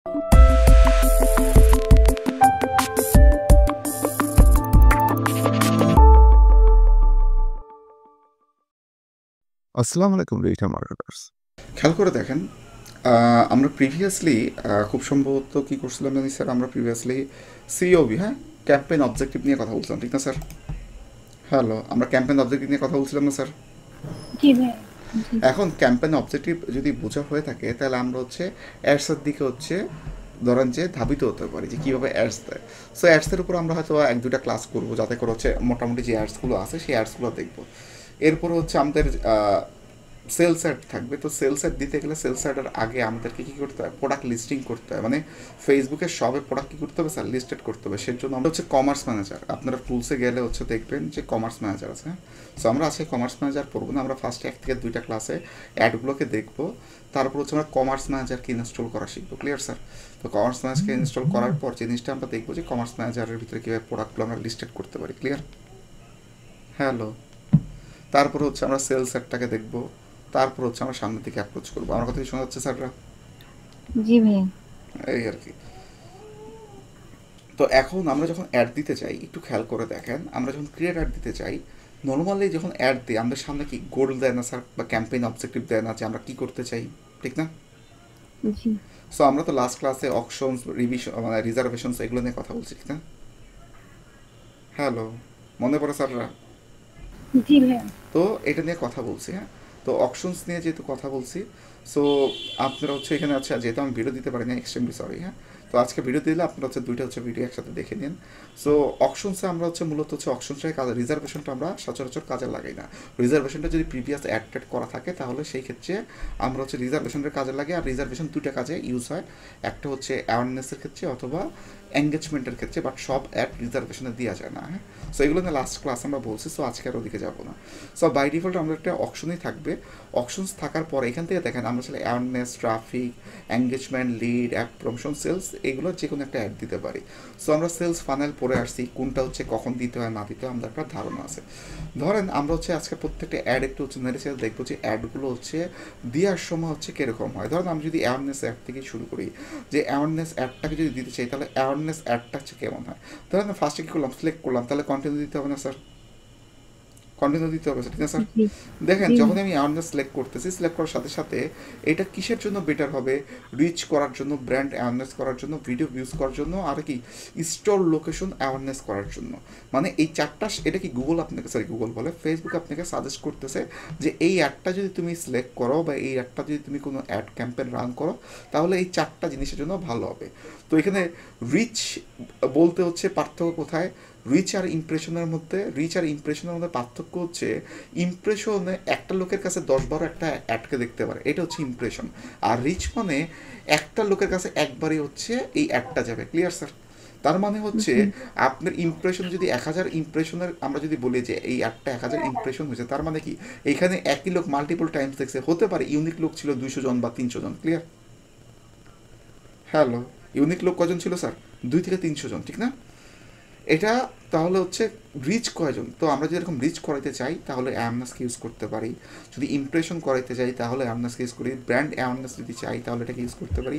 আসসালামু আলাইকুম digital marketers. খেয়াল করে দেখেন, আমরা প্রিভিয়াসলি খুব সম্ভবত কি করছিলাম জানি স্যার, আমরা প্রিভিয়াসলি সিওবি, হ্যাঁ, ক্যাম্পেইন অবজেক্টিভ নিয়ে কথা বলছিলাম, ঠিক না স্যার? হ্যালো, আমরা ক্যাম্পেইন অবজেক্টিভ নিয়ে কথা বলছিলাম না স্যার? জি ভাই। জি। এখন ক্যাম্পেইন অবজেক্টিভ যদি বোঝা হয়ে থাকে তাহলে আমরা হচ্ছে অ্যাডসের দিকে হচ্ছে ধরেন যে ধাবিত হতে পারি যে কীভাবে অ্যাডস দেয়। সো অ্যাডসের উপর আমরা হয়তো এক দুটা ক্লাস করবো, যাতে করে হচ্ছে মোটামুটি যে অ্যাডসগুলো আছে সেই অ্যাডসগুলো দেখবো। এরপর হচ্ছে আমাদের সেলস অ্যাড থাকবে। তো সেলস অ্যাড দিতে গেলে সেলস অ্যাডের আগে আমাদেরকে কী করতে হয়, প্রোডাক্ট লিস্টিং করতে হয়। মানে ফেসবুকের সবে প্রোডাক্ট কী করতে হবে স্যার, লিস্টেড করতে হবে। সেই জন্য আমরা হচ্ছে কমার্স ম্যানেজার, আপনারা টুলসে গেলে হচ্ছে দেখবেন যে কমার্স ম্যানেজার আছে। হ্যাঁ, সো আমরা আজকে কমার্স ম্যানেজার পড়বো না, আমরা ফার্স্টে 1 থেকে 2টা ক্লাসে অ্যাডগুলোকে দেখবো, তারপর হচ্ছে আমরা কমার্স ম্যানেজারকে ইনস্টল করা শিখবো। Clear sir? তো কমার্স ম্যানেজারকে ইনস্টল করার পর জিনিসটা আমরা দেখবো যে কমার্স ম্যানেজারের ভিতরে কীভাবে প্রোডাক্টগুলো আমরা লিস্টেড করতে পারি। ক্লিয়ার? হ্যালো। তারপর হচ্ছে আমরা সেলস অ্যাডটাকে দেখবো, তারপর হচ্ছে আমরা সামনের দিকে অ্যাপ্রোচ করবো। আমার কথা কি শোনা যাচ্ছে স্যাররা? জি ভাই। এই আর কি। তো এখন আমরা যখন অ্যাড দিতে চাই, একটু খেয়াল করে দেখেন, আমরা যখন ক্রিয়েট অ্যাড দিতে চাই, নর্মালি যখন অ্যাড দিই আমাদের সামনে কি গোল দেয় না স্যার, বা ক্যাম্পেইন অবজেক্টিভ দেয় না যে আমরা কী করতে চাই, ঠিক না? জি। সো আমরা তো লাস্ট ক্লাসে অকশনস, রিভিশন, মানে রিজার্ভেশনস এগুলো নিয়ে কথা বলছি, ঠিক না? হ্যালো, মনে পড়ে স্যাররা? জি ভাই। তো এটা নিয়ে কথা বলছি। হ্যাঁ, তো অপশনস নিয়ে যেহেতু কথা বলছি, সো আপনারা হচ্ছে এখানে আছে, যেহেতু আমি ভিডিও দিতে পারি না, এক্সট্রিমলি সরি। হ্যাঁ, তো আজকে ভিডিও দিলে আপনারা হচ্ছে দুইটা হচ্ছে ভিডিও একসাথে দেখে নিন। সো অপশনসে আমরা হচ্ছে মূলত হচ্ছে অপশনসটাই কাজে, রিজার্ভেশনটা আমরা সচরাচর কাজে লাগাই না। রিজার্ভেশনটা যদি প্রিভিয়াস অ্যাড করা থাকে তাহলে সেই ক্ষেত্রে আমরা হচ্ছে রিজার্ভেশনের কাজে লাগে। আর রিজার্ভেশন দুইটা কাজে ইউজ হয়, একটা হচ্ছে অ্যাওয়ারনেসের ক্ষেত্রে অথবা এঙ্গেজমেন্টের ক্ষেত্রে, বাট সব অ্যাড রিজার্ভেশনে দেওয়া যায় না। হ্যাঁ, সো এগুলো নিয়ে লাস্ট ক্লাস আমরা বলছি, সো আজকে আর ওদিকে যাবো না। সো বাই ডিফল্ট আমরা একটা অপশনই থাকবে। অপশনস থাকার পর এখান থেকে দেখেন আমরা আসলে awareness, traffic, engagement, lead, app promotion, sales, এগুলো যে কোনো একটা অ্যাড দিতে পারি। সো আমরা সেলস ফানেল পড়ে আসছি, কোনটা হচ্ছে কখন দিতে হয় না দিতে হয় আমাদের একটা ধারণা আছে। ধরেন আমরা হচ্ছে আজকে প্রত্যেকটা অ্যাড একটু হচ্ছে নেড়ে দেখবো যে অ্যাডগুলো হচ্ছে দেওয়ার সময় হচ্ছে কীরকম হয়। ধরেন আমি যদি অ্যাওয়ারনেস অ্যাড থেকে শুরু করি, যে অ্যাওয়ারনেস অ্যাডটাকে যদি দিতে চাই তাহলে অ্যাওয়ারনেস অ্যাডটা হচ্ছে কেমন হয়। ধরেন ফার্স্টে কী করলাম, সিলেক্ট করলাম, তাহলে কন্টিনিউ দিতে হবে না স্যার? কন্টিনিউ দিতে হবে, ঠিক না স্যার? জি। দেখেন জি। যখন আমি অ্যাওয়ারনেস সিলেক্ট করতেছি, সিলেক্ট করার সাথে সাথে এটা কিসের জন্য বেটার হবে, রিচ করার জন্য, ব্র্যান্ড অ্যাওয়ারনেস করার জন্য, ভিডিও ভিউজ করার জন্য, আর কি স্টোর লোকেশন অ্যাওয়ারনেস করার জন্য। মানে এই চারটা, এটা কি গুগল আপনাকে, সরি গুগল বলে, ফেসবুক আপনাকে সাজেস্ট করতেছে যে এই অ্যাডটা যদি তুমি সিলেক্ট করো বা এই অ্যাডটা যদি তুমি কোনো অ্যাড ক্যাম্পেইন রান করো তাহলে এই চারটা জিনিসের জন্য ভালো হবে। তো এখানে রিচ বলতে হচ্ছে পার্থক্য কোথায়, রিচ আর ইমপ্রেশনের মধ্যে পার্থক্য হচ্ছে ইমপ্রেশনে একটা লোকের কাছে 10-12 একটা অ্যাডকে দেখতে পারে, এটা হচ্ছে ইমপ্রেশন। আর রিচ মানে একটা লোকের কাছে একবারই হচ্ছে এই অ্যাডটা যাবে। Clear sir? তার মানে হচ্ছে আপনার ইমপ্রেশন যদি 1000 ইমপ্রেশনের, আমরা যদি বলি যে এই অ্যাডটা 1000 ইমপ্রেশন হয়েছে, তার মানে কি এইখানে একই লোক মাল্টিপল টাইমস দেখছে, হতে পারে ইউনিক লোক ছিল 200 জন বা 300 জন। ক্লিয়ার? হ্যালো, ইউনিক লোক কজন ছিল স্যার? 2 থেকে 300 জন, ঠিক না? এটা তাহলে হচ্ছে রিচ কয়জন। তো আমরা যদি এরকম রিচ করাইতে চাই তাহলে অ্যাওয়ারনেসকে ইউজ করতে পারি, যদি ইমপ্রেশন করাইতে চাই তাহলে অ্যাওয়ারনেসকে ইউজ করি, ব্র্যান্ড অ্যাওয়ারনেস যদি চাই তাহলে এটাকে ইউজ করতে পারি,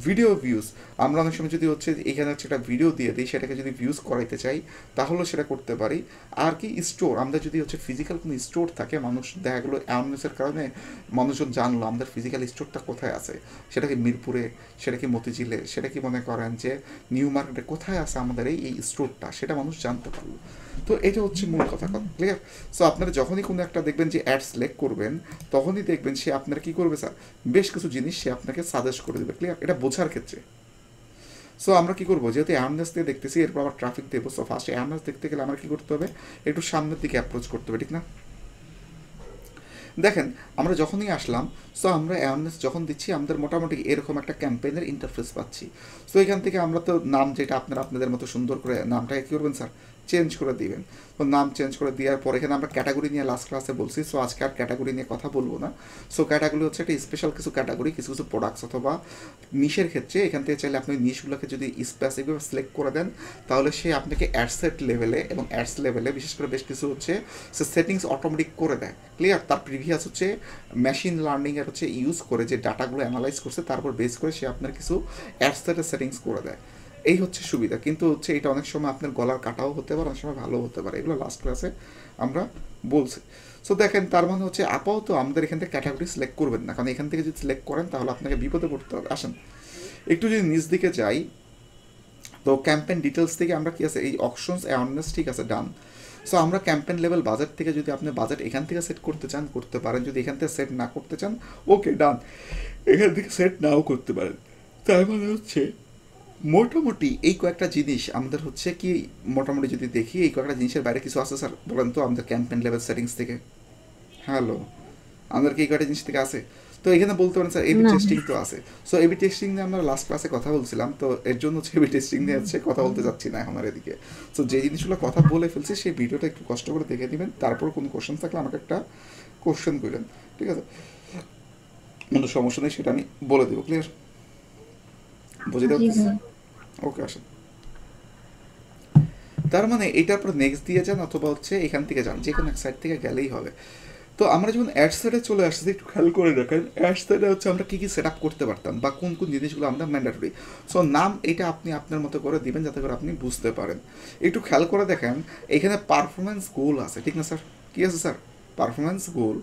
ভিডিও ভিউজ, আমরা অনেক সময় যদি হচ্ছে এখানে হচ্ছে একটা ভিডিও দিয়ে দিই, সেটাকে যদি ভিউজ করাইতে চাই তাহলেও সেটা করতে পারি। আর কি স্টোর, আমাদের যদি হচ্ছে ফিজিক্যাল কোনো স্টোর থাকে, মানুষ দেখা গেলো অ্যাওয়ারনেসের কারণে মানুষজন জানলো আমাদের ফিজিক্যাল স্টোরটা কোথায় আছে, সেটা কি মিরপুরে, সেটা কি মতিঝিলে, সেটা কি মনে করেন যে নিউ মার্কেটে, কোথায় আছে আমাদের এই স্টোরটা, সেটা মানুষ জানতে পারলো। তো এটা হচ্ছে মূল কথা। ক্লিয়ার? সো আপনারা যখনই কোনো একটা দেখবেন যে অ্যাড সিলেক্ট করবেন, তখনই দেখবেন সে আপনারা কী করবে স্যার, বেশ কিছু জিনিস সে আপনাকে সাজেস্ট করে দেবে। ক্লিয়ার? এটা বোঝার ক্ষেত্রে। সো আমরা কী করবো, যেহেতু অ্যাওয়ারনেস দিয়ে দেখতেছি, এরপর আবার ট্রাফিক দেবো। সো ফার্স্টে অ্যাওয়ারনেস দেখতে গেলে আমরা কী করতে হবে, একটু সামনের দিকে অ্যাপ্রোচ করতে হবে, ঠিক না? দেখেন আমরা যখনই আসলাম, সো আমরা অ্যাওয়ারনেস যখন দিচ্ছি আমাদের মোটামুটি এরকম একটা ক্যাম্পেইনের ইন্টারফেস পাচ্ছি। সো এখান থেকে আমরা তো নাম, যেটা আপনারা আপনাদের মতো সুন্দর করে নামটাকে কী করবেন স্যার, চেঞ্জ করে দিবেন। তো নাম চেঞ্জ করে দেওয়ার পর এখানে আমরা ক্যাটাগরি নিয়ে লাস্ট ক্লাসে বলছি, সো আজকে আর ক্যাটাগরি নিয়ে কথা বলবো না। সো ক্যাটাগরি হচ্ছে একটা স্পেশাল কিছু ক্যাটাগরি, কিছু কিছু প্রোডাক্টস অথবা নিশের ক্ষেত্রে এখান থেকে চাইলে আপনি নিশগুলোকে যদি স্পেসিফিকভাবে সিলেক্ট করে দেন তাহলে সে আপনাকে অ্যাডসেট লেভেলে এবং অ্যাডস লেভেলে বিশেষ করে বেশ কিছু হচ্ছে সে সেটিংস অটোমেটিক করে দেয়। ক্লিয়ার? তার প্রিভিয়াস হচ্ছে মেশিন লার্নিংয়ের হচ্ছে ইউজ করে যে ডাটাগুলো অ্যানালাইজ করছে তারপর বেস করে সে আপনার কিছু অ্যাডসেটের সেটিংস করে দেয়। এই হচ্ছে সুবিধা, কিন্তু হচ্ছে এটা অনেক সময় আপনার গলার কাটাও হতে পারে, অনেক সময় ভালো হতে পারে, এগুলো লাস্ট ক্লাসে আমরা বলছি। সো দেখেন তার মানে হচ্ছে আপাতত আমাদের এখান থেকে ক্যাটাগরি সিলেক্ট করবেন না, কারণ এখান থেকে যদি সিলেক্ট করেন তাহলে আপনাকে বিপদে পড়তে হবে। আসেন একটু যদি নিচ দিকে যাই, তো ক্যাম্পেইন ডিটেলস থেকে আমরা কি আছে এই অপশনস অ্যাওয়ারনেস, ঠিক আছে, ডান। সো আমরা ক্যাম্পেইন লেভেল বাজেট থেকে যদি আপনি বাজেট এখান থেকে সেট করতে চান করতে পারেন, যদি এখান থেকে সেট না করতে চান ওকে ডান, এখান থেকে সেট নাও করতে পারেন। তার মানে হচ্ছে মোটামুটি এই কয়েকটা জিনিস আমাদের হচ্ছে কি, মোটামুটি যদি দেখি এই কয়েকটা জিনিসের বাইরে কিছু আছে স্যার বলেন তো আমাদের ক্যাম্পেইন লেভেল সেটিংস থেকে? হ্যালো, আমাদের কি এই কয়েকটা জিনিস থেকে আছে? তো এখানে বলতে পারেন স্যার এবি না টেস্টিং তো আছে। সো এবি টেস্টিং নিয়ে আমরা লাস্ট ক্লাসে কথা বলছিলাম, তো এর জন্য হচ্ছে এবি টেস্টিং নিয়ে হচ্ছে কথা বলতে যাচ্ছি না এখন আর এদিকে। সো যে জিনিসগুলো কথা বলে ফেলছি সেই ভিডিওটা একটু কষ্ট করে দেখে নেবেন, তারপর কোনো কোশ্চেন থাকলে আমাকে একটা কোশ্চেন করলেন, ঠিক আছে? কোনো সমস্যা নেই, সেটা আমি বলে দেবো। ক্লিয়ার? বুঝে জি দেওয়া? ভাইয়া। ওকে আসেন। তার মানে এটার পর নেক্সট দিয়ে যান অথবা হচ্ছে এখান থেকে যান, যে কোনো এক সাইড থেকে গেলেই হবে। তো আমরা যখন অ্যাড সাইডে চলে আসছি একটু খেয়াল করে দেখেন অ্যাড সাইডে হচ্ছে আমরা কী কী সেট আপ করতে পারতাম বা কোন কোন জিনিসগুলো আমরা ম্যান্ডেটরি। সো নাম এটা আপনি আপনার মতো করে দিবেন যাতে করে আপনি বুঝতে পারেন। একটু খেয়াল করে দেখেন এখানে পারফরমেন্স গোল আছে, ঠিক না স্যার? কী আছে স্যার? পারফরমেন্স গোল।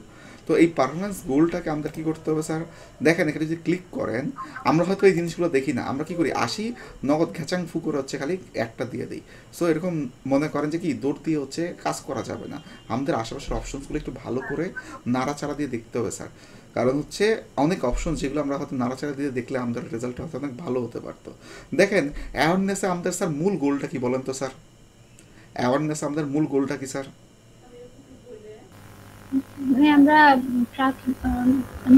তো এই পারফরমেন্স গোলটাকে আমাদের কী করতে হবে স্যার? দেখেন এখানে যদি ক্লিক করেন, আমরা হয়তো এই জিনিসগুলো দেখি না, আমরা কী করি আসি নগদ ঘ্যাচাং ফু করে হচ্ছে খালি একটা দিয়ে দিই। সো এরকম মনে করেন যে কি দৌড় দিয়ে হচ্ছে কাজ করা যাবে না, আমাদের আশেপাশের অপশনসগুলো একটু ভালো করে নাড়াচাড়া দিয়ে দেখতে হবে স্যার। কারণ হচ্ছে অনেক অপশন যেগুলো আমরা হয়তো নাড়াচাড়া দিয়ে দেখলে আমাদের রেজাল্ট হয়তো অনেক ভালো হতে পারতো। দেখেন অ্যাওয়ারনেসে আমাদের স্যার মূল গোলটা কি বলেন তো স্যার? অ্যাওয়ারনেসে আমাদের মূল গোলটা কি স্যার? ভাইয়া আমরা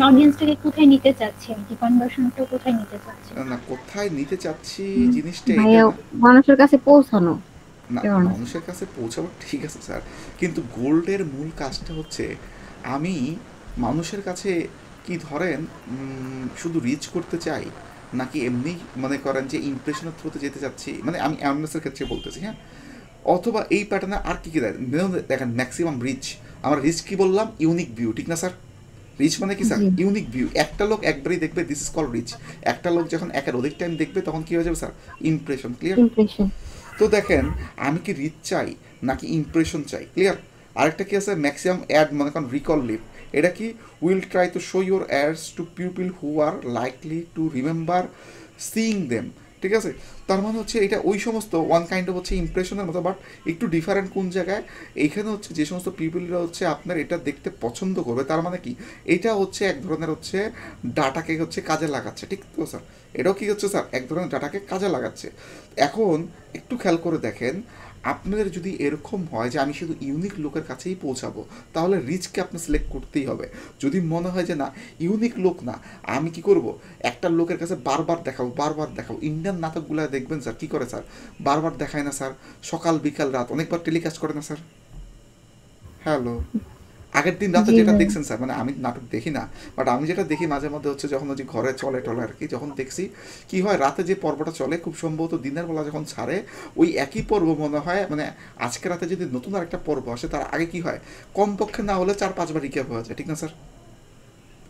অডিয়েন্সটাকে কোথায় নিতে চাচ্ছি আর কি, কনভার্সনটা কোথায় নিতে চাচ্ছি? না কোথায় নিতে চাচ্ছি হুম, জিনিসটা এইটা ভাইয়া না। মানুষের কাছে পৌঁছানো। না কেমন আছে? মানুষের কাছে পৌঁছাবো ঠিক আছে স্যার, কিন্তু গোল্ডের মূল কাজটা হচ্ছে আমি মানুষের কাছে কি ধরেন শুধু রিচ করতে চাই নাকি এমনি মনে করেন যে ইমপ্রেশনের থ্রুতে যেতে চাচ্ছি, মানে আমি অ্যাওয়ারনেসের ক্ষেত্রে বলতেছি, হ্যাঁ। অথবা এই প্যাটার্নে আর কী কী দেয় দেখেন ম্যাক্সিমাম রিচ, আমরা রিচ কী বললাম? ইউনিক ভিউ, ঠিক না স্যার? রিচ মানে কি স্যার? জি। Unique view. একটা লোক একবারই দেখবে, দিস ইজ কল রিচ। একটা লোক যখন একের অধিক টাইম দেখবে তখন কী হয়ে যাবে স্যার? ইমপ্রেশন। ক্লিয়ার? ইমপ্রেশন। তো দেখেন আমি কি রিচ চাই নাকি ইমপ্রেশন চাই? ক্লিয়ার? আরেকটা কি আছে ম্যাক্সিমাম অ্যাড, মনে করেন রিকল লিভ, এটা কি will try to show your ads to people who are likely to remember seeing them, ঠিক আছে? তার মানে হচ্ছে এটা ওই সমস্ত ওয়ান কাইন্ড অফ হচ্ছে ইমপ্রেশনের মতো, বাট একটু ডিফারেন্ট কোন জায়গায়, এইখানে হচ্ছে যে সমস্ত পিপলরা হচ্ছে আপনার এটা দেখতে পছন্দ করবে, তার মানে কি এটা হচ্ছে এক ধরনের হচ্ছে ডাটাকে হচ্ছে কাজে লাগাচ্ছে, ঠিক তো স্যার? এটাও কি হচ্ছে স্যার? এক ধরনের ডাটাকে কাজে লাগাচ্ছে। এখন একটু খেয়াল করে দেখেন আপনাদের যদি এরকম হয় যে আমি শুধু ইউনিক লোকের কাছেই পৌঁছাবো তাহলে রিচকে আপনার সিলেক্ট করতেই হবে। যদি মনে হয় যে না ইউনিক লোক না, আমি কি করব একটা লোকের কাছে বারবার দেখাবো বারবার দেখাবো। ইন্ডিয়ান নাটকগুলো দেখবেন স্যার কী করে স্যার, বারবার দেখায় না স্যার, সকাল বিকাল রাত অনেকবার টেলিকাস্ট করে না স্যার? হ্যালো, আগের দিন রাতে জি যেটা ভাই। দেখছেন স্যার, মানে আমি নাটক দেখি না, বাট আমি যেটা দেখি মাঝে মধ্যে হচ্ছে যখন হচ্ছে ঘরে চলে টলে আর কি, যখন দেখছি কি হয় রাতে যে পর্বটা চলে খুব সম্ভবত দিনের বেলা যখন ছাড়ে ওই একই পর্ব মনে হয়, মানে আজকে রাতে যদি নতুন আর একটা পর্ব আসে তার আগে কি হয় কমপক্ষে না হলে 4-5 বার রিক্যাপ হয়ে যায়, ঠিক না স্যার?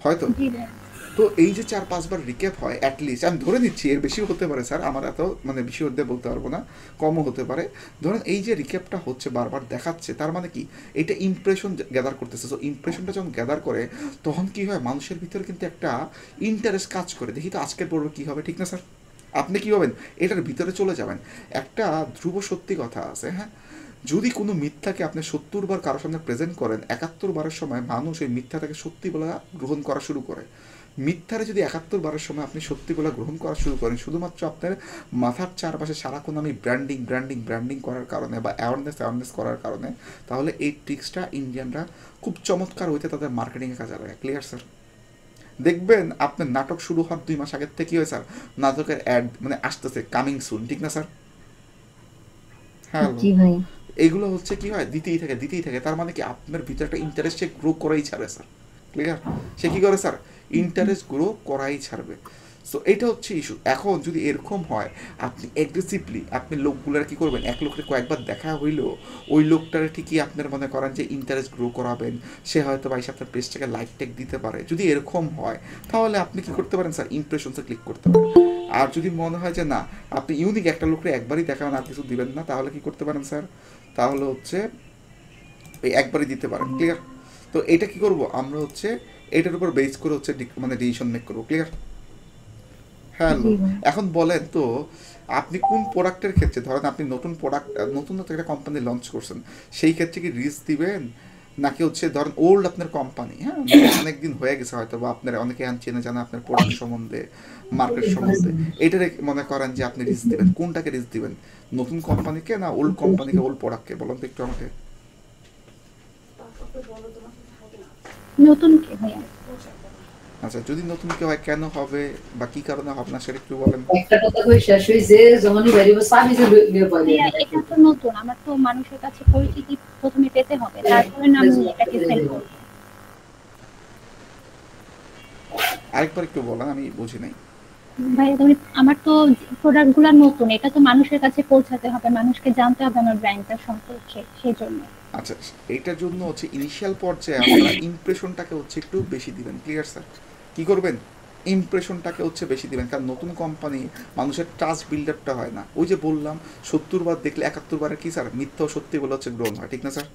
হয়তো। জি ভাইয়া। তো এই যে 4-5 বার রিক্যাপ হয় অ্যাটলিস্ট, আমি ধরে নিচ্ছি এর বেশিও হতে পারে স্যার, আমার এত মানে বেশি হতে বলতে পারবো না, কমও হতে পারে। ধরেন এই যে রিক্যাপটা হচ্ছে বারবার দেখাচ্ছে তার মানে কি এটা ইমপ্রেশন গ্যাদার করতেছে। সো ইমপ্রেশনটা যখন গ্যাদার করে তখন কি হয় মানুষের ভিতরে কিন্তু একটা ইন্টারেস্ট কাজ করে, দেখি তো আজকের পর্বে কী হবে, ঠিক না স্যার? আপনি কী হবেন এটার ভিতরে চলে যাবেন। একটা ধ্রুব সত্যি কথা আছে, হ্যাঁ, যদি কোনো মিথ্যাকে আপনি 70 বার কারোর সামনে প্রেজেন্ট করেন 71 বারের সময় মানুষ ওই মিথ্যাটাকে সত্যি বলে গ্রহণ করা শুরু করে। মিথ্যারে যদি 71 বারের সময় আপনি সত্যি বলে গ্রহণ করা শুরু করেন শুধুমাত্র আপনার মাথার চারপাশে সারাক্ষণ আমি ব্র্যান্ডিং ব্র্যান্ডিং ব্র্যান্ডিং করার কারণে বা অ্যাওয়ারনেস করার কারণে, তাহলে এই ট্রিক্সটা ইন্ডিয়ানরা খুব চমৎকার হইতে তাদের মার্কেটিংয়ে কাজে লাগে। Clear sir? দেখবেন আপনার নাটক শুরু হওয়ার 2 মাস আগের থেকে হয় স্যার নাটকের অ্যাড মানে আসতেছে কামিং সুন, ঠিক না স্যার? হ্যালো, জি ভাই। এইগুলো হচ্ছে কি হয়, দিতেই থাকে। তার মানে কি আপনার ভিতরে একটা ইন্টারেস্ট সে গ্রো করাই ছাড়ে স্যার। ক্লিয়ার? সে কি করে স্যার? ইন্টারেস্ট গ্রো করাই ছাড়বে। সো এটা হচ্ছে ইস্যু। এখন যদি এরকম হয়, আপনি অ্যাগ্রেসিভলি আপনি লোকগুলোর কি করবেন, এক লোকের কয়েকবার দেখা হইলেও ওই লোকটার ঠিকই আপনার মনে করেন যে ইন্টারেস্ট গ্রো করাবেন, সে হয়তো বা এসে আপনার পেজটাকে লাইক টেক দিতে পারে। যদি এরকম হয় তাহলে আপনি কি করতে পারেন স্যার, ইমপ্রেশনসে ক্লিক করতে পারেন। আর যদি মনে হয় যে না, আপনি ইউনিক একটা লোককে একবারই দেখাবেন আর কিছু দিবেন না, তাহলে কি করতে পারেন স্যার, তাহলে হচ্ছে এই একবারই দিতে পারেন। ক্লিয়ার? তো এটা কি করব আমরা হচ্ছে এটার উপর বেস করে হচ্ছে মানে ডিসিশন মেক করবো। ক্লিয়ার? হ্যালো, জি ভাই। এখন বলেন তো আপনি কোন প্রোডাক্টের ক্ষেত্রে, ধরেন আপনি নতুন প্রোডাক্ট নতুন একটা কোম্পানি লঞ্চ করছেন, সেই ক্ষেত্রে কি রিস্ক দিবেন, নাকি হচ্ছে ধরেন ওল্ড আপনার কোম্পানি, হ্যাঁ অনেক দিন হয়ে গেছে হয়তো বা আপনার অনেকে এখন চেনে জানা আপনার প্রোডাক্ট সম্বন্ধে, মার্কেট সম্বন্ধে, এটারে মনে করেন যে আপনি রিস্ক দিবেন, কোনটাকে রিস্ক দিবেন, নতুন কোম্পানিকে না ওল্ড কোম্পানিকে, ওল্ড প্রোডাক্টকে, বলুন তো একটু আমাকে। নতুন কি ভাইয়া? আচ্ছা, যদি নতুন কেউ হয় কেন হবে বা কি কারণে হবে না সেটা একটু বলেন। একটা কথা কই শেষ হইছে, যখনই বেরিয়ে সাবি যে লিয়ে পড়ে ভাইয়া এটা তো নতুন, আমার তো মানুষের কাছে পরিচিতি প্রথমে পেতে হবে, তারপরে না আমি এটাকে সেল করব। আরেকবার একটু বলেন, আমি বুঝি নাই। ভাইয়া তুমি, আমার তো প্রোডাক্টগুলো নতুন, এটা তো মানুষের কাছে পৌঁছাতে হবে, মানুষকে জানতে হবে আমার ব্র্যান্ডটা সম্পর্কে, সেই জন্য। আচ্ছা, এইটার জন্য হচ্ছে ইনিশিয়াল পর্যায়ে আপনারা ইমপ্রেশনটাকে হচ্ছে একটু বেশি দিবেন। Clear sir? কি করবেন, ইমপ্রেশনটাকে হচ্ছে বেশি দিবেন, কারণ নতুন কোম্পানি মানুষের ট্রাস্ট বিল্ডআপটা হয় না। ওই যে বললাম 70 বার দেখলে 71 বারের কি স্যার, মিথ্যা ও সত্যি বলে হচ্ছে গ্রহণ হয়, ঠিক না স্যার?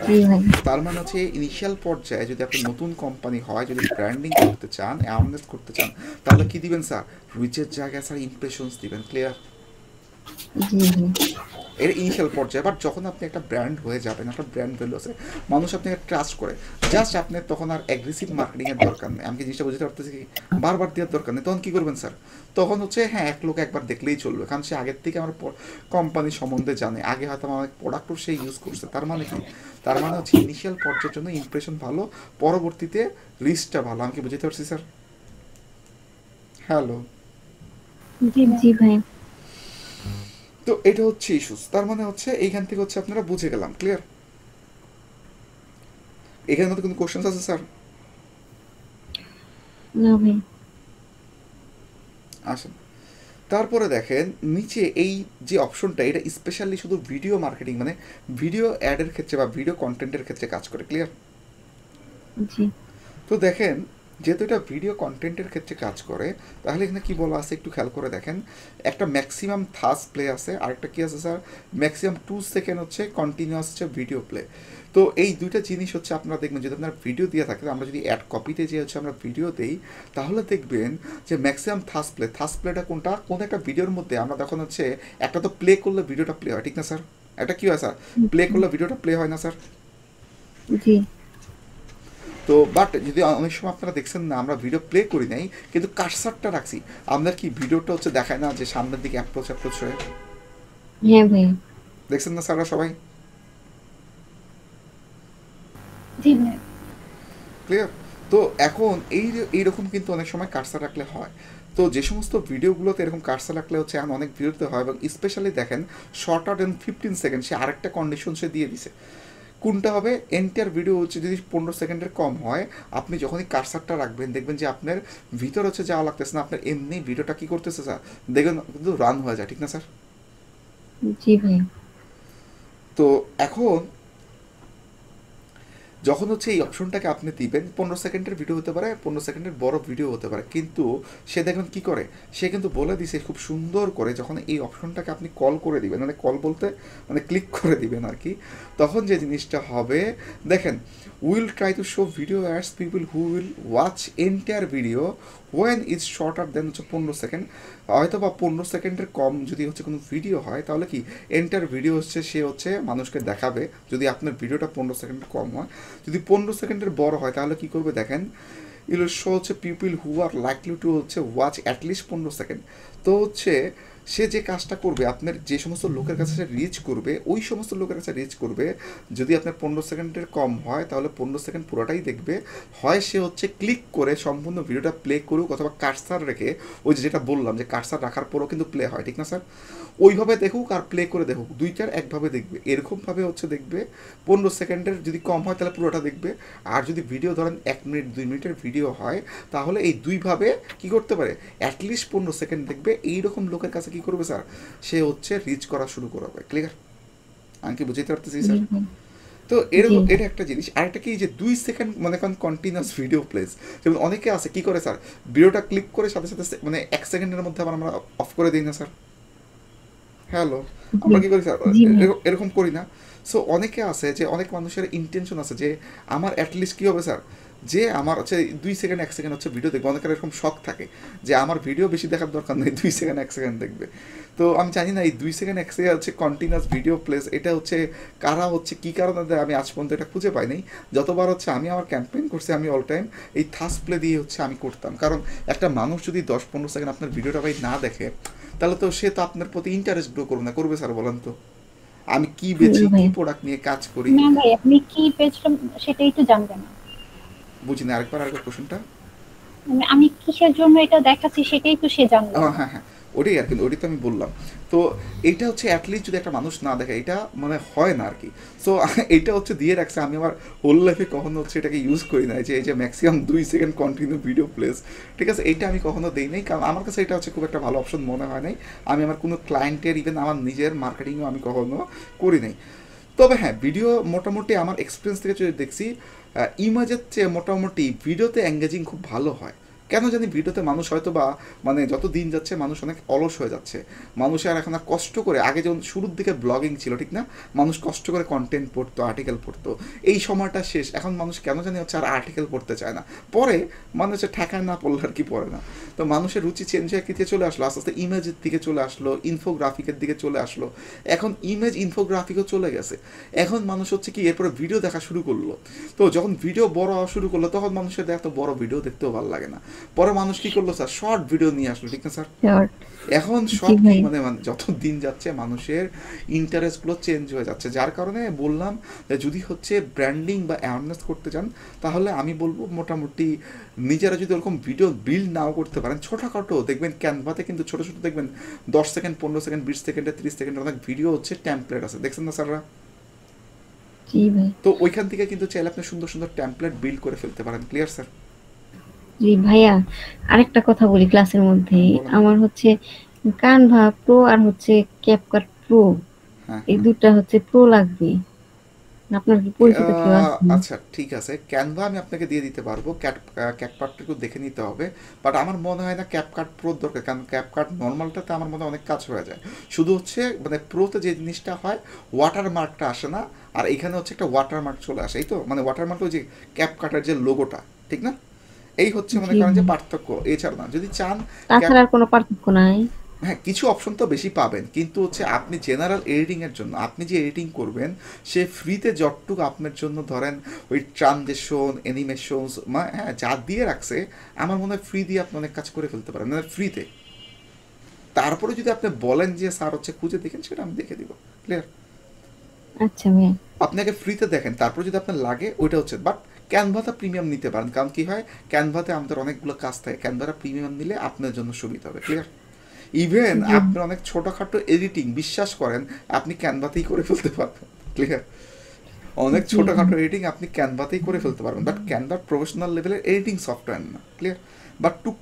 জি ভাই। তার মানে হচ্ছে ইনিশিয়াল পর্যায়ে যদি আপনি নতুন কোম্পানি হয়, যদি ব্র্যান্ডিং করতে চান, অ্যাওয়ারনেস করতে চান, তাহলে কি দিবেন স্যার, রিচের জায়গায় স্যার ইমপ্রেশনস দিবেন। ক্লিয়ার? জি ভাই। এর ইনিশিয়াল পর্যায়ে। বাট যখন আপনি একটা ব্র্যান্ড হয়ে যাবেন, একটা ব্র্যান্ড ভ্যালু আছে, মানুষ আপনাকে ট্রাস্ট করে, জাস্ট আপনার তখন আর অ্যাগ্রেসিভ মার্কেটিংয়ের দরকার নেই। আমি কি জিনিসটা বুঝতে পারতেছি কি, বারবার দেওয়ার দরকার নেই। তখন কী করবেন স্যার, তখন হচ্ছে হ্যাঁ এক লোক একবার দেখলেই চলবে, কারণ সে আগের থেকে আমার কোম্পানি সম্বন্ধে জানে, আগে হয়তো আমার অনেক প্রোডাক্টও সে ইউজ করছে। তার মানে কি, তার মানে হচ্ছে ইনিশিয়াল পর্যায়ের জন্য ইমপ্রেশন ভালো, পরবর্তীতে রিস্কটা ভালো। আমি কি বুঝতে পারছি স্যার? হ্যালো। জি ভাই। তো এটা হচ্ছে ইস্যুস। তার মানে হচ্ছে এইখান থেকে হচ্ছে আপনারা বুঝে গেলাম। ক্লিয়ার? এখানের মধ্যে কোনো কোশ্চেন্স আছে স্যার? না ভাই। আসেন, তারপরে দেখেন নিচে এই যে অপশনটা, এটা স্পেশালি শুধু ভিডিও মার্কেটিং মানে ভিডিও অ্যাডের ক্ষেত্রে বা ভিডিও কন্টেন্টের ক্ষেত্রে কাজ করে। ক্লিয়ার? জি। তো দেখেন, যেহেতু এটা ভিডিও কন্টেন্টের ক্ষেত্রে কাজ করে, তাহলে এখানে কি বলা আছে একটু খেয়াল করে দেখেন। একটা ম্যাক্সিমাম থাস প্লে আছে, আরেকটা কি আছে স্যার, ম্যাক্সিমাম 2 সেকেন্ড হচ্ছে কন্টিনিউয়াস হচ্ছে ভিডিও প্লে। তো এই দুইটা জিনিস হচ্ছে আপনারা দেখবেন, যদি আপনার ভিডিও দিয়ে থাকে, আমরা যদি অ্যাড কপিতে যে হচ্ছে আমরা ভিডিও দেই, তাহলে দেখবেন যে ম্যাক্সিমাম থাস প্লেটা কোনটা, কোন একটা ভিডিওর মধ্যে আমরা তখন হচ্ছে একটা তো প্লে করলে ভিডিওটা প্লে হয়, ঠিক না স্যার? একটা কি হয় স্যার, প্লে করলে ভিডিওটা প্লে হয় না স্যার? জি। তো বাট যদি অনেক সময় আপনারা দেখছেন না, আমরা ভিডিও প্লে করি নাই কিন্তু কার্সারটা রাখছি, আপনার কি ভিডিওটা হচ্ছে দেখায় না যে সামনের দিকে অ্যাপ্রোচ হয়ে, হ্যাঁ ভাই। দেখছেন না স্যাররা সবাই? জি ভাইয়া। ক্লিয়ার? তো এখন এইরকম কিন্তু অনেক সময় কার্সার রাখলে হয়। তো যে সমস্ত ভিডিওগুলোতে এরকম কার্সার রাখলে হচ্ছে এখন অনেক ভিডিওতে হয়, এবং স্পেশালি দেখেন শর্টার দেন 15 সেকেন্ড, সে আরেকটা কন্ডিশন সে দিয়ে দিছে। কোনটা হবে, এন্টার ভিডিও হচ্ছে যদি 15 সেকেন্ডের কম হয়, আপনি যখনই কার্সারটা রাখবেন দেখবেন যে আপনার ভিতর হচ্ছে যাওয়া লাগতেছে না, আপনার এমনি ভিডিওটা কী করতেছে স্যার, দেখবেন কিন্তু রান হয়ে যায়, ঠিক না স্যার? জি ভাই। তো এখন যখন হচ্ছে এই অপশনটাকে আপনি দিবেন, 15 সেকেন্ডের ভিডিও হতে পারে, 15 সেকেন্ডের বড় ভিডিও হতে পারে, কিন্তু সে দেখবেন কী করে, সে কিন্তু বলে দিছে খুব সুন্দর করে, যখন এই অপশনটাকে আপনি কল করে দিবেন, মানে কল বলতে মানে ক্লিক করে দিবেন আর কি, তখন যে জিনিসটা হবে দেখেন, will try to show video ads people who will watch entire video when is shorter than হচ্ছে 15 সেকেন্ড, হয়তো বা 15 সেকেন্ডের কম যদি হচ্ছে কোনো ভিডিও হয়, তাহলে কি এন্টার ভিডিও হচ্ছে সে হচ্ছে মানুষকে দেখাবে, যদি আপনার ভিডিওটা 15 সেকেন্ডের কম হয়। যদি 15 সেকেন্ডের বড় হয় তাহলে কি করবে দেখেন, ইল শো হচ্ছে people who are likely two হচ্ছে ওয়াচ অ্যাটলিস্ট 15 সেকেন্ড। তো হচ্ছে সে যে কাজটা করবে, আপনার যে সমস্ত লোকের কাছে সে রিচ করবে, ওই সমস্ত লোকের কাছে রিচ করবে। যদি আপনার 15 সেকেন্ডের কম হয় তাহলে 15 সেকেন্ড পুরোটাই দেখবে। হয় সে হচ্ছে ক্লিক করে সম্পূর্ণ ভিডিওটা প্লে করুক, অথবা কার্সার রেখে, ওই যেটা বললাম যে কার্সার রাখার পরও কিন্তু প্লে হয়, ঠিক না স্যার? ওইভাবে দেখুক আর প্লে করে দেখুক, দুইটার একভাবে দেখবে। এরকমভাবে হচ্ছে দেখবে 15 সেকেন্ডের যদি কম হয় তাহলে পুরোটা দেখবে। আর যদি ভিডিও ধরেন 1 মিনিট 2 মিনিটের ভিডিও হয় তাহলে এই দুইভাবে কি করতে পারে, অ্যাটলিস্ট 15 সেকেন্ড দেখবে। এইরকম লোকের কাছে কি করবে স্যার, সে হচ্ছে রিচ করা শুরু করবে। ক্লিয়ার? আমি কি বুঝতে পারতেছি স্যার? তো এরকম এটা একটা জিনিস। আরেকটা কি, যে 2 সেকেন্ড মনে করেন কন্টিনিউয়াস ভিডিও প্লেস, যেমন অনেকে আছে কি করে স্যার, ভিডিওটা ক্লিক করে সাথে সাথে মানে 1 সেকেন্ডের মধ্যে আবার আমরা অফ করে দিই না স্যার? হ্যালো, আমরা কি করি স্যার, এরকম করি না? সো অনেকে আছে যে, অনেক মানুষের ইন্টেনশন আছে যে আমার অ্যাটলিস্ট কী হবে স্যার, যে আমার হচ্ছে 2 সেকেন্ড 1 সেকেন্ড হচ্ছে ভিডিও দেখবে। অনেকের এরকম শখ থাকে যে আমার ভিডিও বেশি দেখার দরকার নেই, 2 সেকেন্ড 1 সেকেন্ড দেখবে। তো আমি জানি না এই 2 সেকেন্ড 1 সেকেন্ড হচ্ছে কন্টিনিউয়াস ভিডিও প্লেস, এটা হচ্ছে কারা হচ্ছে কী কারণে দেয় আমি আজ পর্যন্ত এটা খুঁজে পাই নাই। যতবার হচ্ছে আমি আমার ক্যাম্পেইন করছি, আমি অল টাইম এই থাস প্লে দিয়ে হচ্ছে আমি করতাম। কারণ একটা মানুষ যদি 10-15 সেকেন্ড আপনার ভিডিওটা ভাই না দেখে, তাহলে তো সে তো আপনার প্রতি ইন্টারেস্ট গ্রো করবে না। করবে স্যার বলেন তো? আমি কি বেচি, কি প্রোডাক্ট নিয়ে কাজ করি, না ভাই, আপনি কি পেজটা সেটাই তো জানবেন না। বুঝি না, আরেকবার কোশ্চেনটা। আমি কিসের জন্য এটা দেখাচ্ছি সেটাই তো সে জানবে। হ্যাঁ হ্যাঁ, ওটাই আর কি, ওটাই তো আমি বললাম। তো এইটা হচ্ছে অ্যাটলিস্ট যদি একটা মানুষ না দেখে, এটা মানে হয় না আর কি। সো এইটা হচ্ছে দিয়ে রাখছে। আমি আমার হোল লাইফে কখনো হচ্ছে এটাকে ইউজ করি না, যে এই যে maximum 2 second continue video place, ঠিক আছে, এইটা আমি কখনো দিই নাই। কারণ আমার কাছে এটা হচ্ছে খুব একটা ভালো অপশন মনে হয় নাই। আমি আমার কোনো ক্লায়েন্টের, ইভেন আমার নিজের মার্কেটিংও আমি কখনো করি নাই। তবে হ্যাঁ, ভিডিও মোটামুটি আমার এক্সপিরিয়েন্স থেকে যদি দেখছি, ইমেজের চেয়ে মোটামুটি ভিডিওতে এঙ্গেজিং খুব ভালো হয়। কেন জানি ভিডিওতে মানুষ হয়তো বা মানে যত দিন যাচ্ছে মানুষ অনেক অলস হয়ে যাচ্ছে। মানুষ আর এখন আর কষ্ট করে, আগে যেমন শুরুর দিকে ব্লগিং ছিল ঠিক না, মানুষ কষ্ট করে কন্টেন্ট পড়তো, আর্টিকেল পড়তো, এই সময়টা শেষ। এখন মানুষ কেন জানি হচ্ছে আর আর্টিকেল পড়তে চায় না, পরে মানুষ ঠেকায় না পড়লে আর কি পড়ে না। তো মানুষের রুচি চেঞ্জ হয়ে কি চলে আসলো, আস্তে আস্তে ইমেজের দিকে চলে আসলো, ইনফোগ্রাফিকের দিকে চলে আসলো। এখন ইমেজ ইনফোগ্রাফিকও চলে গেছে। এখন মানুষ হচ্ছে কি এরপরে ভিডিও দেখা শুরু করলো। তো যখন ভিডিও বড় হওয়া শুরু করলো, তখন মানুষের এত বড় ভিডিও দেখতেও ভালো লাগে না। পরে মানুষ কি করলো স্যার, শর্ট ভিডিও নিয়ে আসলো, ঠিক না স্যার? এখন শর্ট মানে যত দিন যাচ্ছে মানুষের ইন্টারেস্টগুলো চেঞ্জ হয়ে যাচ্ছে। যার কারণে বললাম যে যদি হচ্ছে ব্র্যান্ডিং বা অ্যাওয়ারনেস করতে চান, তাহলে আমি বলবো মোটামুটি নিজেরা যদি ওরকম ভিডিও বিল্ড নাও করতে পারেন, ছোটোখাটো দেখবেন ক্যানভাতে কিন্তু ছোটো ছোটো দেখবেন 10 সেকেন্ড 15 সেকেন্ড 20 সেকেন্ডে 30 সেকেন্ডের অনেক ভিডিও হচ্ছে টেমপ্লেট আছে, দেখছেন না স্যাররা? তো ওইখান থেকে কিন্তু চাইলে আপনি সুন্দর সুন্দর টেমপ্লেট বিল্ড করে ফেলতে পারেন। Clear sir? জি ভাইয়া, আরেকটা কথা বলি ক্লাসের মধ্যে, আমার হচ্ছে কানভা প্রো আর হচ্ছে ক্যাপকাট প্রো, এই দুটো হচ্ছে প্রো লাগবে। আপনার কি পরিচিত কেউ আছে? আচ্ছা ঠিক আছে, ক্যানভা আমি আপনাকে দিয়ে দিতে পারবো, ক্যাপকাটটা একটু দেখে নিতে হবে। বাট আমার মনে হয় না ক্যাপকাট প্রো দরকার, কারণ ক্যাপকাট নর্মালটাতে আমার মনে হয় অনেক কাজ হয়ে যায়। শুধু হচ্ছে মানে প্রোতে যে জিনিসটা হয়, ওয়াটারমার্কটা আসে না, আর এখানে হচ্ছে একটা ওয়াটারমার্ক চলে আসে, এই তো মানে ওয়াটারমার্ক ওই যে ক্যাপকাটের যে লোগোটা, ঠিক না? এই হচ্ছে মনে করেন যে পার্থক্য, এছাড়া না। যদি চান তাছাড়া আর কোনো পার্থক্য নাই। হ্যাঁ, কিছু অপশন তো বেশি পাবেন, কিন্তু হচ্ছে আপনি জেনারেল এডিটিংয়ের জন্য, আপনি যে এডিটিং করবেন সে ফ্রিতে যতটুকু আপনার জন্য ধরেন ওই ট্রানজেকশন, অ্যানিমেশনস, হ্যাঁ যা দিয়ে রাখছে, আমার মনে হয় ফ্রি দিয়ে আপনি অনেক কাজ করে ফেলতে পারেন, মানে ফ্রিতে। তারপরে যদি আপনি বলেন যে স্যার হচ্ছে খুঁজে দেখেন, সেটা আমি দেখে দিব। ক্লিয়ার? আচ্ছা ভাইয়া, আপনাকে ফ্রিতে দেখেন, তারপর যদি আপনার লাগে ওইটা হচ্ছে। বাট ক্যানভাতে প্রিমিয়াম নিতে পারেন, কারণ কি হয়, ক্যানভাতে আমাদের অনেকগুলো কাজ থাকে, ক্যানভাটা প্রিমিয়াম নিলে আপনার জন্য সুবিধা হবে। ক্লিয়ার? ইভেন আপনি অনেক ছোটোখাটো এডিটিং বিশ্বাস করেন আপনি ক্যানভাতেই করে ফেলতে পারবেন। ক্লিয়ার? অনেক ছোটোখাটো এডিটিং আপনি ক্যানভাতেই করে ফেলতে পারবেন, বাট ক্যানভা প্রফেশনাল লেভেলের এডিটিং সফটওয়্যার না। ক্লিয়ার? বাট টুক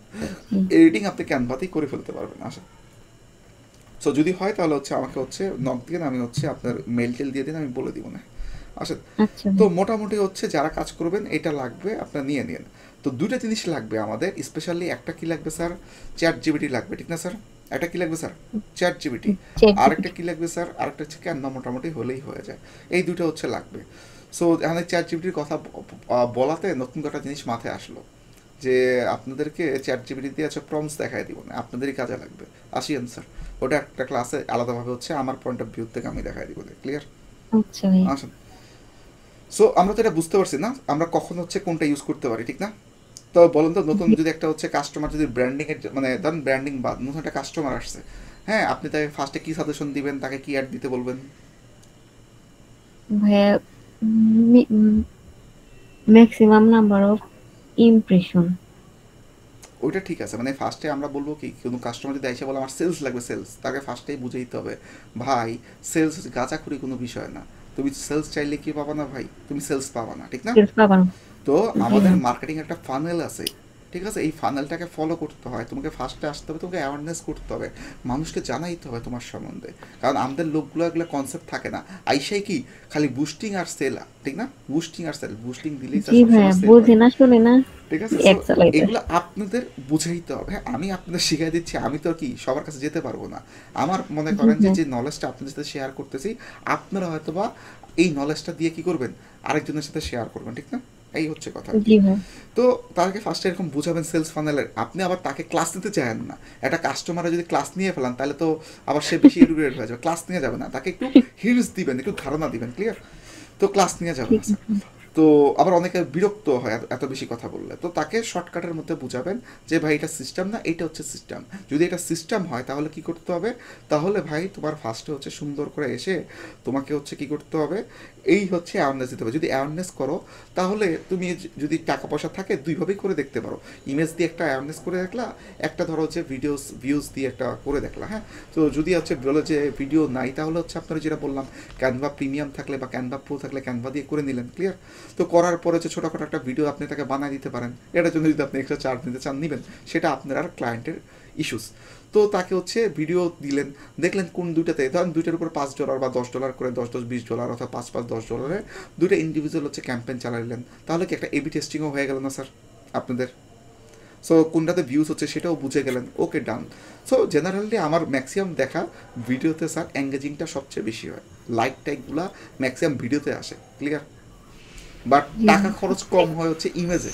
এডিটিং আপনি ক্যানভাতেই করে ফেলতে পারবেন। আচ্ছা, সো যদি হয় তাহলে হচ্ছে আমাকে হচ্ছে নক দিয়ে আমি হচ্ছে আপনার মেল টেল দিয়ে দিন, আমি বলে দিব না। আচ্ছা, তো মোটামুটি হচ্ছে যারা কাজ করবেন এটা লাগবে, আপনার নিয়ে নিন। তো দুটো জিনিস লাগবে আমাদের, স্পেশালি একটা কি লাগবে স্যার, চ্যাট জিপিটি লাগবে, ঠিক না স্যার? একটা কি লাগবে স্যার, চ্যাট জিপিটি। আরেকটা কি লাগবে স্যার, আরেকটা হচ্ছে ক্যানভা, মোটামুটি হলেই হয়ে যায়। এই দুটো হচ্ছে লাগবে। সো এখানে চ্যাট জিপিটির কথা বলাতে নতুন একটা জিনিস মাথায় আসলো, যে আপনাদেরকে চ্যাট জিপিটি দিয়ে হচ্ছে প্রম্পটস দেখাই দিব না, আপনাদেরই কাজে লাগবে। আসিয়েন স্যার, ওটা একটা ক্লাসে আলাদাভাবে হচ্ছে আমার পয়েন্ট অফ ভিউ থেকে আমি দেখাই দিব। ক্লিয়ার? আসুন। সো আমরা তো এটা বুঝতে পারছি না আমরা কখন হচ্ছে কোনটা ইউজ করতে পারি, ঠিক না? তো বলুন তো, নতুন যদি একটা হচ্ছে কাস্টমার যদি ব্র্যান্ডিংয়ের মানে ধরুন ব্র্যান্ডিং বা নতুন একটা কাস্টমার আসছে, হ্যাঁ, আপনি তাকে ফার্স্টে কি সাজেশন দিবেন, তাকে কি অ্যাড দিতে বলবেন? ভাইয়া ম্যাক্সিমাম নাম্বার অফ ইমপ্রেশন। ওইটা ঠিক আছে, মানে ফার্স্টে আমরা বলবো কি, কোনো কাস্টমার যদি এসে বলে আমার সেলস লাগবে, সেলস, তাকে ফার্স্টেই বুঝে দিতে হবে ভাই সেলস গাঁজাখুরি কোনো বিষয় না। তুমি সেলস চাইলে কি পাবা না ভাই, তুমি সেলস পাবা না, ঠিক না? সেলস পাবেন। তো জি আমাদের ভাই। মার্কেটিং একটা ফানেল আছে, ঠিক আছে? এই ফানেলটাকে ফলো করতে হয়, তোমাকে ফার্স্টে আসতে হবে, তোমাকে অ্যাওয়ারনেস করতে হবে, মানুষকে জানাইতে হবে তোমার সম্বন্ধে। কারণ আমাদের লোকগুলো এগুলো কনসেপ্ট থাকে না, আইসাই কি খালি বুস্টিং আর সেল, ঠিক না? বুস্টিং আর সেল, বুস্টিং দিলেই জি ভাইয়া, সবসময় সেল হয়, বুঝে না শুনে না ঠিক আছে? সো এক চালাইতে। এগুলো আপনাদের বুঝাইতে হবে। হ্যাঁ, আমি আপনাদের শিখাই দিচ্ছি, আমি তো আর কি সবার কাছে যেতে পারবো না। আমার মনে জি করেন যে ভাই। যে নলেজটা আপনাদের সাথে শেয়ার করতেছি, আপনারা হয়তো বা এই নলেজটা দিয়ে কি করবেন, আরেকজনের সাথে শেয়ার করবেন, ঠিক না? এই হচ্ছে কথা আর কি। জি ভাই। তো তাকে ফার্স্টে এরকম বুঝাবেন সেলস ফানেলের, আপনি আবার তাকে ক্লাস নিতে চান না। একটা কাস্টমারে যদি ক্লাস নিয়ে ফেলান তাহলে তো আবার সে বেশি এডুকেটেড হয়ে যাবে, ক্লাস নিয়ে যাবে না, তাকে একটু হিন্টস দিবেন, একটু ধারণা দিবেন, ক্লিয়ার? তো ক্লাস নিয়ে যাবে ঠিক না স্যার। আছে। তো আবার অনেকে বিরক্ত হয় এত বেশি কথা বললে, তো তাকে শর্টকাটের মধ্যে বুঝাবেন যে ভাই এটা সিস্টেম না, এটা হচ্ছে সিস্টেম। যদি এটা সিস্টেম হয় তাহলে কি করতে হবে, তাহলে ভাই তোমার ফার্স্টে হচ্ছে সুন্দর করে এসে তোমাকে হচ্ছে কি করতে হবে, এই হচ্ছে অ্যাওয়ারনেস দিতে হবে। যদি অ্যাওয়ারনেস করো তাহলে তুমি যদি টাকা পয়সা থাকে দুইভাবেই করে দেখতে পারো, ইমেজ দিয়ে একটা অ্যাওয়ারনেস করে দেখলা, একটা ধরো হচ্ছে ভিউজ দিয়ে একটা করে দেখলা। হ্যাঁ, তো যদি হচ্ছে বলে যে ভিডিও নাই তাহলে হচ্ছে আপনারা যেটা বললাম, ক্যানভা প্রিমিয়াম থাকলে বা ক্যানভা প্রো থাকলে ক্যানভা দিয়ে করে নিলেন, ক্লিয়ার? তো করার পরে হচ্ছে ছোটোখাটো একটা ভিডিও আপনি তাকে বানিয়ে দিতে পারেন, এটার জন্য যদি আপনি এক্সট্রা চার্জ নিতে চান নিবেন, সেটা আপনার আর ক্লায়েন্টের ইস্যুস। তো তাকে হচ্ছে ভিডিও দিলেন, দেখলেন কোন দুইটাতে, ধরেন দুইটার উপর $5 বা $10 করে, 10-10 $20 অথবা 5-5 $10 দুইটা ইন্ডিভিজুয়াল হচ্ছে ক্যাম্পেইন চালাইলেন, তাহলে কি একটা এবি টেস্টিংও হয়ে গেল না স্যার আপনাদের? সো কোনটাতে ভিউজ হচ্ছে সেটাও বুঝে গেলেন, ওকে ডান। সো জেনারেলি আমার ম্যাক্সিমাম দেখা ভিডিওতে স্যার এঙ্গেজিংটা সবচেয়ে বেশি হয়, লাইক টাইকগুলা ম্যাক্সিমাম ভিডিওতে আসে, ক্লিয়ার? বাট জি টাকা খরচ কম হয় হচ্ছে ইমেজে,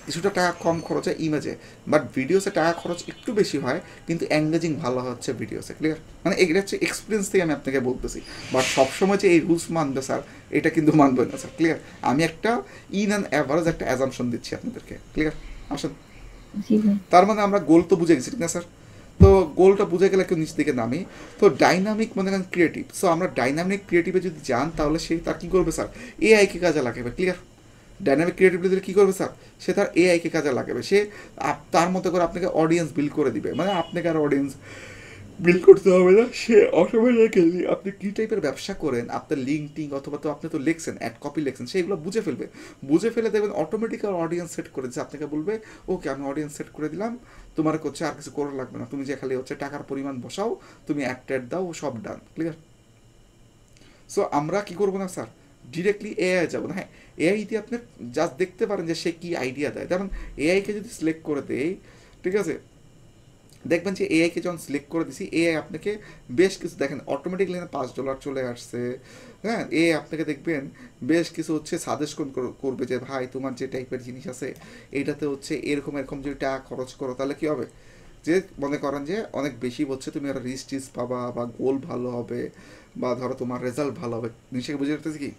কিছুটা টাকা কম খরচ হয় ইমেজে, বাট ভিডিওসে টাকা খরচ একটু বেশি হয় কিন্তু এঙ্গেজিং ভালো হচ্ছে ভিডিওসে, ক্লিয়ার? মানে এগুলো হচ্ছে এক্সপিরিয়েন্স থেকে আমি আপনাকে বলতেছি। বাট সবসময় যে এই রুলস মানবে স্যার এটা কিন্তু মানবে না স্যার, ক্লিয়ার? আমি একটা ইন অ্যান্ড অ্যাভারেজ একটা অ্যাজাম্পশন দিচ্ছি আপনাদেরকে, ক্লিয়ার? আসেন, জি ভাই। তার মানে আমরা গোল তো বুঝে গেছি, ঠিক না স্যার? তো গোলটা বুঝে গেলে কেউ নিচ দিকে নামি। তো ডাইনামিক মনে করেন ক্রিয়েটিভ, সো আমরা ডাইনামিক ক্রিয়েটিভে যদি যান তাহলে সে তার কী করবে স্যার, এআইকে কাজে লাগাবে, ক্লিয়ার? ডাইনামিক ক্রিয়েটিভিটি কী করবে স্যার, সে তার এআইকে কাজে লাগাবে, সে তার মতো করে আপনাকে অডিয়েন্স বিল্ড করে দিবে, মানে আপনাকে আর অডিয়েন্স বিল্ড করতে হবে না, সে অটোমেটিক্যালি আপনি কী টাইপের ব্যবসা করেন, আপনার লিঙ্কটিং অথবা তো আপনি তো লিখছেন অ্যাড কপি লিখছেন, সেগুলো বুঝে ফেলবে, বুঝে ফেলে দেখবেন অটোমেটিক্যাল অডিয়েন্স সেট করে দিচ্ছে, আপনাকে বলবে ওকে আমি অডিয়েন্স সেট করে দিলাম, তোমার হচ্ছে আর কিছু করা লাগবে না, তুমি যে খালি হচ্ছে টাকার পরিমাণ বসাও, তুমি অ্যাড ট্যাড দাও, সব ডান, ক্লিয়ার? সো আমরা কি করবো না স্যার, ডিরেক্টলি এআই যাবো না। হ্যাঁ, এআই দিয়ে আপনি জাস্ট দেখতে পারেন যে সে কী আইডিয়া দেয়, যেমন এআইকে যদি সিলেক্ট করে দেয়, ঠিক আছে, দেখবেন যে এআইকে যখন সিলেক্ট করে দিছি এআই আপনাকে বেশ কিছু দেখেন অটোমেটিকলি $5 চলে আসছে। হ্যাঁ, এআই আপনাকে দেখবেন বেশ কিছু হচ্ছে সাজেশন করবে যে ভাই তোমার যে টাইপের জিনিস আছে এইটাতে হচ্ছে এরকম এরকম যদি টাকা খরচ করো তাহলে কী হবে, যে মনে করেন যে অনেক বেশি হচ্ছে তুমি একটা রিচ টিচ পাবা বা গোল ভালো হবে বা ধরো তোমার রেজাল্ট ভালো হবে, জিনিসটাকে বুঝে রাখতেছি কি,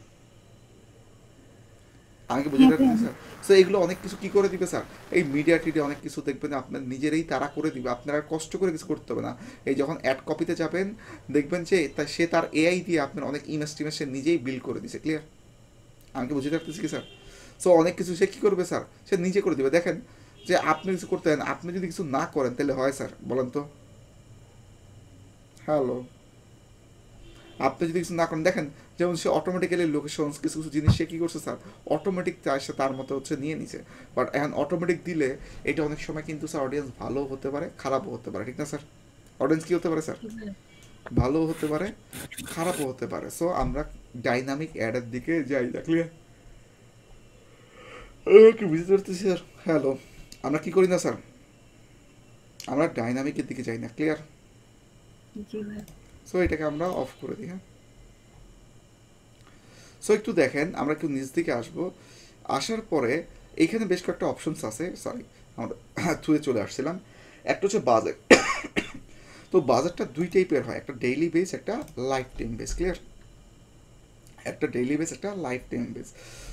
আমাকে বুঝে হ্যাঁ রাখতেছি ভাইয়া। স্যার? সো এগুলো অনেক কিছু কী করে দিবে স্যার, এই মিডিয়া টিডিয়া অনেক কিছু দেখবেন আপনার নিজেরাই তারা করে দিবে, আপনার আর কষ্ট করে কিছু করতে হবে না। এই যখন অ্যাড কপিতে যাবেন দেখবেন যে সে তার এআই দিয়ে আপনার অনেক ইনস্টিমেট সে নিজেই বিল্ড করে দিছে, ক্লিয়ার? আমাকে বুঝে রাখতেছি কি স্যার? সো অনেক কিছু সে কী করবে স্যার, সে নিজে করে দিবে। দেখেন যে আপনি কিছু করতে দেন, আপনি যদি কিছু না করেন তাহলে হয় স্যার, বলেন তো? হ্যালো, আপনি যদি কিছু না করেন, দেখেন যেমন সে অটোমেটিক্যালি লোকেশনস কিছু কিছু জিনিস সে কী করছে স্যার, অটোমেটিক সে তার মতো হচ্ছে নিয়ে নিছে। বাট এখন অটোমেটিক দিলে এটা অনেক সময় কিন্তু স্যার অডিয়েন্স ভালো হতে পারে খারাপও হতে পারে, ঠিক না স্যার? অডিয়েন্স কী হতে পারে স্যার, ভালো হতে পারে খারাপও হতে পারে। সো আমরা ডাইনামিক অ্যাডের দিকে যাই না, ক্লিয়ার? কি বুঝতে পারতেছি স্যার? হ্যালো, আমরা কী করি না স্যার, আমরা ডাইনামিকের দিকে যাই না, ক্লিয়ার? জি ভাই। সো এটাকে আমরা অফ করে দিই। হ্যাঁ, সো একটু দেখেন আমরা একটু নিচ দিকে আসবো, আসার পরে এইখানে বেশ কয়েকটা অপশনস আছে, সরি আমরা থুয়ে চলে আসছিলাম। একটা হচ্ছে বাজেট। তো বাজেটটা দুই টাইপের হয়, একটা ডেইলি বেস একটা লাইফ টাইম বেস, ক্লিয়ার? একটা ডেইলি বেস, একটা life time base.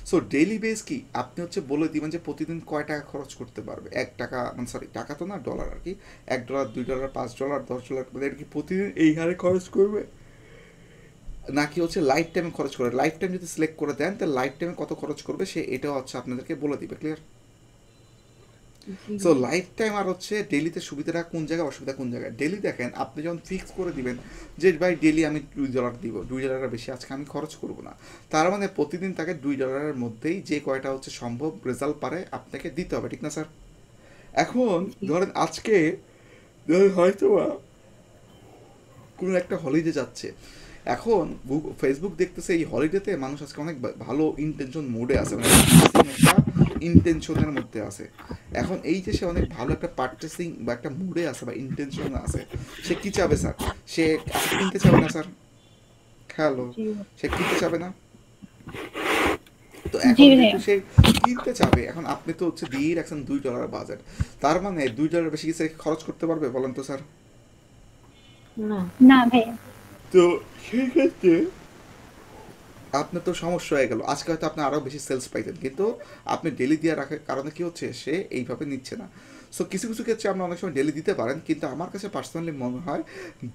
So daily base কি, আপনি হচ্ছে বলে দিবেন যে প্রতিদিন কয় টাকা খরচ করতে পারবে, 1 টাকা, মানে সরি টাকা তো না, ডলার আর কি, $1, $2, $5, $10, মানে এটা কি প্রতিদিন এই হারে খরচ করবে নাকি হচ্ছে লাইফ টাইমে খরচ করবে। লাইফ টাইম যদি সিলেক্ট করে দেন তাহলে লাইফ টাইমে কত খরচ করবে সে এটাও হচ্ছে আপনাদেরকে বলে দিবে। ক্লিয়ার? সো লাইফ টাইম আর হচ্ছে ডেলিতে সুবিধাটা কোন জায়গায়, অসুবিধা কোন জায়গায়। ডেলি দেখেন আপনি যখন ফিক্স করে দিবেন যে ভাই ডেলি আমি $2 দিব, $2 বেশি আজকে আমি খরচ করব না, তার মানে প্রতিদিন তাকে $2 মধ্যেই যে কয়টা হচ্ছে সম্ভব রেজাল্ট পারে আপনাকে দিতে হবে, ঠিক না স্যার? এখন ধরেন আজকে হয়তো কোনো একটা হলিডে যাচ্ছে, এখন ফেসবুক দেখতেছে এই হলিডেতে মানুষ আজকে অনেক ভালো ইন্টেনশন মোডে আছে, মানে একটা ইন্টেনশনের মধ্যে আছে। এখন এই যে সে অনেক ভালো একটা পারচেসিং বা একটা মুডে আছে বা ইন্টেনশন আছে, সে কি চাবে স্যার? সে কিনতে চাবে না স্যার? হ্যালো, সে কিনতে চাবে না? তো এখন যেহেতু সে কিনতে চাবে, এখন আপনি তো হচ্ছে দিয়ে রাখছেন $2 বাজেট, তার মানে $2 বেশি কিছু খরচ করতে পারবে বলেন তো স্যার? না ভাই। তো সেই ক্ষেত্রে আপনার তো সমস্যা হয়ে গেল। আজকে হয়তো আপনি আরও বেশি সেলস পাইতেন, কিন্তু আপনি ডেলি দিয়ে রাখার কারণে কি হচ্ছে, সে এইভাবে নিচ্ছে না। সো কিছু কিছু ক্ষেত্রে আপনি অনেক সময় ডেলি দিতে পারেন, কিন্তু আমার কাছে পার্সোনালি মনে হয়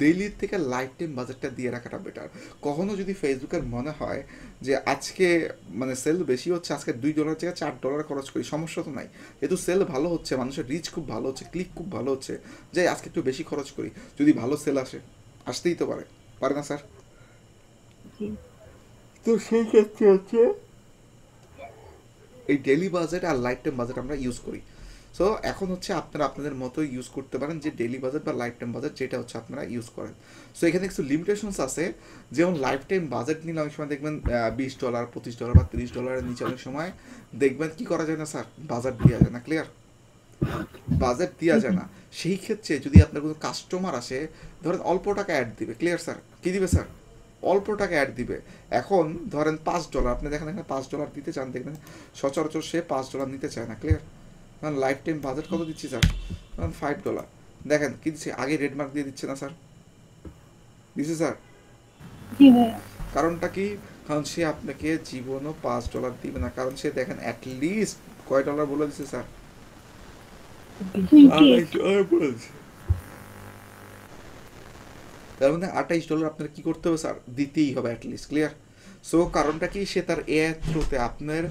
ডেলির থেকে লাইফ টাইম বাজেটটা দিয়ে রাখাটা বেটার। কখনো যদি ফেসবুকের মনে হয় যে আজকে মানে সেল বেশি হচ্ছে, আজকে $2 থেকে $4 খরচ করি, সমস্যা তো নাই, যেহেতু সেল ভালো হচ্ছে, মানুষের রিচ খুব ভালো হচ্ছে, ক্লিক খুব ভালো হচ্ছে, যে আজকে একটু বেশি খরচ করি, যদি ভালো সেল আসে, আসতেই তো পারে, পারে না স্যার? তো সেই ক্ষেত্রে হচ্ছে এই ডেলি বাজেট আর লাইফ টাইম বাজেট আমরা ইউজ করি। সো এখন হচ্ছে আপনারা আপনাদের মতো ইউজ করতে পারেন যে ডেলি বাজেট বা লাইফ টাইম বাজেট যেটা হচ্ছে আপনারা ইউজ করেন। সো এখানে কিছু লিমিটেশনস আছে, যেমন লাইফ টাইম বাজেট নিলে অনেক সময় দেখবেন $20, $25 বা $30 নিচে অনেক সময় দেখবেন কি করা যায় না স্যার, বাজেট দেওয়া যায় না। ক্লিয়ার? বাজেট দেওয়া যায় না। সেই ক্ষেত্রে যদি আপনার কোনো কাস্টমার আসে, ধরেন অল্প টাকা অ্যাড দিবে, ক্লিয়ার স্যার? কী দিবে স্যার? অল্প টাকা অ্যাড দিবে। এখন ধরেন $5, আপনি দেখেন এখানে $5 দিতে চান, দেখবেন সচরাচর সে $5 নিতে চায় না। ক্লিয়ার? কারণ লাইফ টাইম বাজেট কত দিচ্ছি স্যার? ধরেন $5, দেখেন কি দিচ্ছে, আগে রেড মার্ক দিয়ে দিচ্ছে না স্যার? দিচ্ছে স্যার? কারণটা কি? কারণ সে আপনাকে জীবনও $5 দিবে না, কারণ সে দেখেন অ্যাটলিস্ট কয় ডলার বলে দিচ্ছে স্যার? তার মানে $28 আপনার কি করতে হবে স্যার? দিতেই হবে অ্যাটলিস্ট। ক্লিয়ার? সো কারণটা কি, সে তার এর থ্রুতে আপনার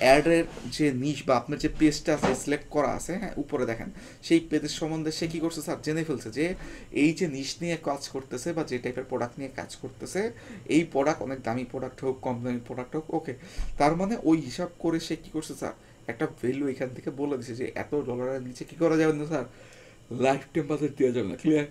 অ্যাডের যে নিশ বা আপনার যে পেজটা আছে সিলেক্ট করা আছে, হ্যাঁ উপরে দেখেন, সেই পেজের সম্বন্ধে সে কী করছে স্যার? জেনে ফেলছে যে এই যে নিশ নিয়ে কাজ করতেছে বা যে টাইপের প্রোডাক্ট নিয়ে কাজ করতেছে, এই প্রোডাক্ট অনেক দামি প্রোডাক্ট হোক, কম দামি প্রোডাক্ট হোক, ওকে, তার মানে ওই হিসাব করে সে কী করছে স্যার? একটা ভ্যালু এখান থেকে বলে দিছে যে এত ডলারের নিচে কী করা যাবে না স্যার, লাইফ টাইম বাজেট দেওয়া যাবে না। ক্লিয়ার?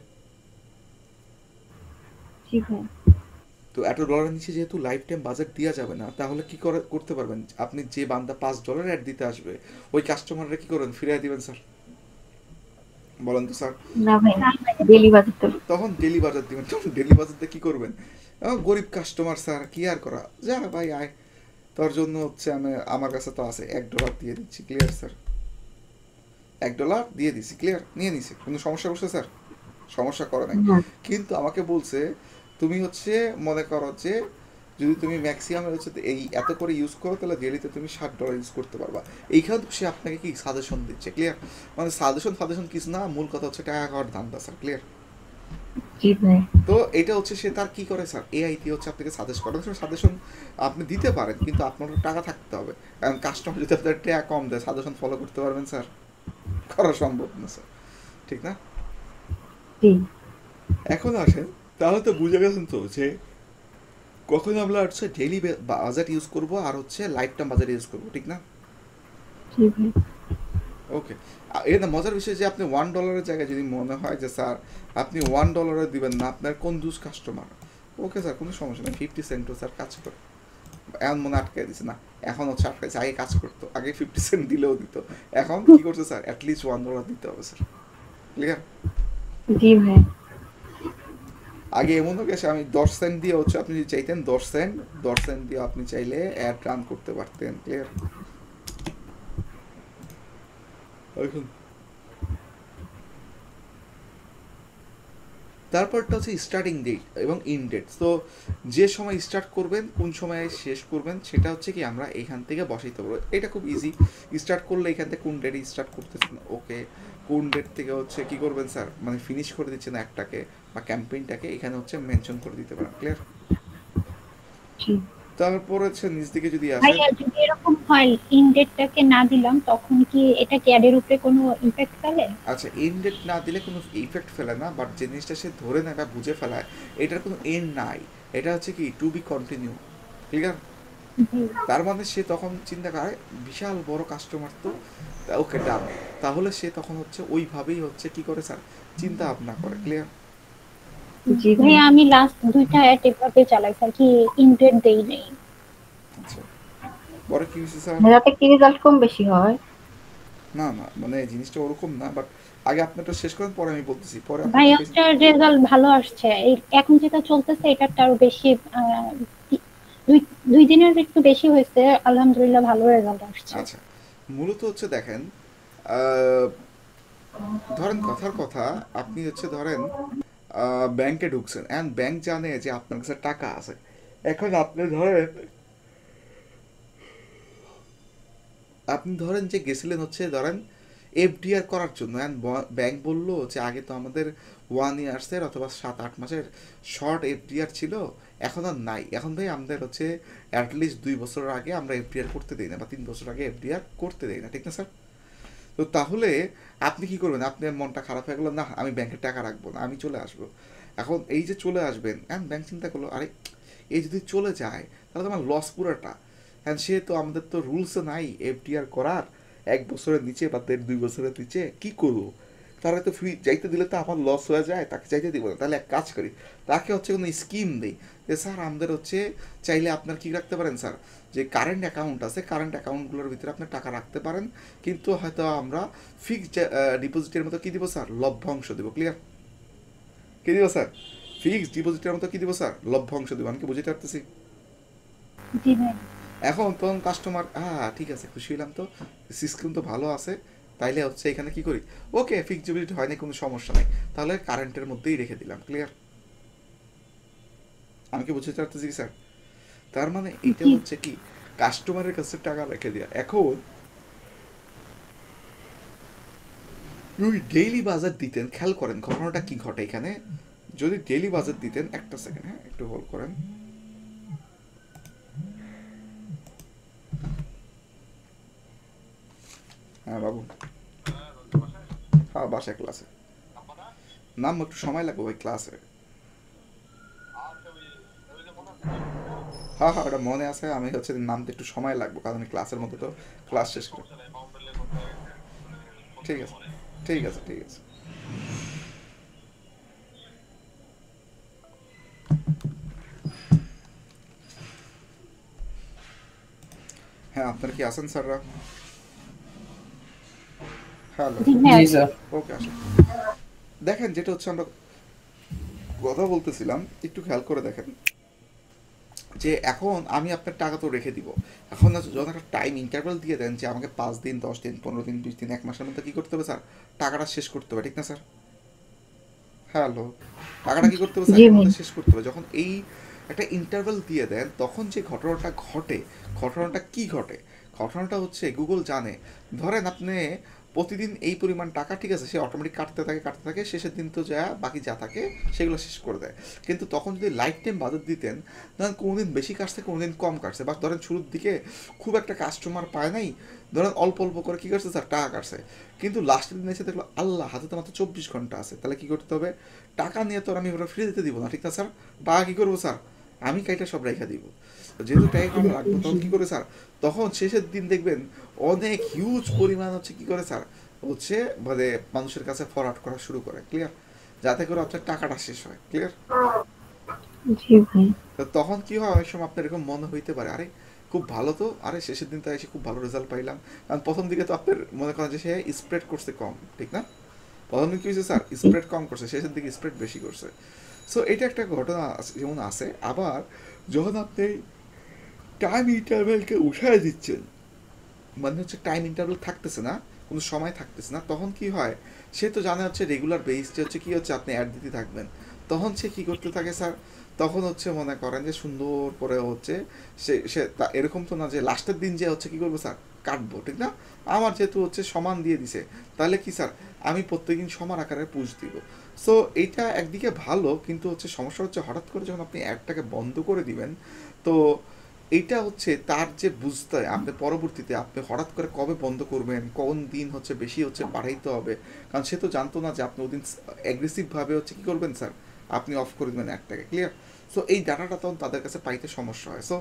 তো $1 নিচে যেহেতু লাইফ টাইম বাজেট দেওয়া যাবে না, তাহলে কি করতে পারবেন? আপনি যে বান্দা $5 অ্যাড দিতে আসবে, ওই কাস্টমাররা কি করবেন? ফিরিয়ে দিবেন স্যার? বলেন তো স্যার? না ভাই, ডেলি বাজেট তো। তখন ডেলি বাজেট দিবেন। তখন ডেলি বাজেটে কি করবেন? গরিব কাস্টমার স্যার, কি আর করা, যা ভাই আয়, তোর জন্য হচ্ছে আমার কাছে তো আছে, $1 দিয়ে দিচ্ছি। Clear sir? $1 দিয়ে দিচ্ছি, ক্লিয়ার? নিয়ে নিছি, কোনো সমস্যা করছে স্যার? সমস্যা করে নাই। কিন্তু আমাকে বলছে তুমি হচ্ছে মনে করো যে যদি তুমি ম্যাক্সিমাম হচ্ছে এই এত করে ইউজ করো, তাহলে ডেলিতে তুমি $60 ইউজ করতে পারবা। এইখানে সে আপনাকে কি সাজেশন দিচ্ছে। ক্লিয়ার? মানে সাজেশন কিছু না, মূল কথা হচ্ছে টাকা খাওয়ার ধান্দা স্যার। ক্লিয়ার? তো এটা হচ্ছে সে তার কি করে স্যার, এআই দিয়ে হচ্ছে আপনাকে সাজেস্ট করে। সাজেশন আপনি দিতে পারেন, কিন্তু আপনার টাকা থাকতে হবে, কারণ কাস্টমার যদি আপনার টাকা কম দেয়, সাজেশন ফলো করতে পারবেন স্যার? করা সম্ভব না স্যার, ঠিক না? এখন আসেন, তাহলে তো বুঝে গেছেন তো যে কখন আমরা হচ্ছে ডেইলি বাজেট ইউজ করবো আর হচ্ছে লাইফ টাইম বাজেট ইউজ করবো, ঠিক না? ওকে, এটা মজার বিষয় যে আপনি $1 জায়গায় যদি মনে হয় যে স্যার আপনি $1 দিবেন না, আপনার কোন দুস কাস্টমার, ওকে স্যার কোনো সমস্যা নেই, 50 সেন্টও স্যার কাজ করে। এমন মনে আটকে দিচ্ছে না, এখন হচ্ছে আটকাইছে, আগে কাজ করতো, আগে 50 সেন্ট দিলেও দিত, এখন কি করছে স্যার? অ্যাটলিস্ট $1 দিতে হবে স্যার। ক্লিয়ার? জি ভাই। আগে এমনও গেছে আমি 10 সেন্ট দিয়ে হচ্ছে, আপনি যদি চাইতেন 10 সেন্ট দিয়ে আপনি চাইলে অ্যাড রান করতে পারতেন। ক্লিয়ার? এখন তারপরটা হচ্ছে স্টার্টিং ডেট এবং ইন ডেট। তো যে সময় স্টার্ট করবেন কোন সময় শেষ করবেন সেটা হচ্ছে কি আমরা এখান থেকে বসাইতে পারবো। এটা খুব ইজি। স্টার্ট করলে এখান থেকে কোন ডেটে স্টার্ট করতেছেন, ওকে, কোন ডেট থেকে হচ্ছে কি করবেন স্যার, মানে ফিনিশ করে দিচ্ছেন একটাকে বা ক্যাম্পেইনটাকে, এখানে হচ্ছে মেনশন করে দিতে পারেন। ক্লিয়ার? তারপর হচ্ছে নিচ দিকে যদি আসেন, ভাইয়া যদি এরকম হয় ইনডেটটাকে না দিলাম তখন কি এটা কি অ্যাডের উপরে কোনো ইমপ্যাক্ট ফেলে? আচ্ছা এন্ড ডেট না দিলে কোনো ইফেক্ট ফেলে না, বাট যে জিনিসটা সে ধরে নেয় বা বুঝে ফেলায় এটার কোনো এন্ড নাই, এটা হচ্ছে কি টু বি কন্টিনিউ। ক্লিয়ার? জি। তার মানে সে তখন চিন্তা করে বিশাল বড় কাস্টমার তো, ওকে ডান, তাহলে সে তখন হচ্ছে ওইভাবেই হচ্ছে কি করে স্যার চিন্তা ভাবনা করে। ক্লিয়ার? জি ভাই ভাইয়া আমি লাস্ট 2টা অ্যাড এভাবে চালাই স্যার, কি ইনডেট দেই নেই। আচ্ছা পরে কি হয়েছে স্যার? যাতে কি রেজাল্ট কম বেশি হয়। না না মানে জিনিসটা ওরকম না, বাট আগে আপনি একটা শেষ করেন পরে আমি বলতেছি। পরে ভাইয়া আপনার ওটার রেজাল্ট ভালো আসছে, এই এখন যেটা চলতেছে এটারটা আরো বেশি দুই 2 দিনের একটু বেশি হয়েছে, আলহামদুলিল্লাহ ভালো রেজাল্ট আসছে। আচ্ছা মূলত হচ্ছে দেখেন, আহ, ধরেন কথার কথা, আপনি হচ্ছে ধরেন ব্যাংকে ঢুকছেন অ্যান্ড ব্যাংক জানে যে আপনার কাছে টাকা আছে। এখন আপনি ধরেন যে গেছিলেন হচ্ছে ধরেন এফডিআর করার জন্য, অ্যান্ড ব্যাংক বললো যে আগে তো আমাদের 1 ইয়ার্সের অথবা 7-8 মাসের শর্ট এফডিআর ছিল, এখন আর নাই। এখন ভাই আমাদের হচ্ছে অ্যাটলিস্ট 2 বছর আগে আমরা এফডিআর করতে দিই না, বা 3 বছর আগে এফডিআর করতে দিই না, ঠিক না স্যার? তো তাহলে আপনি কি করবেন? আপনার মনটা খারাপ হয়ে গেল, না আমি ব্যাংকে টাকা রাখবো না, আমি চলে আসবো। এখন এই যে চলে আসবেন অ্যান্ড ব্যাংক চিন্তা করলো আরে এই যদি চলে যায় তাহলে তো আমার লস পুরোটা। হ্যাঁ সে তো আমাদের তো রুলসে নাই এফডিআর করার 1 বছরের নিচে বা 1.5-2 বছরের নিচে, কি করবো? তারা তো ফ্রি যাইতে দিলে তো আমার লস হয়ে যায়, তাকে চাইতে দিব না। তাহলে এক কাজ করি, তাকে হচ্ছে কোনো স্কিম দিই যে স্যার আমাদের হচ্ছে চাইলে আপনার কি রাখতে পারেন স্যার, যে কারেন্ট অ্যাকাউন্ট আছে, কারেন্ট অ্যাকাউন্টগুলোর ভিতরে আপনি টাকা রাখতে পারেন, কিন্তু হয়তো আমরা ফিক্সড ডিপোজিটের মতো কী দিব স্যার, লভ্যাংশ দেবো। ক্লিয়ার? কী দিব স্যার? ফিক্সড ডিপোজিটের মতো কী দিব স্যার, লভ্যাংশ দেবো। আমি কি বুঝতে পারতেছি? জি ভাই। এখন তখন কাস্টমার হ্যাঁ ঠিক আছে খুশি হলাম, তো সিস্টেম তো ভালো আছে, তাইলে হচ্ছে এখানে কি করি, ওকে ফিক্সড ডিপোজিট হয় না কোনো সমস্যা নাই, তাহলে কারেন্টের মধ্যেই রেখে দিলাম। ক্লিয়ার? আমি কি বুঝতে পারতেছি কি স্যার? তার মানে এটা হচ্ছে কি কাস্টমারের কাছে টাকা রেখে দেওয়া। এখন যদি ডেইলি বাজার দিতেন, খেয়াল করেন ঘটনাটা কি ঘটে এখানে, যদি ডেইলি বাজার দিতেন, একটা সেকেন্ড হ্যাঁ একটু হোল্ড করেন। হ্যাঁ বাবু, হ্যাঁ বাসায় ক্লাসে, নাম একটু সময় লাগবে ওই ক্লাসে। হ্যাঁ হ্যাঁ ওটা মনে আছে, আমি হচ্ছে নামতে একটু সময় লাগবে কারণ আমি ক্লাসের মধ্যে তো ক্লাস শেষ করি। ঠিক আছে ঠিক আছে ঠিক আছে। হ্যাঁ আপনারা কি আছেন স্যাররা? হ্যালো, জি ভাইয়া। জি স্যার। ওকে আসেন। দেখেন যেটা হচ্ছে আমরা কথা বলতেছিলাম, একটু খেয়াল করে দেখেন যে এখন আমি আপনার টাকা তো রেখে দিব, এখন যখন একটা টাইম ইন্টারভ্যাল দিয়ে দেন যে আমাকে 5 দিন 10 দিন 15 দিন 20 দিন 1 মাসের মধ্যে কী করতে হবে স্যার, টাকাটা শেষ করতে হবে, ঠিক না স্যার? হ্যালো, টাকাটা কী করতে হবে স্যার, জি এর ভাই। মধ্যে শেষ করতে হবে। যখন এই একটা ইন্টারভ্যাল দিয়ে দেন তখন যে ঘটনাটা ঘটে, ঘটনাটা কি ঘটে, ঘটনাটা হচ্ছে গুগল জানে ধরেন আপনি প্রতিদিন এই পরিমাণ টাকা, ঠিক আছে, সে অটোমেটিক কাটতে থাকে, শেষের দিন তো যা বাকি যা থাকে সেগুলো শেষ করে দেয়। কিন্তু তখন যদি লাইফ টাইম বাজেট দিতেন, ধরেন কোনোদিন বেশি কাটছে কোনোদিন কম কাটছে, বা ধরেন শুরুর দিকে খুব একটা কাস্টমার পায় নাই, ধরেন অল্প অল্প করে কী করছে স্যার টাকা কাটছে, কিন্তু লাস্টের দিন এসে দেখলো আল্লাহ হাতে তো মাত্র 24 ঘন্টা আছে, তাহলে কী করতে হবে, টাকা নিয়ে তো আর আমি ওরা ফ্রি দিতে দিব না, ঠিক না স্যার? টাকা কী করবো স্যার, আমি কাইটা সব রেখে দিব। যেহেতু টাকা রাখবো তখন কী করে স্যার, তখন শেষের দিন দেখবেন অনেক হিউজ পরিমাণ হচ্ছে কী করে স্যার হচ্ছে মানে মানুষের কাছে ফরওয়ার্ড করা শুরু করে। ক্লিয়ার? যাতে করে আপনার টাকাটা শেষ হয়। ক্লিয়ার? জি ভাই। তো তখন কি হয়, অনেক সময় আপনার এরকম মনে হইতে পারে আরে খুব ভালো তো, আরে শেষের দিন তো এসে খুব ভালো রেজাল্ট পাইলাম, কারণ প্রথম দিকে তো আপনার মনে করেন যে সে স্প্রেড করছে কম, ঠিক না? প্রথম দিন কি হয়েছে স্যার, স্প্রেড কম করছে, শেষের দিকে স্প্রেড বেশি করছে। সো এটা একটা ঘটনা যেমন আছে। আবার যখন আপনি টাইম ইন্টারভ্যালকে উঠায় দিচ্ছেন, মানে হচ্ছে টাইম ইন্টারভ্যাল থাকতেছে না, কোনো সময় থাকতেছে না, তখন কি হয়, সে তো জানে হচ্ছে রেগুলার বেসিসে হচ্ছে কি হচ্ছে আপনি অ্যাড দিতে থাকবেন, তখন সে কি করতে থাকে স্যার, তখন হচ্ছে মনে করেন যে সুন্দর করে হচ্ছে সে সে এরকম তো না যে লাস্টের দিন যে হচ্ছে কি করবো স্যার, কাটবো, ঠিক না? আমার যেহেতু হচ্ছে সমান দিয়ে দিছে, তাহলে কি স্যার আমি প্রত্যেকদিন সমান আকারে পুষ দিব। সো এইটা একদিকে ভালো, কিন্তু হচ্ছে সমস্যা হচ্ছে হঠাৎ করে যখন আপনি অ্যাডটাকে বন্ধ করে দিবেন, তো এইটা হচ্ছে তার যে বুঝতে হয় আপনি পরবর্তীতে আপনি হঠাৎ করে কবে বন্ধ করবেন, কোন দিন হচ্ছে বেশি হচ্ছে বাড়াইতে হবে, কারণ সে তো জানতো না যে আপনি ওদিন অ্যাগ্রেসিভভাবে হচ্ছে কী করবেন স্যার, আপনি অফ করে দেবেন অ্যাডটাকে, ক্লিয়ার? সো এই ডাটাটা তখন তাদের কাছে পাইতে সমস্যা হয়। সো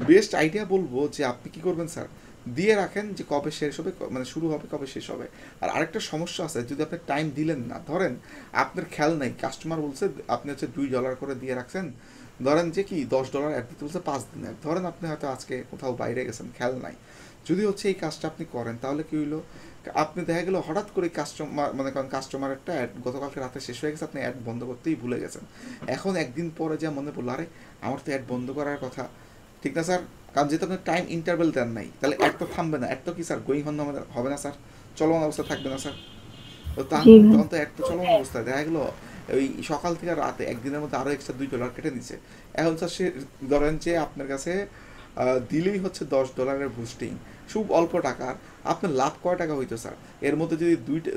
বেস্ট আইডিয়া বলবো যে আপনি কী করবেন স্যার, দিয়ে রাখেন যে কবে শেষ হবে, মানে শুরু হবে কবে শেষ হবে। আর আরেকটা সমস্যা আছে, যদি আপনি টাইম দিলেন না, ধরেন আপনার খেয়াল নাই, কাস্টমার বলছে আপনি হচ্ছে $2 করে দিয়ে রাখছেন, ধরেন যে কি $10 অ্যাড দিতে বলছে 5 দিন, ধরেন আপনি হয়তো আজকে কোথাও বাইরে গেছেন, খেয়াল নাই, যদি হচ্ছে এই কাজটা আপনি করেন, তাহলে কি হইলো, আপনি দেখা গেলো হঠাৎ করে কাস্টমার মানে কারণ কাস্টমার একটা অ্যাড গতকালকে রাতে শেষ হয়ে গেছে, আপনি অ্যাড বন্ধ করতেই ভুলে গেছেন, এখন একদিন পরে যা মনে পড়লো, আরে আমার তো অ্যাড বন্ধ করার কথা, ঠিক না স্যার? কারণ যেহেতু আপনি টাইম ইন্টারভেল দেন নাই, তাহলে অ্যাড তো থামবে না, অ্যাড তো কি স্যার গোয়িং অন হবে না স্যার, চলমান অবস্থা থাকবে না স্যার? তো তখন তো অ্যাড তো চলমান অবস্থায়, দেখা গেলো ওই সকাল থেকে রাতে একদিনের মধ্যে আরও এক্সট্রা $2 কেটে দিচ্ছে। এখন স্যার সে ধরেন যে আপনার কাছে দিলেই হচ্ছে $10 বুস্টিং, খুব অল্প টাকার, আপনার লাভ কয় টাকা হইতো স্যার? এর মধ্যে যদি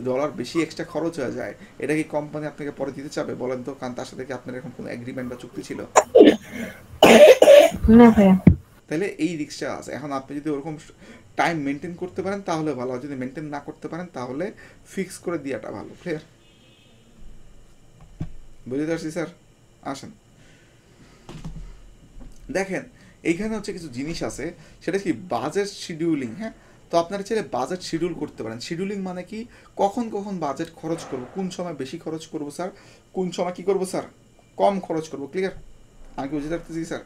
$2 বেশি এক্সট্রা খরচ হয়ে যায়, এটা কি কোম্পানি আপনাকে পরে দিতে চাবে বলেন তো? কারণ তার সাথে কি আপনার এখন কোনো এগ্রিমেন্ট বা চুক্তি ছিল? না ভাইয়া। তাহলে এই রিক্সা আছে। এখন আপনি যদি ওরকম টাইম মেনটেন করতে পারেন তাহলে ভালো, আর যদি মেনটেন না করতে পারেন তাহলে ফিক্স করে দেওয়াটা ভালো, ক্লিয়ার? বুঝতে পারছি স্যার? আসেন দেখেন, এইখানে হচ্ছে কিছু জিনিস আছে, সেটা কি বাজেট শিডিউলিং। হ্যাঁ, তো আপনারা চাইলে বাজেট শিডিউল করতে পারেন। শিডিউলিং মানে কি, কখন কখন বাজেট খরচ করব, কোন সময় বেশি খরচ করব স্যার, কোন সময় কি করব স্যার কম খরচ করব, ক্লিয়ার? আমি কি বুঝতে পারতেছি স্যার?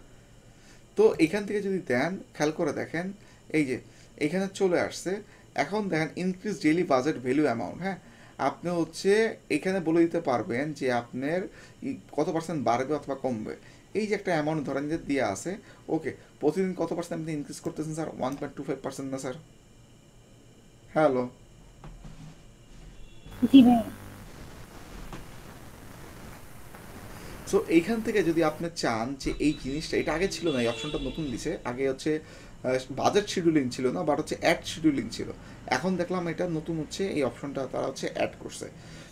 তো এখান থেকে যদি দেন, খেয়াল করে দেখেন, এই যে এখানে চলে আসছে, এখন দেখেন increase daily budget value amount. হ্যাঁ, আপনি হচ্ছে এখানে বলে দিতে পারবেন যে আপনার কত পার্সেন্ট বাড়বে অথবা কমবে। এই যে একটা অ্যামাউন্ট ধরেন যে দেওয়া আছে, ওকে, প্রতিদিন কত পার্সেন্ট আপনি ইনক্রিজ করতেছেন স্যার? 1.25% না স্যার? হ্যালো, জি ভাই। সো এইখান থেকে যদি আপনি চান যে এই জিনিসটা, এটা আগে ছিল না, এই অপশনটা নতুন দিছে, আগে হচ্ছে বাজেট শিডিউলিং ছিল না, বাট হচ্ছে অ্যাড শিডিউলিং ছিল, এখন দেখলাম এটা নতুন হচ্ছে এই অপশনটা তারা হচ্ছে অ্যাড করছে।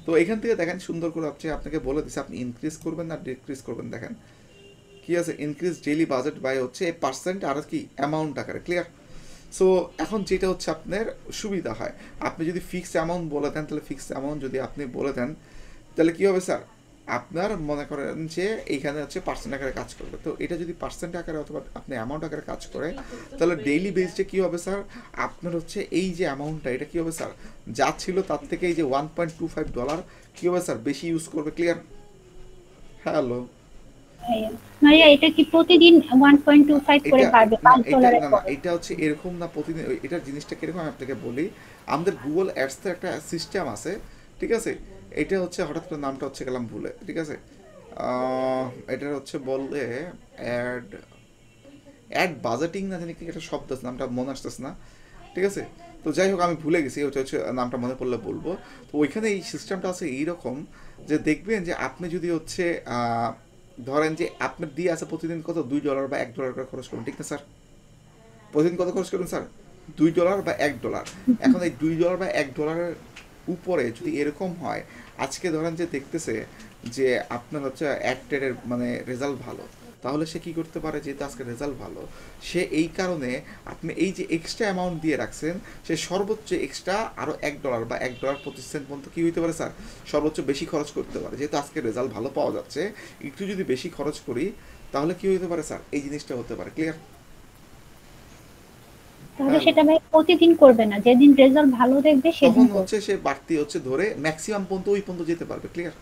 তো এখান থেকে দেখেন সুন্দর করে হচ্ছে আপনাকে বলে দিছে আপনি ইনক্রিজ করবেন না ডিক্রিজ করবেন। দেখেন কি আছে, ইনক্রিজ ডেইলি বাজেট বাই হচ্ছে পার্সেন্ট আর কি অ্যামাউন্ট আকারে, ক্লিয়ার? সো এখন যেটা হচ্ছে আপনার সুবিধা হয়, আপনি যদি ফিক্সড অ্যামাউন্ট বলে দেন, তাহলে ফিক্সড অ্যামাউন্ট যদি আপনি বলে দেন, তাহলে কী হবে স্যার, আপনার মনে করেন যে এইখানে হচ্ছে পার্সেন্ট আকারে কাজ করবে, তো এটা যদি পার্সেন্ট আকারে অথবা আপনি অ্যামাউন্ট আকারে কাজ করে, তাহলে ডেইলি বেসডে কী হবে স্যার, আপনার হচ্ছে এই যে অ্যামাউন্টটা, এটা কী হবে স্যার, যা ছিল তার থেকে এই যে $1.25 কী হবে স্যার, বেশি ইউজ করবে, ক্লিয়ার? হ্যালো, ভাইয়া এটা কি প্রতিদিন 1.25 করে বাড়বে $5 না না, এটা হচ্ছে এরকম না প্রতিদিন, এটার জিনিসটা কিরকম আমি আপনাকে বলি। আমাদের গুগল অ্যাডসের একটা সিস্টেম আছে, ঠিক আছে? এটা হচ্ছে হঠাৎ করে নামটা হচ্ছে গেলাম ভুলে, ঠিক আছে? এটার হচ্ছে বললে অ্যাড বাজেটিং না জানি কি একটা শব্দ আছে, নামটা মনে আসতেছে না, ঠিক আছে? তো যাই হোক আমি ভুলে গেছি, ওটা হচ্ছে নামটা মনে পড়লে বলবো। তো ওইখানে এই সিস্টেমটা আছে এইরকম যে দেখবেন যে আপনি যদি হচ্ছে ধরেন যে আপনার দিয়ে আছে প্রতিদিন কত $2 বা $1 করে খরচ করুন, ঠিক না স্যার? প্রতিদিন কত খরচ করুন স্যার? $2 বা $1। এখন এই $2 বা $1 উপরে যদি এরকম হয়, আজকে ধরেন যে দেখতেছে যে আপনার হচ্ছে অ্যাডের মানে রেজাল্ট ভালো, তাহলে সে কী করতে পারে, যেহেতু আজকে রেজাল্ট ভালো, সে এই কারণে আপনি এই যে এক্সট্রা অ্যামাউন্ট দিয়ে রাখছেন, সে সর্বোচ্চ এক্সট্রা আরও $1 বা $1.25 পর্যন্ত কী হইতে পারে স্যার, সর্বোচ্চ বেশি খরচ করতে পারে। যেহেতু আজকে রেজাল্ট ভালো পাওয়া যাচ্ছে, একটু যদি বেশি খরচ করি তাহলে কী হইতে পারে স্যার, এই জিনিসটা হতে পারে, ক্লিয়ার? তাহলে সেটা ভাই প্রতিদিন করবে না, যেদিন রেজাল্ট ভালো দেখবে তখন সেদিন হচ্ছে সে বাড়তি হচ্ছে ধরে ম্যাক্সিমাম পর্যন্ত ওই পর্যন্ত যেতে পারবে, ক্লিয়ার?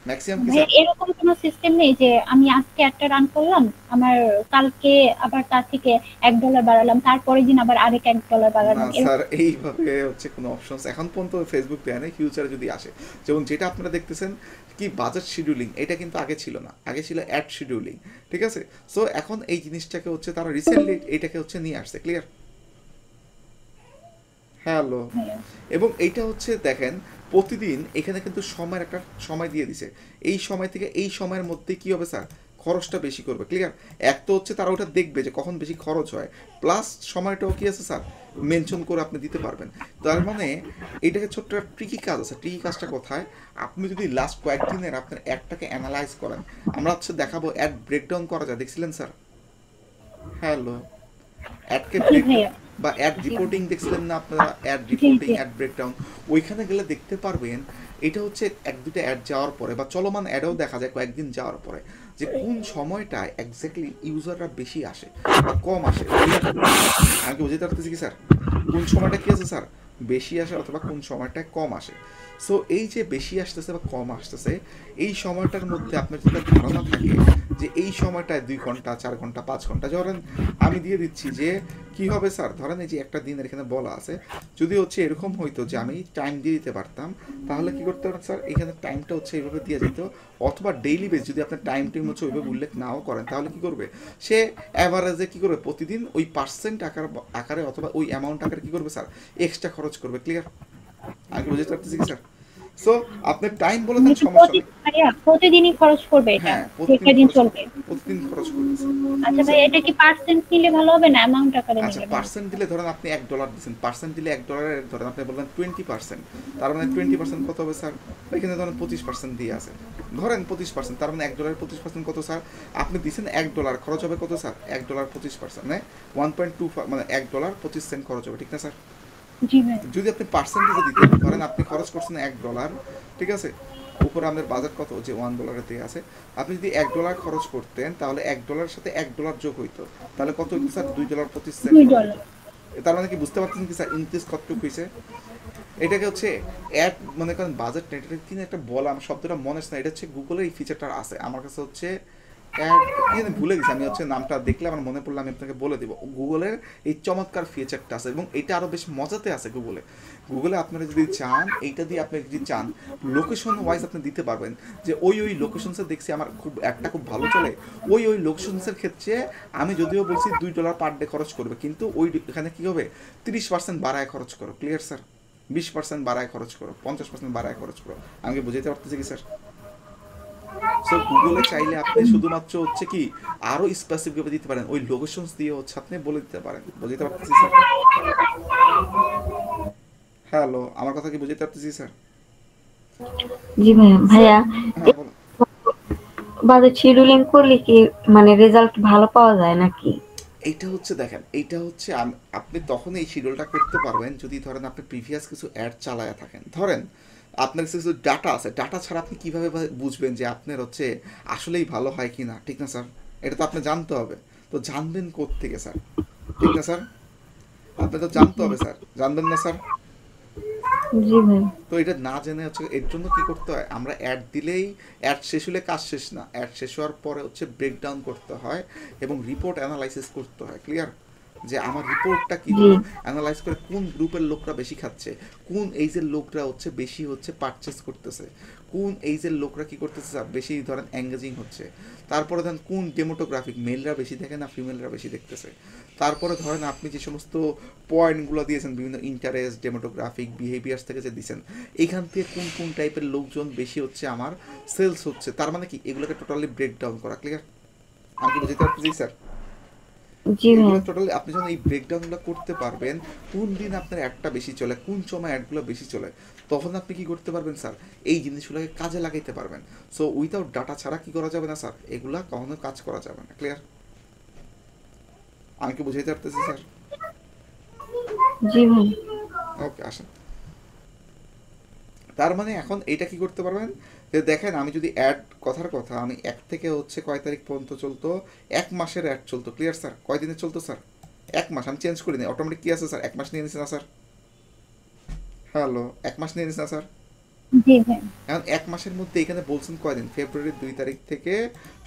ম্যাক্সিমাম কি ভাই স্যার? এরকম কোনো সিস্টেম নেই যে আমি আজকে একটা রান করলাম, আমার কালকে আবার তার থেকে $1 বাড়ালাম, তারপরের দিন আবার আরেক $1 না বাড়ালাম, স্যার, এইভাবে হচ্ছে কোনো অপশনস এখন পর্যন্ত ফেসবুক দেয় না, ফিউচারে যদি আসে, যেমন যেটা আপনারা দেখতেছেন কি বাজেট শিডিউলিং, এটা কিন্তু আগে ছিল না, আগে ছিল অ্যাড শিডিউলিং, ঠিক আছে? সো এখন এই জিনিসটাকে হচ্ছে তারা রিসেন্টলি এটাকে হচ্ছে নিয়ে আসছে, ক্লিয়ার? হ্যালো, এবং এইটা হচ্ছে দেখেন প্রতিদিন এখানে কিন্তু সময়ের একটা সময় দিয়ে দিছে, এই সময় থেকে এই সময়ের মধ্যে কি হবে স্যার, খরচটা বেশি করবে। ক্লিয়ার? এক তো হচ্ছে তারা ওটা দেখবে যে কখন বেশি খরচ হয়, প্লাস সময়টাও কি আছে স্যার মেনশন করে আপনি দিতে পারবেন। তার মানে এটাকে ছোট্ট একটা ট্রিকি কাজ আছে। ট্রিকি কাজটা কোথায়, আপনি যদি লাস্ট কয়েকদিনের আপনার অ্যাডটাকে অ্যানালাইজ করেন, আমরা হচ্ছে দেখাবো অ্যাড ব্রেকডাউন করা যায়, দেখছিলেন স্যার? হ্যালো, অ্যাডকে জি ব্রেক ভাইয়া। বা অ্যাড রিপোর্টিং দেখছিলেন না আপনারা, অ্যাড জি রিপোর্টিং, জি অ্যাড ব্রেকডাউন, ওইখানে গেলে দেখতে পারবেন এটা হচ্ছে এক দুটো অ্যাড যাওয়ার পরে বা চলমান অ্যাডও দেখা যায় কয়েকদিন যাওয়ার পরে যে কোন সময়টায় এক্স্যাক্টলি ইউজাররা বেশি আসে বা কম আসে। আমি কি বুঝতে পারতেছি কি স্যার, কোন সময়টা কি আছে স্যার বেশি আসে অথবা কোন সময়টায় কম আসে। সো এই যে বেশি আসতেছে বা কম আসতেছে, এই সময়টার মধ্যে আপনার যদি একটা ধারণা থাকে যে এই সময়টায় 2 ঘন্টা 4 ঘন্টা 5 ঘন্টা, ধরেন আমি দিয়ে দিচ্ছি যে কি হবে স্যার, ধরেন এই যে একটা দিনের এখানে বলা আছে, যদি হচ্ছে এরকম হইতো যে আমি টাইম দিয়ে দিতে পারতাম, তাহলে কি করতে পারেন স্যার, এখানে টাইমটা হচ্ছে এইভাবে দিয়ে যেত, অথবা ডেইলি বেস যদি আপনার টাইম হচ্ছে ওইভাবে উল্লেখ নাও করেন, তাহলে কি করবে সে অ্যাভারেজে কি করবে প্রতিদিন ওই পার্সেন্ট আকারে অথবা ওই অ্যামাউন্ট আকারে কি করবে স্যার এক্সট্রা খরচ করবে। ক্লিয়ার? আগে বুঝতে পারতেছি কি স্যার? সো আপনি টাইম বলে দেন, সমস্যা নেই। ভাইয়া প্রতিদিনই খরচ করবে এটা, হ্যাঁ, একটা দিন চলবে। প্রতিদিন খরচ করতেছে। আচ্ছা ভাই, এটা কি পার্সেন্ট নিলে ভালো হবে না অ্যামাউন্ট আকারে আচ্ছা, নিলে ভালো? পার্সেন্ট দিলে ধরেন আপনি $1 দিচ্ছেন, পার্সেন্ট দিলে $1 ধরেন আপনি বললেন 20%, তার মানে 20% কত হবে স্যার, এখানে ধরেন 25% দিয়ে আছে, ধরেন 25%, তার মানে $1 25% কত স্যার, আপনি দিচ্ছেন $1, খরচ হবে কত স্যার, $1 25%, মানে 1.25, মানে $1.25 খরচ হবে, ঠিক না স্যার? জি ভাই। যদি আপনি পার্সেন্টেজে দিতেন, ধরেন আপনি খরচ করছেন $1, ঠিক আছে, উপরে আমাদের বাজেট কত যে $1 দিয়ে আছে, আপনি যদি $1 খরচ করতেন তাহলে $1 সাথে $1 যোগ হইতো, তাহলে কত হইতো স্যার, $2.25 $2। তার মানে কি বুঝতে পারতেছেন কি স্যার ইনক্রিজ কতটুকু হয়েছে? এটাকে হচ্ছে অ্যাড মনে করেন বাজেট নেট, এটা কি একটা বলা, আমার শব্দটা মনে আছে না, এটা হচ্ছে গুগলের এই ফিচারটা আছে আমার কাছে, হচ্ছে অ্যাড কি জানি ভুলে গেছি আমি, হচ্ছে নামটা দেখলে আমার মনে পড়লে আমি আপনাকে বলে দিব। গুগলের এই চমৎকার ফিচারটা আছে এবং এটা আরও বেশ মজাতে আছে গুগলে আপনারা যদি চান, এইটা দিয়ে আপনি যদি চান লোকেশন ওয়াইজ আপনি দিতে পারবেন যে ওই লোকেশনসে দেখছি আমার খুব একটা খুব ভালো চলে, ওই লোকেশনসের ক্ষেত্রে আমি যদিও বলছি $2 পার ডে খরচ করবে, কিন্তু ওই এখানে কী হবে 30% বাড়ায় খরচ করো। Clear sir? 20% বাড়ায় খরচ করো, 50% বাড়ায় খরচ করো। আমি কি বুঝাইতে পারতেছি কি স্যার? সো গুগলে চাইলে আপনি শুধুমাত্র হচ্ছে কি আরো স্পেসিফিক দিতে পারেন, ওই লোকেশনস দিয়ে হচ্ছে আপনি বলে দিতে পারেন। বুঝতে পারতেছি স্যার? হ্যালো, আমার কথা কি বুঝতে পারতেছি স্যার? জি ভাইয়া। ভাইয়া হ্যাঁ বলুন। বাজেট শিডিউলিং করলে কি মানে রেজাল্ট ভালো পাওয়া যায় নাকি? এইটা হচ্ছে দেখেন, এইটা হচ্ছে আপনি তখন এই শিডিউলটা করতে পারবেন যদি ধরেন আপনি প্রিভিয়াস কিছু অ্যাড চালায়া থাকেন। ধরেন আপনার কাছে কিছু ডাটা আছে, ডাটা ছাড়া আপনি কিভাবে বুঝবেন যে আপনার হচ্ছে আসলেই ভালো হয় কি না, ঠিক না স্যার? এটা তো আপনি জানতে হবে, তো জানবেন কোত্থেকে স্যার, ঠিক না স্যার? আপনি তো জানতে হবে স্যার, জানবেন না স্যার? জি ভাই। তো এটা না জেনে হচ্ছে এর জন্য কি করতে হয়, আমরা অ্যাড দিলেই অ্যাড শেষ হলে কাজ শেষ না, অ্যাড শেষ হওয়ার পরে হচ্ছে ব্রেকডাউন করতে হয় এবং রিপোর্ট অ্যানালাইসিস করতে হয়। ক্লিয়ার? যে আমার রিপোর্টটা কি হলো, অ্যানালাইজ করে কোন গ্রুপের লোকরা বেশি খাচ্ছে, কোন এইজের লোকরা হচ্ছে বেশি হচ্ছে পারচেস করতেছে, কোন এইজের লোকরা কি করতেছে বেশি ধরেন এঙ্গেজিং হচ্ছে, তারপরে ধরেন কোন ডেমোটোগ্রাফিক মেলরা বেশি দেখে না ফিমেলরা বেশি দেখতেছে, তারপরে ধরেন আপনি যে সমস্ত পয়েন্টগুলো দিয়েছেন বিভিন্ন ইন্টারেস্ট ডেমোটোগ্রাফিক বিহেভিয়ার্স থেকে যে দিয়েছেন, এইখান থেকে কোন কোন টাইপের লোকজন বেশি হচ্ছে আমার সেলস হচ্ছে, তার মানে কি এগুলোকে টোটালি ব্রেকডাউন করা। ক্লিয়ার? আমি কি বুঝতে পারতেছি স্যার? এগুলো টোটালি আপনি যখন এই ব্রেকডাউনগুলো করতে পারবেন, কোন দিন আপনার অ্যাডটা বেশি চলে, কোন সময় অ্যাডগুলো বেশি চলে, তখন আপনি কি করতে পারবেন স্যার, এই জিনিসগুলোকে কাজে লাগাইতে পারবেন। সো উইথাউট ডাটা ছাড়া কি করা যাবে না স্যার, এগুলা কখনো কাজ করা যাবে না। ক্লিয়ার? আমি কি বুঝাইতে পারতেছি স্যার? জি ভাই। ওকে, আসেন। তার মানে এখন এইটা কি করতে পারবেন যে দেখেন, আমি যদি অ্যাড কথার কথা আমি 1 থেকে হচ্ছে কয় তারিখ পর্যন্ত চলতো, 1 মাসের অ্যাড চলতো। Clear sir? কয় দিনে চলতো স্যার? 1 মাস। আমি চেঞ্জ করি না, অটোমেটিক কি আছে স্যার, 1 মাস নিয়ে নিচ্ছে না স্যার? হ্যালো, 1 মাস নিয়ে নিচ্ছে না স্যার? জি ভাই। এখন 1 মাসের মধ্যে এখানে বলছেন কয়দিন, ফেব্রুয়ারির 2 তারিখ থেকে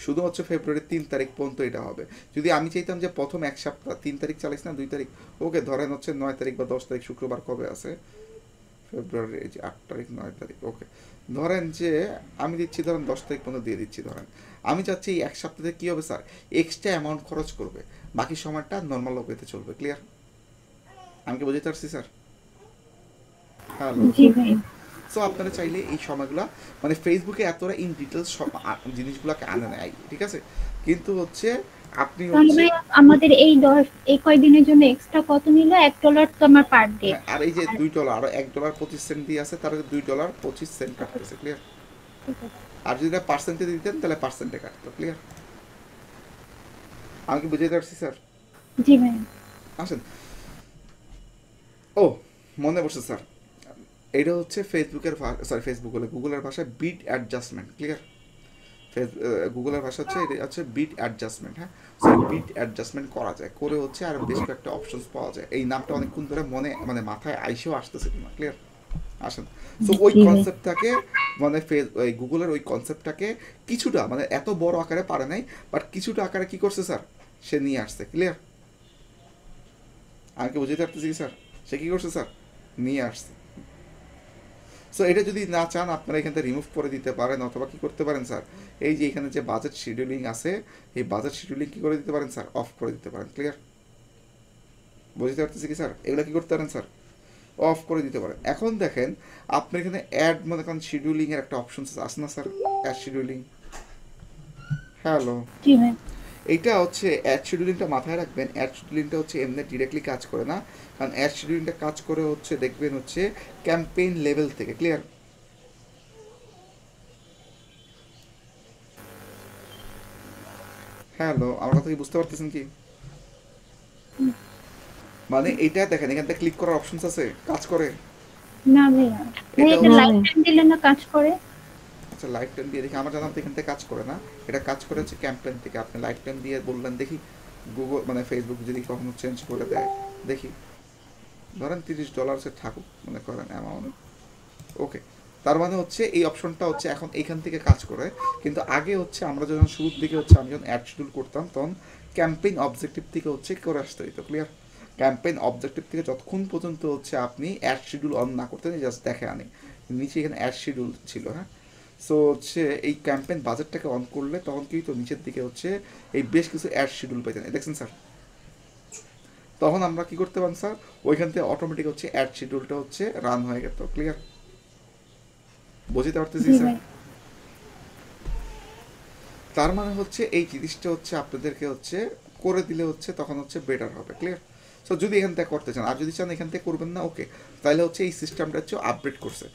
শুধু হচ্ছে ফেব্রুয়ারির 3 তারিখ পর্যন্ত এটা হবে। যদি আমি চাইতাম যে প্রথম 1 সপ্তাহ 3 তারিখ চালাইস না 2 তারিখ, ওকে ধরেন হচ্ছে 9 তারিখ বা 10 তারিখ, শুক্রবার কবে আছে, ফেব্রুয়ারি এই যে 8 তারিখ 9 তারিখ, ওকে ধরেন যে আমি দিচ্ছি ধরেন 10 তারিখ পর্যন্ত দিয়ে দিচ্ছি। ধরেন আমি চাচ্ছি এই 1 সপ্তাহে কী হবে স্যার, এক্সট্রা অ্যামাউন্ট খরচ করবে, বাকি সময়টা নর্মাল ওয়েতে চলবে। ক্লিয়ার? আমি কি বুঝতে পারছি স্যার? হ্যালো। জি ভাই। সো আপনারা চাইলে এই সময়গুলো মানে ফেসবুকে এতটা ইন ডিটেলস সব জিনিসগুলোকে আনে নেয়, ঠিক আছে, কিন্তু হচ্ছে আপনি তাহলে হচ্ছে ভাইয়া আমাদের এই কয়দিনের জন্য এক্সট্রা কত নিল? $1 তো আমার পার ডে। হ্যাঁ, আর এই যে $2 আরো $1.25 দিয়ে আছে, তার $2.25 কাটতেছে, ক্লিয়ার। আর যদি এটা পার্সেন্টে দিতেন তাহলে পার্সেন্টে কাটতো, ক্লিয়ার। আমি কি বুঝাতে পারছি স্যার? জি ভাইয়া। আসেন, ও মনে পড়ছে স্যার, এটা হচ্ছে ফেসবুক বলে গুগলের ভাষায় বিট অ্যাডজাস্টমেন্ট, ক্লিয়ার। গুগলের ভাষা হচ্ছে এটা হচ্ছে বিট অ্যাডজাস্টমেন্ট, হ্যাঁ। সো বিট অ্যাডজাস্টমেন্ট করা যায়, করে হচ্ছে আর বেশ কয়েকটা অপশনস পাওয়া যায়। এই নামটা অনেকক্ষণ ধরে মানে মাথায় আইসেও আসতেছে না, ক্লিয়ার। আসেন, সো ওই কনসেপ্টটাকে মানে গুগলের ওই কনসেপ্টটাকে কিছুটা মানে এত বড় আকারে পারে নাই, বাট কিছুটা আকারে কি করছে স্যার, সে নিয়ে আসছে, ক্লিয়ার। আমি কি বুঝতে পারতেছি স্যার, সে কি করছে স্যার, নিয়ে আসছে। সো এটা যদি না চান আপনারা এখান থেকে রিমুভ করে দিতে পারেন, অথবা কি করতে পারেন স্যার, এই যে এখানে যে বাজেট শিডিউলিং আছে, এই বাজেট শিডিউলিং কি করে দিতে পারেন স্যার, অফ করে দিতে পারেন, ক্লিয়ার। বুঝতে পারতেছি কি স্যার, এগুলো কি করতে পারেন স্যার, অফ করে দিতে পারেন। এখন দেখেন আপনার এখানে অ্যাড মনে করেন শিডিউলিং এর একটা অপশন আছে না স্যার, অ্যাড শিডিউলিং। হ্যালো, জি ভাই। এইটা হচ্ছে অ্যাড শিডিউলিংটা মাথায় রাখবেন। অ্যাড শিডিউলিংটা হচ্ছে এমনি ডিরেক্টলি কাজ করে না, কারণ অ্যাড শিডিউলিংটা কাজ করে হচ্ছে দেখবেন হচ্ছে ক্যাম্পেইন লেভেল থেকে, ক্লিয়ার। হ্যালো, আমার কথা কি বুঝতে পারতেছেন কি? মানে এটা দেখেন এখান থেকে ক্লিক করার অপশনস আছে, কাজ করে না ভাইয়া, এটা এটা লাইফ টাইম দিলে না কাজ করে? আচ্ছা, লাইফ টাইম দিয়ে দেখি, আমার জানা এখান থেকে কাজ করে না, এটা কাজ করে হচ্ছে ক্যাম্পেইন থেকে। আপনি লাইফ টাইম দিয়ে বললেন দেখি, গুগল মানে ফেসবুক যদি কখনো চেঞ্জ করে দেয় দেখি, ধরেন $30 থাকুক মনে করেন অ্যামাউন্ট, ওকে। তার মানে হচ্ছে এই অপশনটা হচ্ছে এখন এইখান থেকে কাজ করে, কিন্তু আগে হচ্ছে আমরা যখন শুরুর দিকে হচ্ছে আমি যখন অ্যাড শিডিউল করতাম তখন ক্যাম্পেইন অবজেক্টিভ থেকে হচ্ছে করে আসতে হইতো, ক্লিয়ার। ক্যাম্পেইন অবজেক্টিভ থেকে যতক্ষণ পর্যন্ত হচ্ছে আপনি অ্যাড শিডিউল অন না করতেন, জাস্ট দেখে আনি নিচে এখানে অ্যাড শিডিউল ছিল, হ্যাঁ। সো হচ্ছে এই ক্যাম্পেইন বাজেটটাকে অন করলে তখন কি তো নিচের দিকে হচ্ছে এই বেশ কিছু অ্যাড শিডিউল পেতেন, দেখছেন স্যার। তখন আমরা কি করতে পারেন স্যার, ওইখান থেকে অটোমেটিক হচ্ছে অ্যাড শিডিউলটা হচ্ছে রান হয়ে গেত, ক্লিয়ার। বুঝতে পারতেছি স্যার। তার মানে হচ্ছে এই জিনিসটা হচ্ছে আপনাদেরকে হচ্ছে করে দিলে হচ্ছে তখন হচ্ছে বেটার হবে, ক্লিয়ার। সো যদি এখান থেকে করতে চান, আর যদি চান এখান থেকে করবেন না, ওকে, তাহলে হচ্ছে এই সিস্টেমটা হচ্ছে আপডেট করছে।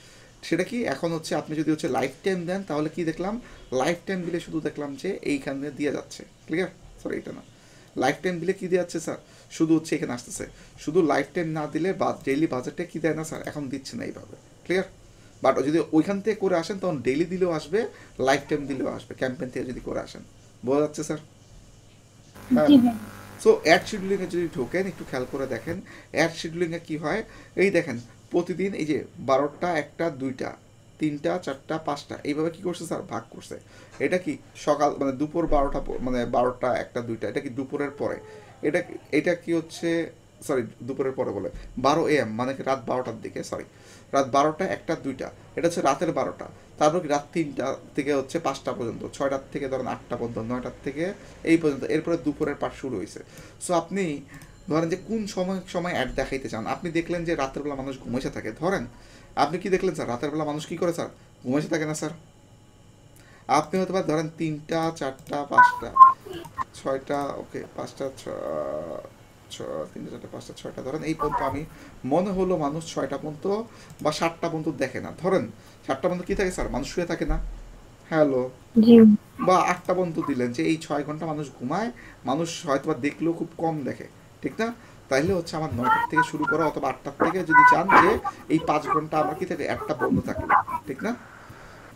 সেটা কি, এখন হচ্ছে আপনি যদি হচ্ছে লাইফ টাইম দেন তাহলে কি দেখলাম, লাইফ টাইম দিলে শুধু দেখলাম যে এইখানে দিয়ে যাচ্ছে, ক্লিয়ার। সরি এটা না, লাইফ টাইম দিলে কি দিয়ে যাচ্ছে স্যার, শুধু হচ্ছে এখানে আসতেছে। শুধু লাইফ টাইম না দিলে বা ডেইলি বাজেটে কি দেয় না স্যার, এখন দিচ্ছে না এইভাবে, ক্লিয়ার। বাট যদি ওইখান থেকে করে আসেন তখন ডেইলি দিলেও আসবে, লাইফ টাইম দিলেও আসবে, ক্যাম্পেইন থেকে যদি করে আসেন। বোঝা যাচ্ছে স্যার? হ্যাঁ। সো অ্যাড শিডিউলিংয়ে যদি ঢোকেন একটু খেয়াল করে দেখেন, অ্যাড শিডিউলিংয়ে কী হয়, এই দেখেন প্রতিদিন এই যে 12টা 1টা 2টা 3টা 4টা 5টা এইভাবে কী করছে স্যার, ভাগ করছে। এটা কি সকাল মানে দুপুর 12টা মানে 12টা 1টা 2টা, এটা কি দুপুরের পরে, এটা কি হচ্ছে সরি দুপুরের পরে বলে 12 AM মানে কি রাত 12টার দিকে, সরি রাত 12টা 1টা 2টা, এটা হচ্ছে রাতের 12টা। তারপর কি রাত 3টা থেকে হচ্ছে 5টা পর্যন্ত, 6টার থেকে ধরেন 8টা পর্যন্ত, 9টার থেকে এই পর্যন্ত, এরপরে দুপুরের পাঠ শুরু হয়েছে। সো আপনি ধরেন যে কোন সময় অ্যাড দেখাইতে চান, আপনি দেখলেন যে রাতের বেলা মানুষ ঘুমাইছে থাকে, ধরেন আপনি কি দেখলেন স্যার, রাতের বেলা মানুষ কি করে স্যার, ঘুমাইছে থাকে না স্যার। আপনি হয়তো বা ধরেন 3টা 4টা 5টা 6টা, ওকে 5টা 3টা 4টা 5টা 6টা ধরেন এই পর্যন্ত, আমি মনে হলো মানুষ 6টা পর্যন্ত বা 7টা পর্যন্ত দেখে না, ধরেন 7টা পর্যন্ত কি থাকে স্যার, মানুষ শুয়ে থাকে না, হ্যালো। বা 8টা পর্যন্ত দিলেন যে এই 6 ঘন্টা মানুষ ঘুমায়, মানুষ হয়তো বা দেখলেও খুব কম দেখে, ঠিক না? তাইলে হচ্ছে আমার 9টার থেকে শুরু করা অথবা 8টার থেকে যদি চান যে এই 5 ঘন্টা আমার কি থাকে, একটা বন্ধ থাকলো, ঠিক না,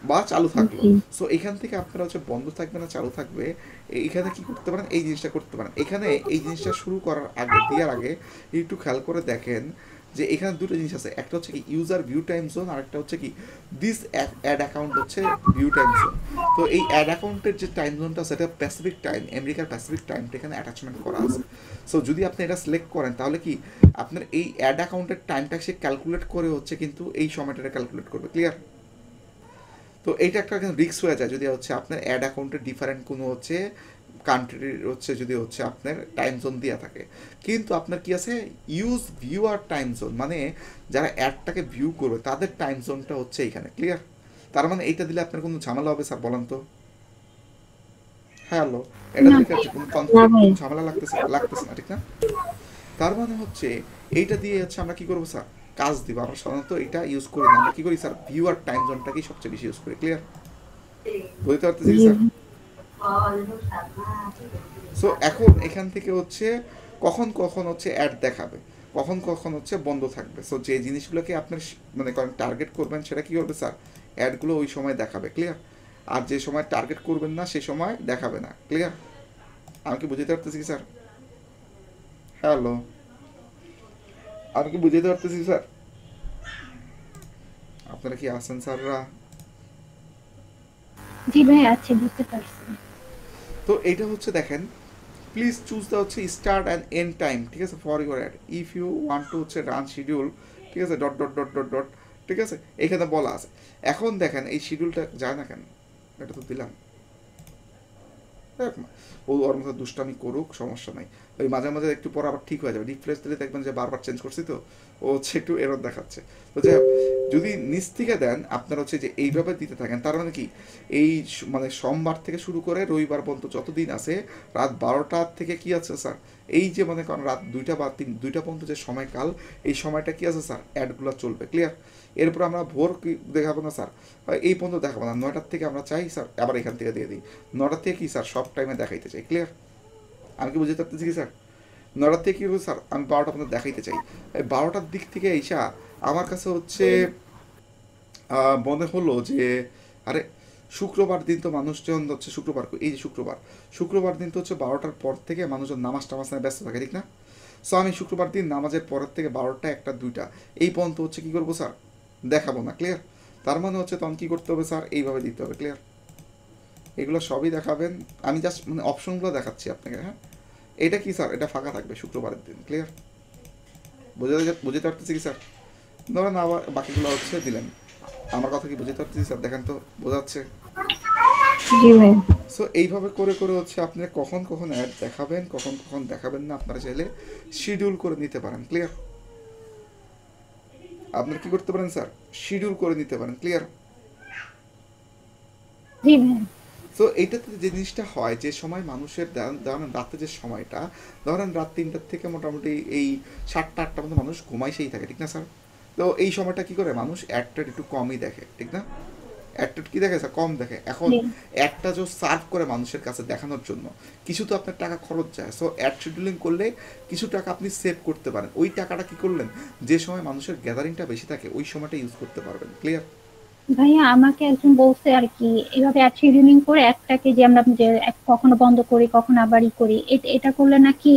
বা চালু থাকলো। সো এখান থেকে আপনারা হচ্ছে বন্ধ থাকবে না চালু থাকবে, এইখানে কি করতে পারেন, এই জিনিসটা করতে পারেন। এখানে এই জিনিসটা শুরু করার আগে দেওয়ার আগে একটু খেয়াল করে দেখেন যে এখানে দুটো জিনিস আছে, একটা হচ্ছে কি ইউজার ভিউ টাইম জোন, আর একটা হচ্ছে কি দিস অ্যাড অ্যাকাউন্ট হচ্ছে ভিউ টাইম জোন। তো এই অ্যাড অ্যাকাউন্টের যে টাইম জোনটা সেটা প্যাসিফিক টাইম, আমেরিকার প্যাসিফিক টাইমটা এখানে অ্যাটাচমেন্ট করা আছে। সো যদি আপনি এটা সিলেক্ট করেন তাহলে কি আপনার এই অ্যাড অ্যাকাউন্টের টাইমটা সে ক্যালকুলেট করে হচ্ছে কিন্তু এই সময়টা ক্যালকুলেট করবে, ক্লিয়ার। তো এইটা একটা রিস্ক হয়ে যায় যদি হচ্ছে আপনার অ্যাড অ্যাকাউন্টের ডিফারেন্ট কোনো হচ্ছে কান্ট্রির হচ্ছে যদি হচ্ছে আপনার টাইম জোন দেওয়া থাকে, কিন্তু আপনার কি আছে ইউজ ভিউয়ার টাইম জোন, মানে যারা অ্যাডটাকে ভিউ করবে তাদের টাইম জোনটা হচ্ছে এইখানে, ক্লিয়ার? তার মানে এইটা দিলে আপনার কোনো ঝামেলা হবে স্যার বলেন তো? হ্যালো, এটা না দেখে কোনো না ভাই, ঝামেলা লাগতেছে না, ঠিক না? তার মানে হচ্ছে এইটা দিয়ে হচ্ছে আমরা কি করবো স্যার, কাজ দিব। আমরা সাধারণত এটা ইউজ করি না, আমরা কি করি স্যার, ভিউয়ার টাইম জোনটাকেই সবচেয়ে বেশি ইউজ করি, ক্লিয়ার? বুঝতে পারতেছি জি স্যার? ভাই। সো এখন এখান থেকে হচ্ছে কখন কখন হচ্ছে অ্যাড দেখাবে, কখন কখন হচ্ছে বন্ধ থাকবে। সো যে জিনিসগুলোকে আপনার মানে টার্গেট করবেন সেটা কি করবে স্যার, অ্যাডগুলো ওই সময় দেখাবে, ক্লিয়ার? আর যে সময় টার্গেট করবেন না সে সময় দেখাবে না, ক্লিয়ার? আমি কি বুঝতে পারতেছি কি স্যার? হ্যালো, আমি কি বুঝতে পারতেছি স্যার? আপনারা কি আছেন স্যাররা? জি ভাই, আছে, বুঝতে পারছি। তো এইটা হচ্ছে দেখেন, প্লিজ চুজ দ্য হচ্ছে স্টার্ট অ্যান্ড এন্ড টাইম, ঠিক আছে, for your ad if you want to হচ্ছে রান শিডিউল, ঠিক আছে, dot dot dot dot dot, ঠিক আছে, এখানে বলা আছে। এখন দেখেন এই শিডিউলটা যায় না কেন, এটা তো দিলাম, দেখ না, ও ওর মধ্যে দুষ্টামি করুক, সমস্যা নাই। ওই মাঝে মাঝে একটু পর আবার ঠিক হয়ে যাবে, রিফ্রেশ দিলে দেখবেন যে বারবার চেঞ্জ করছি, তো ও হচ্ছে একটু এরর দেখাচ্ছে। তো যাই হোক, যদি নিচ থেকে দেন আপনার হচ্ছে যে এইভাবে দিতে থাকেন, তার মানে কি এই মানে সোমবার থেকে শুরু করে রবিবার পর্যন্ত যতদিন আছে রাত 12টা থেকে কি আছে স্যার, এই যে মানে কারণ রাত 2টা বা 2টা পর্যন্ত যে সময়কাল, এই সময়টা কি আছে স্যার, অ্যাডগুলো চলবে, ক্লিয়ার? এরপর আমরা ভোর কি দেখাবো না স্যার, এই পর্যন্ত দেখাবো না, 9টার থেকে আমরা চাই স্যার আবার এখান থেকে দিয়ে দিই, 9টার থেকে কি স্যার সব টাইমে দেখাইতে চাই, ক্লিয়ার? আমি কি বুঝতে পারতেছি কি স্যার? 9টার থেকে কী স্যার আমি 12টা পর্যন্ত দেখাইতে চাই। এই 12টার দিক থেকে এইসা আমার কাছে হচ্ছে মনে হলো যে আরে শুক্রবার দিন তো মানুষজন হচ্ছে শুক্রবার, এই যে শুক্রবার দিন তো হচ্ছে 12টার পর থেকে মানুষজন নামাজ টামাজ নিয়ে ব্যস্ত থাকে, ঠিক না? সো আমি শুক্রবার দিন নামাজের পরের থেকে 12টা 1টা 2টা এই পর্যন্ত হচ্ছে কী করবো স্যার, দেখাবো না, ক্লিয়ার? তার মানে হচ্ছে তখন কী করতে হবে স্যার, এইভাবে দিতে হবে, ক্লিয়ার? এগুলো সবই দেখাবেন, আমি জাস্ট মানে অপশনগুলো দেখাচ্ছি আপনাকে, হ্যাঁ? এটা কি স্যার, এটা ফাঁকা থাকবে শুক্রবারের দিন, ক্লিয়ার? বুঝতে পারতেছি কি স্যার? ধরেন আবার বাকিগুলো হচ্ছে দিলেন, আমার কথা কি বুঝতে পারতেছি স্যার? দেখেন তো বোঝাচ্ছে? জি ভাই। সো এইভাবে করে করে হচ্ছে আপনি কখন কখন অ্যাড দেখাবেন, কখন কখন দেখাবেন না, আপনারা চাইলে শিডিউল করে নিতে পারেন, ক্লিয়ার? আপনারা কি করতে পারেন স্যার, শিডিউল করে নিতে পারেন, ক্লিয়ার? জি ভাই। তো এইটাতে যে জিনিসটা হয়, যে সময় মানুষের ধরেন রাতে যে সময়টা, ধরেন রাত 3টার থেকে মোটামুটি এই 7টা 8টা মধ্যে মানুষ ঘুমাই সেই থাকে, ঠিক না স্যার? তো এই সময়টা কি করে মানুষ অ্যাডটা একটু কমই দেখে, ঠিক না? অ্যাডটা কি দেখে স্যার, কম দেখে। এখন জি অ্যাডটা যে সার্ভ করে মানুষের কাছে দেখানোর জন্য কিছু তো আপনার টাকা খরচ যায়। সো অ্যাড শিডিউলিং করলে কিছু টাকা আপনি সেভ করতে পারেন। ওই টাকাটা কি করলেন, যে সময় মানুষের গ্যাদারিংটা বেশি থাকে ওই সময়টা ইউজ করতে পারবেন, ক্লিয়ার? ভাইয়া, আমাকে একজন বলছে আর কি, এভাবে অ্যাড শিডিউলিং করে একটাকে যে আমরা যে কখনো বন্ধ করি কখনো আবার করি, এটা করলে নাকি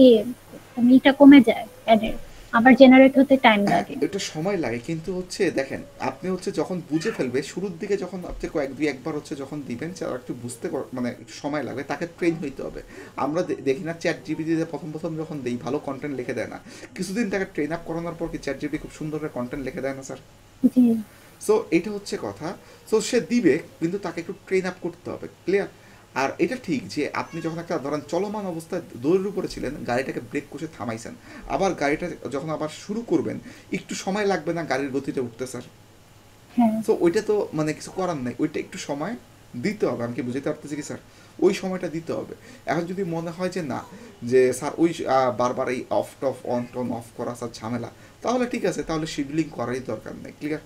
এটা কমে যায় অ্যাডের, আবার জেনারেট হতে টাইম হ্যাঁ, লাগে। একটু সময় লাগে, কিন্তু হচ্ছে দেখেন আপনি হচ্ছে যখন বুঝে ফেলবে, শুরুর দিকে যখন আপনি একবার হচ্ছে যখন দিবেন যারা একটু বুঝতে মানে একটু সময় লাগবে, তাকে ট্রেন হইতে হবে। আমরা দেখি না চ্যাট জিপিটিতে প্রথম প্রথম যখন দিই ভালো কন্টেন্ট লিখে দেয় না, কিছুদিন তাকে ট্রেন আপ করানোর পর কি চ্যাট জিপিটি খুব সুন্দর করে কন্টেন্ট লিখে দেয় না স্যার? জি সো এটা হচ্ছে কথা। সো সে দিবে, কিন্তু তাকে একটু ট্রেন আপ করতে হবে, ক্লিয়ার? আর এটা ঠিক যে আপনি যখন একটা ধরেন চলমান অবস্থায় দৌড়ের উপরে ছিলেন, গাড়িটাকে ব্রেক করে থামাইছেন, আবার গাড়িটা যখন আবার শুরু করবেন একটু সময় লাগবে না গাড়ির গতিতে উঠতে স্যার? হ্যাঁ। সো ওইটা তো মানে কিছু করার নাই, ওইটা একটু সময় দিতে হবে। আমি কি বুঝতে পারতেছি কি স্যার? ওই সময়টা দিতে হবে। এখন যদি মনে হয় যে না, যে স্যার ওই বারবার এই অফ টফ অন টন অফ করা স্যার ঝামেলা, তাহলে ঠিক আছে, তাহলে শিডিউলিং করারই দরকার নেই, ক্লিয়ার?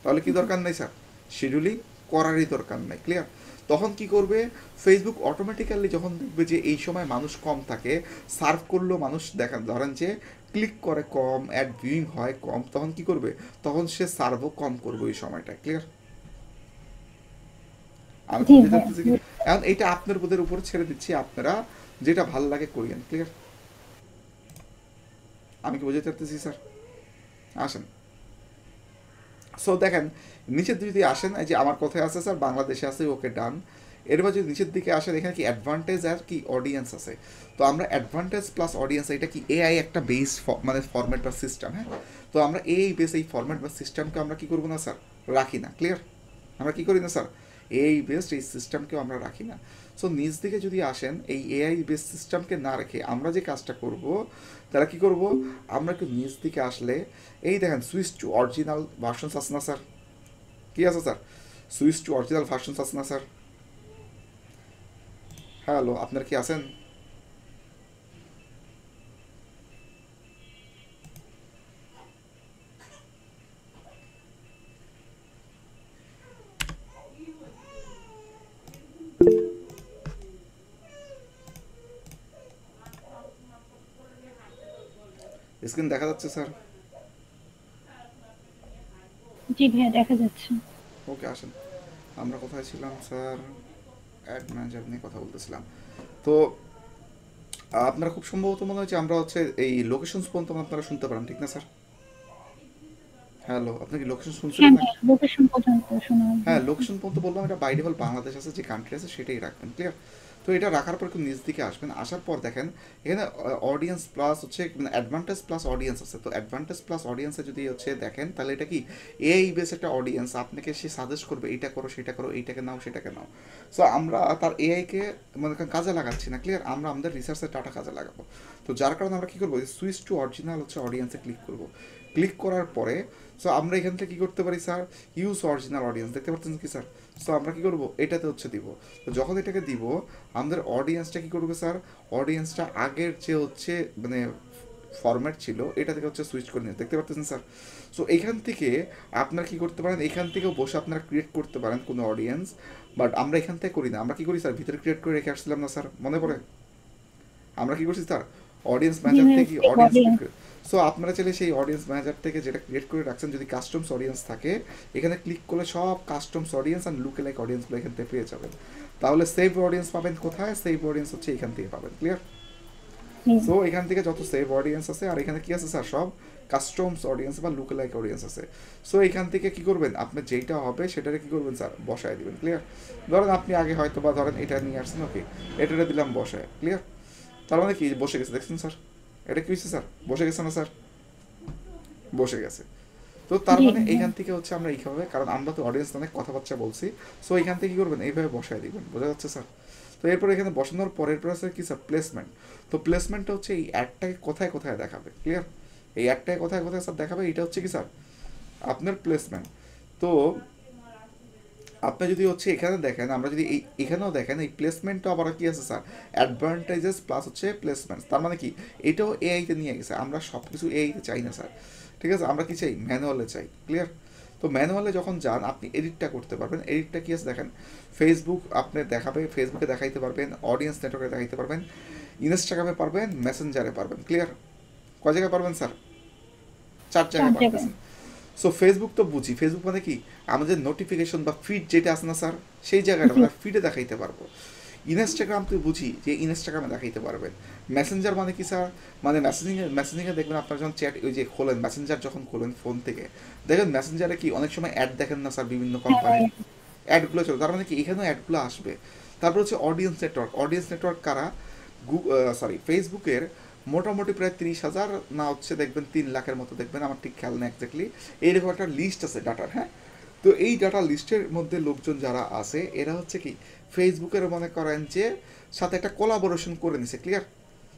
তাহলে কি দরকার নেই স্যার, শিডিউলিং করারই দরকার নেই, ক্লিয়ার? তখন কি করবে, ফেসবুক অটোমেটিক্যালি যখন দেখবে যে এই সময় মানুষ কম থাকে, সার্ভ করলেও মানুষ দেখা ধরেন যে ক্লিক করে কম, অ্যাড ভিউইং হয় কম, তখন কি করবে, তখন সে সার্ভও কম করবে ওই সময়টা, ক্লিয়ার? আমি জি বুঝতে ভাইয়া। পারতেছি কি? এখন এইটা আপনার বোধের উপর ছেড়ে দিচ্ছি, আপনারা যেটা ভালো লাগে করিয়েন, ক্লিয়ার? আমি কি বুঝতে পারতেছি স্যার? আসেন। সো দেখেন নিচের দিকে যদি আসেন, এই যে আমার কথায় আছে স্যার বাংলাদেশে আছে, ওকে ডান। এরপর যদি নিচের দিকে আসেন, এখানে কি অ্যাডভান্টেজ আর কি অডিয়েন্স আছে। তো আমরা অ্যাডভান্টেজ প্লাস অডিয়েন্স, এটা কি এআই একটা বেস মানে ফরম্যাট বা সিস্টেম, হ্যাঁ? তো আমরা এই বেস এই ফরম্যাট বা সিস্টেমকে আমরা কি করবো না স্যার, রাখি না, ক্লিয়ার? আমরা কি করি না স্যার, এই বেসড এই সিস্টেমকেও আমরা রাখি না। সো নিচ দিকে যদি আসেন এই এআই বেস সিস্টেমকে না রেখে আমরা যে কাজটা করব তারা কি করব, আমরা একটু নিচ দিকে আসলে এই দেখেন সুইচ টু অরিজিনাল ভার্সনস আছে না স্যার, কি আছে sir, switch to original versions আছে না স্যার? হ্যালো, আপনার কি আছেন? স্ক্রিন দেখা যাচ্ছে স্যার? জি ভাইয়া দেখা যাচ্ছে। ওকে, আসেন। আমরা কোথায় ছিলাম স্যার? অ্যাড ম্যানেজার নিয়ে কথা বলতেছিলাম। তো আপনারা খুব সম্ভবত মনে হচ্ছে আমরা হচ্ছে এই লোকেশনস পর্যন্ত আপনারা শুনতে পারেন, ঠিক না স্যার? হ্যালো, আপনি কি লোকেশন শুনছেন? হ্যাঁ ভাইয়া লোকেশন পর্যন্ত শোনা হ্যাঁ, লোকেশন পর্যন্ত বললাম, এটা বাই ডিফল্ট বাংলাদেশ আছে, যে কান্ট্রি আছে সেটাই রাখবেন, ক্লিয়ার? তো এটা রাখার পর একটু নিচ দিকে আসবেন, আসার পর দেখেন এখানে অডিয়েন্স প্লাস হচ্ছে মানে অ্যাডভান্টেজ প্লাস অডিয়েন্স আছে। তো অ্যাডভান্টেজ প্লাস অডিয়েন্সে যদি হচ্ছে দেখেন তাহলে এটা কি এআই বেস একটা অডিয়েন্স, আপনাকে সে সাজেস্ট করবে এইটা করো সেটা করো, এইটাকে নাও সেটাকে নাও। সো আমরা তার এআইকে মনে করেন কাজে লাগাচ্ছি না, ক্লিয়ার? আমরা আমাদের রিসার্চের ডাটা কাজে লাগাবো। তো যার কারণে আমরা কী করবো, সুইচ টু অরিজিনাল হচ্ছে অডিয়েন্সে ক্লিক করবো। ক্লিক করার পরে সো আমরা এখান থেকে কী করতে পারি স্যার, ইউজ অরিজিনাল অডিয়েন্স, দেখতে পাচ্ছেন কি স্যার? সো আমরা কী করবো, এটাতে হচ্ছে দিব। তো যখন এটাকে দিব আমাদের অডিয়েন্সটা কী করবে স্যার, অডিয়েন্সটা আগের যে হচ্ছে মানে ফরম্যাট ছিল এটা থেকে হচ্ছে সুইচ করে নিয়ে, দেখতে পাচ্ছেন স্যার? সো এখান থেকে আপনারা কী করতে পারেন, এখান থেকেও বসে আপনারা ক্রিয়েট করতে পারেন কোনো অডিয়েন্স, বাট আমরা এখান থেকে করি না। আমরা কী করি স্যার, ভিতরে ক্রিয়েট করে রেখে আসছিলাম না স্যার, মনে পড়ে? আমরা কী করছি স্যার, অডিয়েন্স ম্যানেজার থেকে অডিয়েন্স। সো আপনারা চাইলে সেই অডিয়েন্স ম্যানেজার থেকে যেটা ক্রিয়েট করে রাখছেন, যদি কাস্টমস অডিয়েন্স থাকে এখানে ক্লিক করলে সব customs audience and look like অডিয়েন্সগুলো এখান থেকে পেয়ে যাবেন। তাহলে সেভ অডিয়েন্স পাবেন কোথায়, সেভ অডিয়েন্স হচ্ছে এখান থেকে পাবেন, ক্লিয়ার? সো এখান থেকে যত সেভ অডিয়েন্স আছে আর এখানে কি আছে স্যার, সব কাস্টমস অডিয়েন্স বা লুক লাইক অডিয়েন্স আছে। সো এখান থেকে কি করবেন, আপনার যেইটা হবে সেটারে কি করবেন স্যার, বসায় দিবেন, ক্লিয়ার? ধরেন আপনি আগে হয়তো বা ধরেন এটা নিয়ে আসছেন, ওকে এটারে দিলাম বসায়, ক্লিয়ার? তার মানে কি বসে গেছে, দেখছেন স্যার? এটা কি হয়েছে স্যার, বসে গেছে না স্যার? বসে গেছে। তো তার মানে এইখান থেকে হচ্ছে আমরা এইভাবে, কারণ আমরা তো অডিয়েন্স অনেক কথাবার্তা বলছি, সো এইখান থেকে কী করবেন, এইভাবে বসায় দিবেন, বোঝা যাচ্ছে স্যার? তো এরপর এখানে বসানোর পরের পর আছে কি স্যার, প্লেসমেন্ট। তো প্লেসমেন্টটা হচ্ছে এই অ্যাডটাকে কোথায় কোথায় দেখাবে, ক্লিয়ার? এই অ্যাডটাকে কোথায় কোথায় স্যার দেখাবে, এটা হচ্ছে কি স্যার আপনার প্লেসমেন্ট। তো আপনি যদি হচ্ছে এখানে দেখেন, আমরা যদি এখানেও দেখেন, এই প্লেসমেন্টটা আবার কি আছে স্যার, অ্যাডভান্টেজেস প্লাস হচ্ছে প্লেসমেন্ট। তার মানে কি এটাও এআইতে নিয়ে গেছে। আমরা সব কিছু এআইতে চাই না স্যার, ঠিক আছে? আমরা কি চাই, ম্যানুয়ালে চাই, ক্লিয়ার? তো ম্যানুয়ালে যখন যান আপনি এডিটটা করতে পারবেন। এডিটটা কি আছে দেখেন, ফেসবুক আপনি দেখাবে, ফেসবুকে দেখাইতে পারবেন, অডিয়েন্স নেটওয়ার্কে দেখাইতে পারবেন, ইনস্টাগ্রামে পারবেন, মেসেঞ্জারে পারবেন, ক্লিয়ার? কয় জায়গায় পারবেন স্যার, 4 জায়গায় পারবেন। সো ফেসবুক তো বুঝি, ফেসবুক মানে কি আমাদের নোটিফিকেশন বা ফিড যেটা আছে না স্যার, সেই জায়গাটা আমরা ফিডে দেখাইতে পারবো। ইনস্টাগ্রাম তো বুঝি যে ইনস্টাগ্রামে দেখাইতে পারবেন। মেসেঞ্জার মানে কি স্যার, মানে মেসেঞ্জিংয়ে দেখবেন আপনারা যখন চ্যাট ওই যে খোলেন, মেসেঞ্জার যখন খোলেন ফোন থেকে, দেখেন মেসেঞ্জারে কি অনেক সময় অ্যাড দেখেন না স্যার, বিভিন্ন কোম্পানির অ্যাডগুলো চলে, তার মানে কি এখানেও অ্যাডগুলো আসবে। তারপর হচ্ছে অডিয়েন্স নেটওয়ার্ক। অডিয়েন্স নেটওয়ার্ক কারা, ফেসবুকের মোটামুটি প্রায় 30,000 না হচ্ছে দেখবেন 3 লাখের মতো দেখবেন, আমার ঠিক খেয়াল নেই এক্স্যাক্টলি, এইরকম একটা লিস্ট আছে ডাটার, হ্যাঁ? তো এই ডাটা লিস্টের মধ্যে লোকজন যারা আছে এরা হচ্ছে কি ফেসবুকের মনে করেন যে সাথে একটা কোলাবোরেশন করে নিছে, ক্লিয়ার?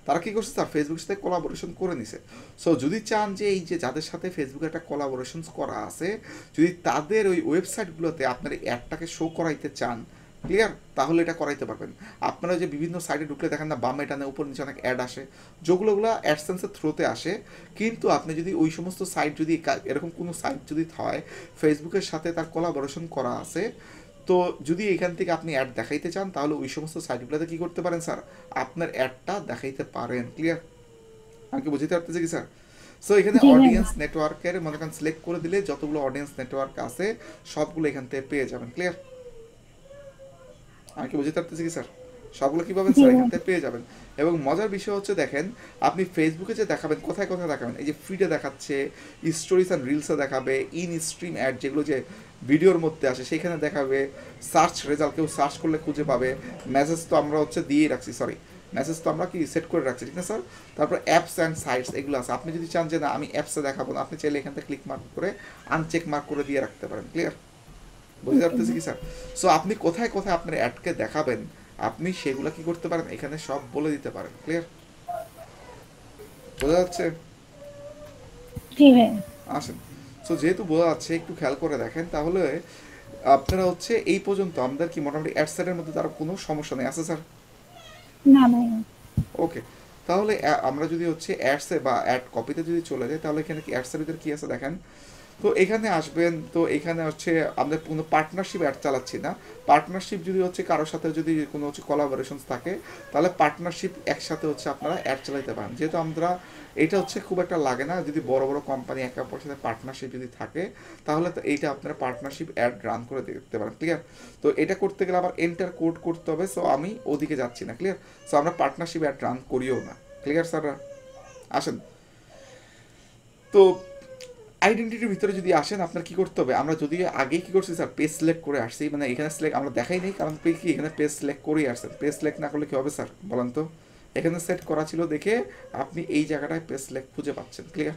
তারা কী করছে স্যার, ফেসবুকের সাথে কোলাবোরেশন করে নিছে। সো যদি চান যে এই যে যাদের সাথে ফেসবুকে একটা কোলাবোরেশন করা আছে, যদি তাদের ওই ওয়েবসাইটগুলোতে আপনার অ্যাডটাকে শো করাইতে চান, ক্লিয়ার, তাহলে এটা করাইতে পারবেন। আপনারা যে বিভিন্ন সাইটে ঢুকলে দেখেন না বামে টানে উপর নিচে অনেক অ্যাড আসে, যেগুলোগুলো অ্যাডসেন্সের থ্রুতে আসে। কিন্তু আপনি যদি ওই সমস্ত সাইট যদি এরকম কোনো সাইট যদি হয় ফেসবুকের সাথে তার কোলাবোরেশন করা আছে, তো যদি এখান থেকে আপনি অ্যাড দেখাইতে চান তাহলে ওই সমস্ত সাইটগুলোতে কী করতে পারেন স্যার, আপনার অ্যাডটা দেখাইতে পারেন, ক্লিয়ার? আমি কি বুঝতে পারতেছি কি স্যার? সো এখানে অডিয়েন্স নেটওয়ার্কের মনে করেন সিলেক্ট করে দিলে যতগুলো অডিয়েন্স নেটওয়ার্ক আছে সবগুলো এখান থেকে পেয়ে যাবেন, ক্লিয়ার? আমি কি বুঝতে পারতেছি কি স্যার? সবগুলো কী পাবেন স্যার, এখান থেকে পেয়ে যাবেন। এবং মজার বিষয় হচ্ছে দেখেন, আপনি ফেসবুকে যে দেখাবেন কোথায় কোথায় দেখাবেন, এই যে ফিডে দেখাচ্ছে, স্টোরিজ অ্যান্ড রিলসে দেখাবে, ইন স্ট্রিম অ্যাড যেগুলো যে ভিডিওর মধ্যে আসে সেইখানে দেখাবে, সার্চ রেজাল্ট কেউ সার্চ করলে খুঁজে পাবে, মেসেজ তো আমরা হচ্ছে দিয়েই রাখছি, মেসেজ তো আমরা কি সেট করে রাখছি, ঠিক না স্যার? তারপর অ্যাপস অ্যান্ড সাইটস এগুলো আছে। আপনি যদি চান যে না আমি অ্যাপসে দেখাবো না, আপনি চাইলে এখান থেকে ক্লিক মার্ক করে আনচেক মার্ক করে দিয়ে রাখতে পারেন, ক্লিয়ার? বুঝতে পারতেছি কি স্যার? সো আপনি কোথায় কোথায় আপনার অ্যাডকে দেখাবেন আপনি সেগুলো কি করতে পারেন, এখানে সব বলে দিতে পারেন। ক্লিয়ার? বোঝা যাচ্ছে? জি ভাইয়া। আসেন, সো যেহেতু বোঝা যাচ্ছে একটু খেয়াল করে দেখেন, তাহলে আপনারা হচ্ছে এই পর্যন্ত আমাদের কি মোটামুটি অ্যাড সেটের মধ্যে তার কোনো সমস্যা নেই, আছে স্যার? না ভাইয়া। ওকে, তাহলে আমরা যদি হচ্ছে অ্যাডসে বা অ্যাড কপিতে যদি চলে যাই, তাহলে এখানে কি অ্যাডসের ভিতরে কী আছে দেখেন। তো এখানে আসবেন, তো এখানে হচ্ছে আমরা কোনো পার্টনারশিপ অ্যাড চালাচ্ছি না। পার্টনারশিপ যদি হচ্ছে কারোর সাথে যদি কোনো হচ্ছে কোলাবোরেশন থাকে, তাহলে পার্টনারশিপ একসাথে হচ্ছে আপনারা অ্যাড চালাইতে পারেন। যেহেতু আমরা এটা হচ্ছে খুব একটা লাগে না, যদি বড় বড় কোম্পানি একে অপরের সাথে পার্টনারশিপ যদি থাকে, তাহলে তো এইটা আপনারা পার্টনারশিপ অ্যাড রান করে দিতে পারেন। ক্লিয়ার? তো এটা করতে গেলে আবার এন্টার কোড করতে হবে, সো আমি ওদিকে যাচ্ছি না। ক্লিয়ার? সো আমরা পার্টনারশিপ অ্যাড রান করিও না। ক্লিয়ার স্যাররা? আসেন, তো আইডেন্টিটির ভিতরে যদি আসেন, আপনার কি করতে হবে, আমরা যদি আগেই কি করছি স্যার, পেজ সিলেক্ট করে আসছি, মানে এখানে সিলেক্ট আমরা দেখাই নেই, কারণ কি এখানে পেজ সিলেক্ট করেই আসছেন। পেজ সিলেক্ট না করলে কি হবে স্যার বলেন তো? এখানে সেট করা ছিল দেখে আপনি এই জায়গাটায় পেজ সিলেক্ট খুঁজে পাচ্ছেন। ক্লিয়ার?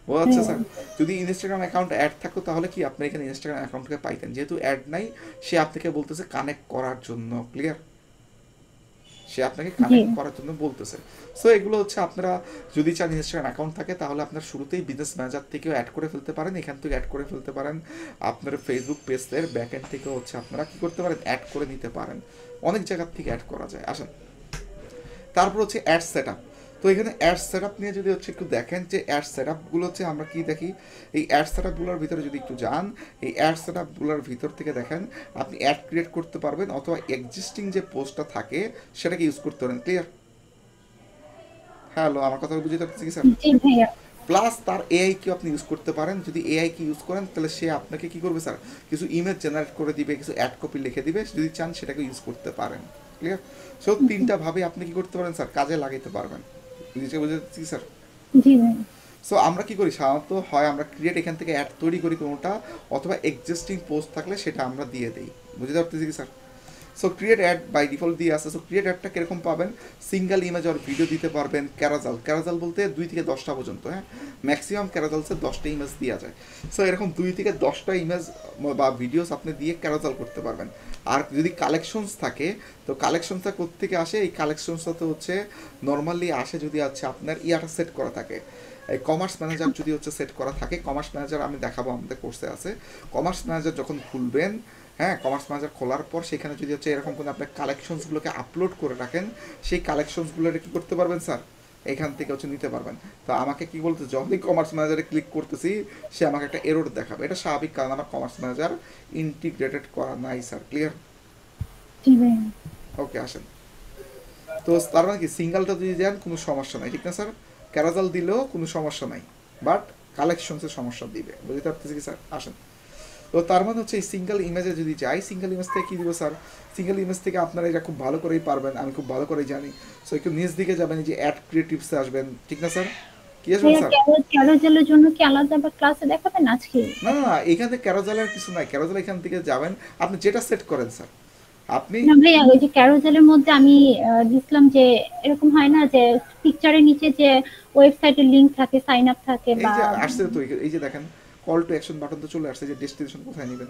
বোঝা যাচ্ছে স্যার? যদি ইনস্টাগ্রাম অ্যাকাউন্ট অ্যাড থাকতো তাহলে কি আপনি এখানে ইনস্টাগ্রাম অ্যাকাউন্টকে পাইতেন। যেহেতু অ্যাড নাই, সে আপনাকে বলতেছে কানেক্ট করার জন্য। ক্লিয়ার? সে আপনাকে কানেক্ট করার জন্য বলতেছে। সো এগুলো হচ্ছে আপনারা যদি চান ইনস্টাগ্রাম অ্যাকাউন্ট থাকে, তাহলে আপনার শুরুতেই বিজনেস ম্যানেজার থেকেও অ্যাড করে ফেলতে পারেন, এখান থেকে অ্যাড করে ফেলতে পারেন। আপনার ফেসবুক পেজের ব্যাক এন্ড থেকেও হচ্ছে আপনারা কি করতে পারেন, অ্যাড করে নিতে পারেন। অনেক জায়গার থেকে অ্যাড করা যায়। আসেন, তারপর হচ্ছে অ্যাড সেট আপ। তো এখানে অ্যাড সেট আপ নিয়ে যদি হচ্ছে একটু দেখেন, যে অ্যাড সেট আপগুলো হচ্ছে আমরা কি দেখি, এই অ্যাড সেট আপগুলোর ভিতরে যদি একটু যান, এই অ্যাড সেট আপগুলোর ভিতর থেকে দেখেন আপনি অ্যাড ক্রিয়েট করতে পারবেন, অথবা এক্সিস্টিং যে পোস্টটা থাকে সেটাকে ইউজ করতে পারেন। ক্লিয়ার? হ্যালো, আমার কথা বুঝতে পারছি কি স্যার? জি ভাইয়া। প্লাস তার এআই কে আপনি ইউজ করতে পারেন। যদি এআই কে ইউজ করেন, তাহলে সে আপনাকে কি করবে স্যার, কিছু ইমেজ জেনারেট করে দিবে, কিছু অ্যাড কপি লিখে দিবে, যদি চান সেটাকে ইউজ করতে পারেন। ক্লিয়ার? সো তিনটা ভাবে আপনি কি করতে পারেন স্যার, কাজে লাগাইতে পারবেন। বুঝতে বুঝেছি স্যার? জি ভাইয়া। সো আমরা কি করি সাধারণত, হয় আমরা ক্রিয়েট এখান থেকে অ্যাড তৈরি করি কোনোটা, অথবা এক্সিস্টিং পোস্ট থাকলে সেটা আমরা দিয়ে দিই। বুঝতে পারতেছি কি sir? So create ad by default দিয়ে আসে। সো ক্রিয়েট অ্যাডটা কীরকম পাবেন, সিঙ্গেল ইমেজ আর ভিডিও দিতে পারবেন। ক্যারাজাল, ক্যারাজাল বলতে 2 থেকে 10টা পর্যন্ত, হ্যাঁ, ম্যাক্সিমাম ক্যারাজালসে 10টা ইমেজ দেওয়া যায়। সো এরকম 2 থেকে 10টা ইমেজ বা ভিডিওস আপনি দিয়ে ক্যারাজাল করতে পারবেন। আর যদি কালেকশনস থাকে, তো কালেকশনসটা কোত্থেকে আসে, এই কালেকশনসটা তো হচ্ছে নর্মালি আসে যদি হচ্ছে আপনার ইয়াটা সেট করা থাকে, এই কমার্স ম্যানেজার যদি হচ্ছে সেট করা থাকে। কমার্স ম্যানেজার আমি দেখাবো, আমাদের কোর্সে আছে। কমার্স ম্যানেজার যখন খুলবেন, হ্যাঁ, কমার্স ম্যানেজার খোলার পর সেখানে যদি হচ্ছে এরকম কোনো আপনার কালেকশনসগুলোকে আপলোড করে রাখেন, সেই কালেকশনসগুলোকে কী করতে পারবেন স্যার, এখান থেকে হচ্ছে নিতে পারবেন। তো আমাকে কি বলতে, যখনই কমার্স ম্যানেজারে ক্লিক করতেছি, সে আমাকে একটা এরর দেখাবে। এটা স্বাভাবিক, কারণ আমার কমার্স ম্যানেজার ইন্টিগ্রেটেড করা নাই স্যার। ক্লিয়ার? জি ভাইয়া। ওকে, আসেন। তো তার মানে কি, সিঙ্গেলটা যদি যান কোনো সমস্যা নাই, ঠিক না স্যার? ক্যারাজাল দিলেও কোনো সমস্যা নাই, বাট কালেকশনসের সমস্যা দিবে। বুঝতে পারতেছি কি স্যার? আসেন। তো তার মানে হচ্ছে এই সিঙ্গেল ইমেজে যদি যাই, সিঙ্গেল ইমেজ থেকে কী দিব স্যার, সিঙ্গেল ইমেজ থেকে আপনারা এটা খুব ভালো করেই পারবেন, আমি খুব ভালো করেই জানি। সো একটু নিচ দিকে যাবেন, এই যে অ্যাড ক্রিয়েটিভসে আসবেন, ঠিক না স্যার? কি আসবেন স্যার? ক্যারোজেলের জন্য কি আলাদা আবার ক্লাসে দেখাবেন আজকে? না না না, এখানে ক্যারোজালের কিছু নাই। ক্যারোজাল এখান থেকে যাবেন, আপনি যেটা সেট করেন স্যার, আপনি না ভাইয়া, ওই যে ক্যারোজেলের মধ্যে আমি দেখলাম যে এরকম হয় না যে পিকচারের নিচে যে ওয়েবসাইটের লিংক থাকে, সাইন আপ থাকে, এই বা যে আসছে তো, এই যে দেখেন কল টু অ্যাকশন বাটন তো চলে আসছে, যে ডেস্টিনেশন কোথায় নেবেন।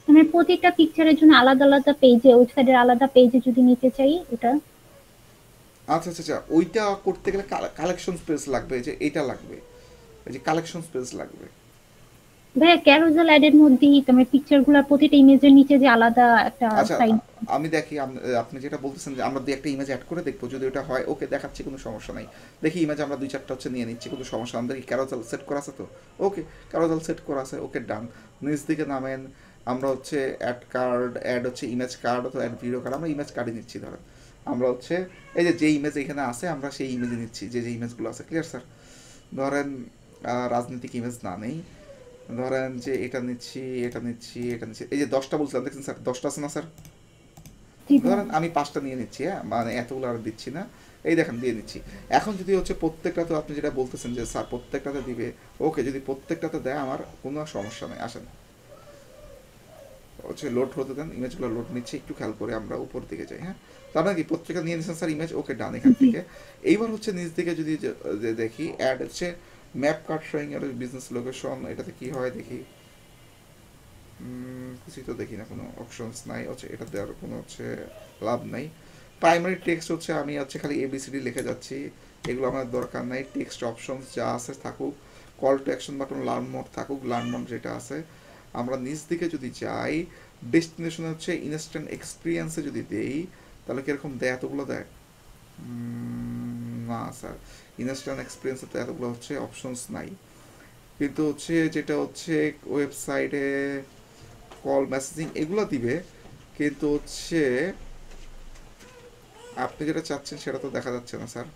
মানে প্রতিটা পিকচারের জন্য আলাদা আলাদা পেজে, ওয়েবসাইটের আলাদা পেজে যদি নিতে চাই ওটা। আচ্ছা আচ্ছা আচ্ছা, ওইটা করতে গেলে কালেকশন স্পেস লাগবে, যে এইটা লাগবে, এই যে কালেকশন স্পেস লাগবে। ভাইয়া ক্যারোজেল অ্যাডের মধ্যেই তোমার পিকচারগুলোর প্রতিটা ইমেজের নিচে যে আলাদা একটা আচ্ছা, সাইন। আমি দেখি আপনি যেটা বলতেছেন, যে আমরা একটা ইমেজ অ্যাড করে দেখবো, যদি ওটা হয় ওকে দেখাচ্ছি, কোনো সমস্যা নাই। দেখি ইমেজ আমরা 2-4টা হচ্ছে নিয়ে নিচ্ছি, কোনো সমস্যা। আমাদের কি ক্যারোজাল সেট করা আছে তো? ওকে, ক্যারোজাল সেট করা আছে, ওকে ডান। নিচ দিকে নামেন, আমরা হচ্ছে অ্যাড কার্ড, অ্যাড হচ্ছে ইমেজ কার্ড অথবা অ্যাড ভিডিও কার্ড, আমরা ইমেজ কার্ডই নিচ্ছি। ধরেন আমরা হচ্ছে এই যে ইমেজ এখানে আছে, আমরা সেই ইমেজে নিচ্ছি, যে ইমেজগুলো আছে। Clear sir? ধরেন রাজনৈতিক ইমেজ না নেই, ধরেন যে এটা নিচ্ছি, এটা নিচ্ছি, এটা নিচ্ছি, এই যে 10টা বলছিলাম, দেখছেন স্যার 10টা আছে না স্যার? ধরেন আমি 5টা নিয়ে নিচ্ছি, হ্যাঁ, মানে এতগুলো আর দিচ্ছি না, এই দেখেন দিয়ে নিচ্ছি। এখন যদি হচ্ছে প্রত্যেকটা, তো আপনি যেটা বলতেছেন যে স্যার প্রত্যেকটাতে দিবে, ওকে, যদি প্রত্যেকটাতে দেয় আমার কোনো সমস্যা নেই। আসেন হচ্ছে লোড হতে দেন, ইমেজগুলো লোড নিচ্ছে, একটু খেয়াল করে আমরা উপর দিকে যাই। হ্যাঁ, তার মানে কি প্রত্যেকটা নিয়ে নিচ্ছেন স্যার ইমেজ, ওকে ডান। এখান থেকে এইবার হচ্ছে নিচ দিকে যদি দেখি, অ্যাড হচ্ছে ম্যাপ কার্ড শোয়িং এর বিজনেস লোকেশন, এটাতে কি হয় দেখি। কিছুই তো দেখি না, কোনো অপশনস নাই হচ্ছে, এটা দেওয়ার কোনো হচ্ছে লাভ নাই। প্রাইমারি টেক্সট হচ্ছে আমি হচ্ছে খালি এবিসিডি লিখে যাচ্ছি, এগুলো আমার দরকার নাই। টেক্সট অপশনস যা আছে থাকুক, call to action button learn mode থাকুক, লার্ন মোড যেটা আছে। আমরা নিচ দিকে যদি যাই, ডেস্টিনেশন হচ্ছে ইনস্ট্যান্ট এক্সপিরিয়েন্সে যদি দেই, তাহলে কীরকম দেয়, এতগুলো দেয়? না স্যার, ইনস্ট্যান্ট এক্সপিরিয়েন্সে তো এতগুলো হচ্ছে অপশনস নাই। কিন্তু হচ্ছে যেটা হচ্ছে ওয়েবসাইটে কল মেসেজিং এগুলো দিবে, কিন্তু হচ্ছে আপনি যেটা চাচ্ছেন সেটা তো দেখা যাচ্ছে না স্যার।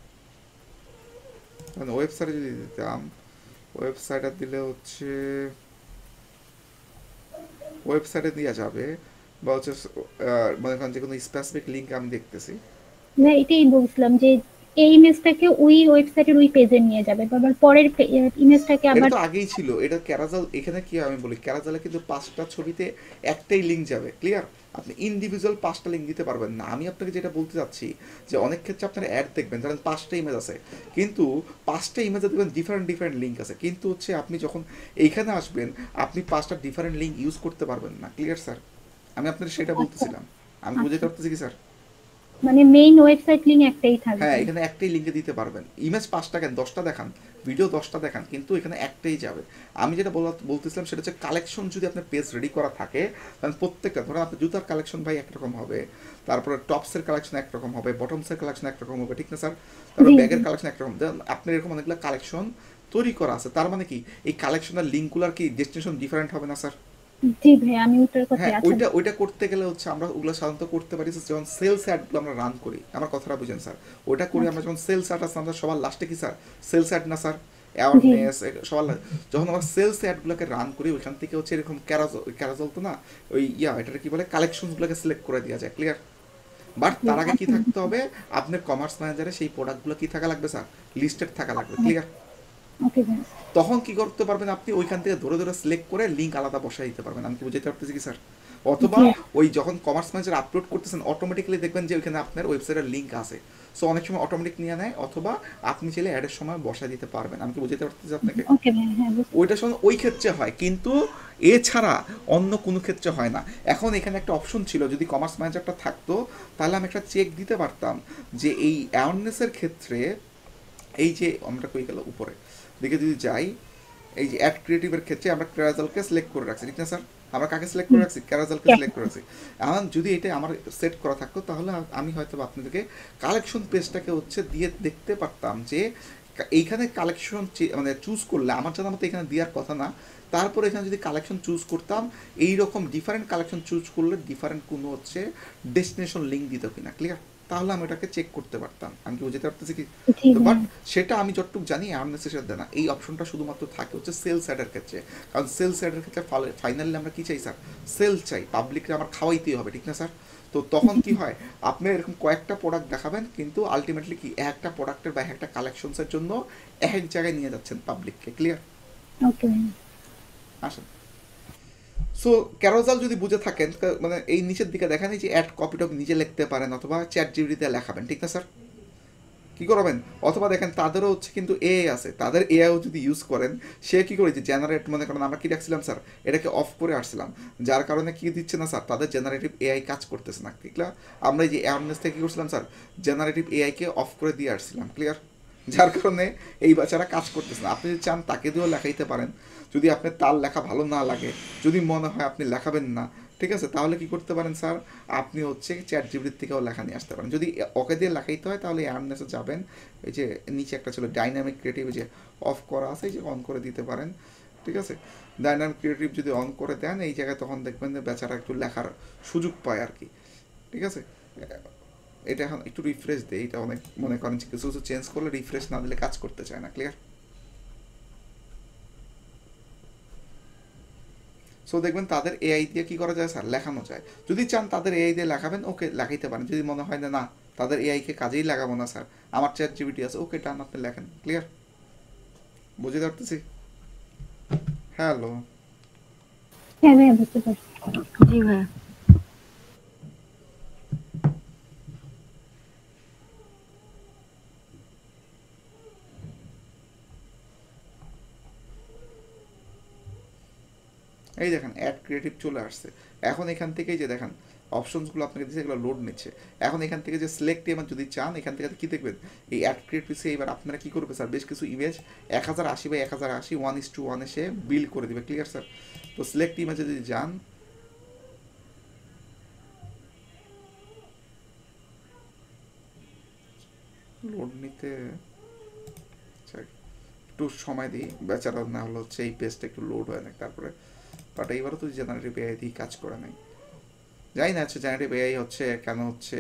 মানে ওয়েবসাইটে যদি দিতাম, ওয়েবসাইটে দিলে হচ্ছে ওয়েবসাইটে দেওয়া যাবে, বা হচ্ছে মনে করেন যে কোনো স্পেসিফিক লিঙ্ক আমি দেখতেছি। না এটাই বলছিলাম যে এই ইমেজটাকে ওই ওয়েবসাইটের ওই পেজে নিয়ে যাবে, আবার পরের ইমেজটাকে এটা আবার তো আগেই ছিল, এটা ক্যারাজাল। এখানে কি আমি বলি, ক্যারাজালে কিন্তু 5টা ছবিতে একটাই লিঙ্ক যাবে, ক্লিয়ার? আপনি ইন্ডিভিজুয়াল 5টা লিঙ্ক দিতে পারবেন না। আমি আপনাকে যেটা বলতে চাচ্ছি যে অনেক ক্ষেত্রে আপনার অ্যাড দেখবেন, ধরেন 5টা ইমেজ আছে, কিন্তু 5টা ইমেজে দেখবেন ডিফারেন্ট ডিফারেন্ট লিঙ্ক আছে, কিন্তু হচ্ছে আপনি যখন এইখানে আসবেন আপনি 5টা ডিফারেন্ট লিঙ্ক ইউজ করতে পারবেন না, ক্লিয়ার স্যার? আমি আপনাকে সেটা বলতেছিলাম, আমি বুঝতে পারতেছি কি স্যার? মানে মেইন ওয়েবসাইট লিংক একটাই থাকবে। হ্যাঁ, এখানে একটাই লিঙ্কে দিতে পারবেন। ইমেজ 5টা কেন, 10টা দেখান, ভিডিও 10টা দেখান, কিন্তু এখানে একটাই যাবে। আমি যেটা বলতেছিলাম সেটা হচ্ছে কালেকশন যদি আপনার পেজ রেডি করা থাকে, তাহলে প্রত্যেকটা, ধরেন আপনার জুতার কালেকশন ভাই একরকম হবে, তারপরে টপসের কালেকশন একরকম হবে, বটমসের কালেকশন একরকম হবে, ঠিক না স্যার? তারপরে ব্যাগের কালেকশন একরকম। আপনার এরকম অনেকগুলো কালেকশন তৈরি করা আছে, তার মানে কি এই কালেকশনের লিঙ্কগুলোর কি ডেস্টিনেশন ডিফারেন্ট হবে না স্যার? জি ভাই, আমি ওটার কথা হ্যাঁ, আচ্ছা ওইটা করতে গেলে হচ্ছে আমরা ওগুলো সাধারণত করতে পারি যখন সেলস অ্যাডগুলো আমরা রান করি। আমার কথাটা বুঝেন স্যার? ওটা করি আমরা যখন সেলস অ্যাড আছে, আমরা সবার লাস্টে কি স্যার সেলস অ্যাড না স্যার? অ্যাওয়ারনেস সবার যখন আমরা সেলস অ্যাডগুলোকে রান করি, ওইখান থেকে হচ্ছে এরকম ক্যারাজল তো না, ওই এটা কি বলে, কালেকশনসগুলোকে সিলেক্ট করে দেওয়া যায়, ক্লিয়ার? বাট তার আগে কি থাকতে হবে, আপনার কমার্স ম্যানেজারে সেই প্রোডাক্টগুলো কি থাকা লাগবে স্যার? লিস্টেড থাকা লাগবে, ক্লিয়ার? ওকে ভাই। তখন কি করতে পারবেন, আপনি ওইখান থেকে ধরে ধরে সিলেক্ট করে লিঙ্ক আলাদা বসাই দিতে পারবেন। আমি কি বুঝতে পারতেছি কি স্যার? অথবা ওই যখন কমার্স ম্যানেজার আপলোড করতেছেন অটোমেটিক্যালি দেখবেন যে ওইখানে আপনার ওয়েবসাইটের লিঙ্ক আছে, সো অনেক সময় অটোমেটিক নিয়ে নেয়, অথবা আপনি চাইলে অ্যাডের সময় বসাই দিতে পারবেন। আমি কি বুঝতে পারতেছি আপনাকে? ওকে ভাই, হ্যাঁ বুঝতে ওইটার সময় ওই ক্ষেত্রে হয়, কিন্তু এছাড়া অন্য কোনো ক্ষেত্রে হয় না। এখন এখানে একটা অপশন ছিল, যদি কমার্স ম্যানেজারটা থাকতো তাহলে আমি একটা চেক দিতে পারতাম যে এই অ্যাওয়ারনেসের ক্ষেত্রে, এই যে আমরা কই গেল উপরে দিকে যদি যাই, এই যে অ্যাড ক্রিয়েটিভের ক্ষেত্রে আমরা ক্যারাজালকে সিলেক্ট করে রাখছি, ঠিক না স্যার? আমরা কাকে সিলেক্ট করে রাখছি? ক্যারাজালকে সিলেক্ট করে রাখছি। এখন যদি এটা আমার সেট করা থাকতো, তাহলে আমি হয়তো আপনাদেরকে কালেকশন পেজটাকে হচ্ছে দিয়ে দেখতে পারতাম যে এইখানে কালেকশন মানে চুজ করলে আমার জানা মতো এখানে দেওয়ার কথা না, তারপরে এখানে যদি কালেকশন চুজ করতাম, এই রকম ডিফারেন্ট কালেকশন চুজ করলে ডিফারেন্ট কোনো হচ্ছে ডেস্টিনেশন লিঙ্ক দিত কিনা, ক্লিয়ার? তাহলে আমি ওটাকে চেক করতে পারতাম। আমি কি বুঝতে পারতেছি কি? তো বাট সেটা আমি যতটুকু জানি অ্যাওয়ারনেসের সাথে না, এই অপশনটা শুধুমাত্র থাকে হচ্ছে সেলস অ্যাডের ক্ষেত্রে। কারণ সেলস অ্যাডের ক্ষেত্রে ফাইনালি আমরা কি চাই স্যার? সেল চাই, পাবলিককে আমার খাওয়াইতেই হবে, ঠিক না স্যার? তো তখন কি হয়, আপনি এরকম কয়েকটা প্রোডাক্ট দেখাবেন, কিন্তু আলটিমেটলি কি একটা প্রোডাক্টের বা একটা কালেকশনসের জন্য এক জায়গায় নিয়ে যাচ্ছেন পাবলিককে, ক্লিয়ার? ওকে ভাই। আসেন, সো ক্যারোজাল যদি বুঝে থাকেন, মানে এই নিচের দিকে দেখেন যে অ্যাড কপিটক নিজে লিখতে পারেন, অথবা চ্যাট জিপিটিতে লেখাবেন, ঠিক না স্যার? কি করবেন? অথবা দেখেন তাদেরও হচ্ছে কিন্তু এআই আছে, তাদের এআইও যদি ইউজ করেন, সে কি করে যে জেনারেট, মনে করেন আমরা কি রাখছিলাম স্যার, এটাকে অফ করে আসছিলাম, যার কারণে কি দিচ্ছে না স্যার, তাদের জেনারেটিভ এআই কাজ করতেছে না, ঠিক না? আমরা এই যে অ্যাওয়ারনেস থেকে কি করছিলাম স্যার, জেনারেটিভ এআইকে অফ করে দিয়ে আসছিলাম, ক্লিয়ার? যার কারণে এই বাচ্চারা কাজ করতেছে না। আপনি যদি চান তাকে দিয়েও লেখাইতে পারেন, যদি আপনার তার লেখা ভালো না লাগে, যদি মনে হয় আপনি লেখাবেন না, ঠিক আছে, তাহলে কি করতে পারেন স্যার, আপনি হচ্ছে চ্যাট জিপিটির থেকেও লেখা নিয়ে আসতে পারেন। যদি ওকে দিয়ে লেখাইতে হয় তাহলে অ্যাওয়ারনেসে যাবেন, এই যে নিচে একটা ছিল ডাইনামিক ক্রিয়েটিভ, যে অফ করা আছে, এই যে অন করে দিতে পারেন, ঠিক আছে? ডাইনামিক ক্রিয়েটিভ যদি অন করে দেন, এই জায়গায় তখন দেখবেন যে বেচারা একটু লেখার সুযোগ পায় আর কি, ঠিক আছে? এটা এখন একটু রিফ্রেশ দেয়, এটা অনেক মনে করেন যে কিছু কিছু চেঞ্জ করলে রিফ্রেশ না দিলে কাজ করতে চায় না, ক্লিয়ার? সো দেখবেন তাদের এআই দিয়ে কি করা যায় স্যার, লেখানো যায়। যদি চান তাদের এআই দিয়ে লেখাবেন, ওকে লেখাইতে পারেন। যদি মনে হয় না তাদের এআইকে কাজেই লাগাবো না স্যার, আমার চ্যাট জিপিটি আছে, ওকে টান, আপনি লেখেন, ক্লিয়ার? বুঝে পারতেছি? হ্যালো, হ্যাঁ ভাই, বুঝতে পারছি। জি ভাইয়া। এই দেখেন অ্যাড ক্রিয়েটিভ চলে আসছে। এখন এখান থেকেই যে দেখেন অপশনসগুলো আপনাকে দিচ্ছে, এগুলো লোড নিচ্ছে। এখন এখান থেকে যে সিলেক্ট ইমেজ যদি চান, এখান থেকে কি দেখবেন এই অ্যাড ক্রিয়েটিভসে এবার আপনারা কি করবে স্যার, বেশ কিছু ইমেজ 1080x1080 1:1 এসে বিল্ড করে দিবে। Clear sir? তো সিলেক্ট ইমেজে যদি যান, লোড নিতে একটু সময় দিই, বেচারা না হলে হচ্ছে এই পেজটা একটু লোড হয় না তারপরে। বাট এইবারও তো জেনারেটিভ এআই দিয়ে কাজ করে নাই, জানি না হচ্ছে জেনারেটিভ এআই হচ্ছে কেন হচ্ছে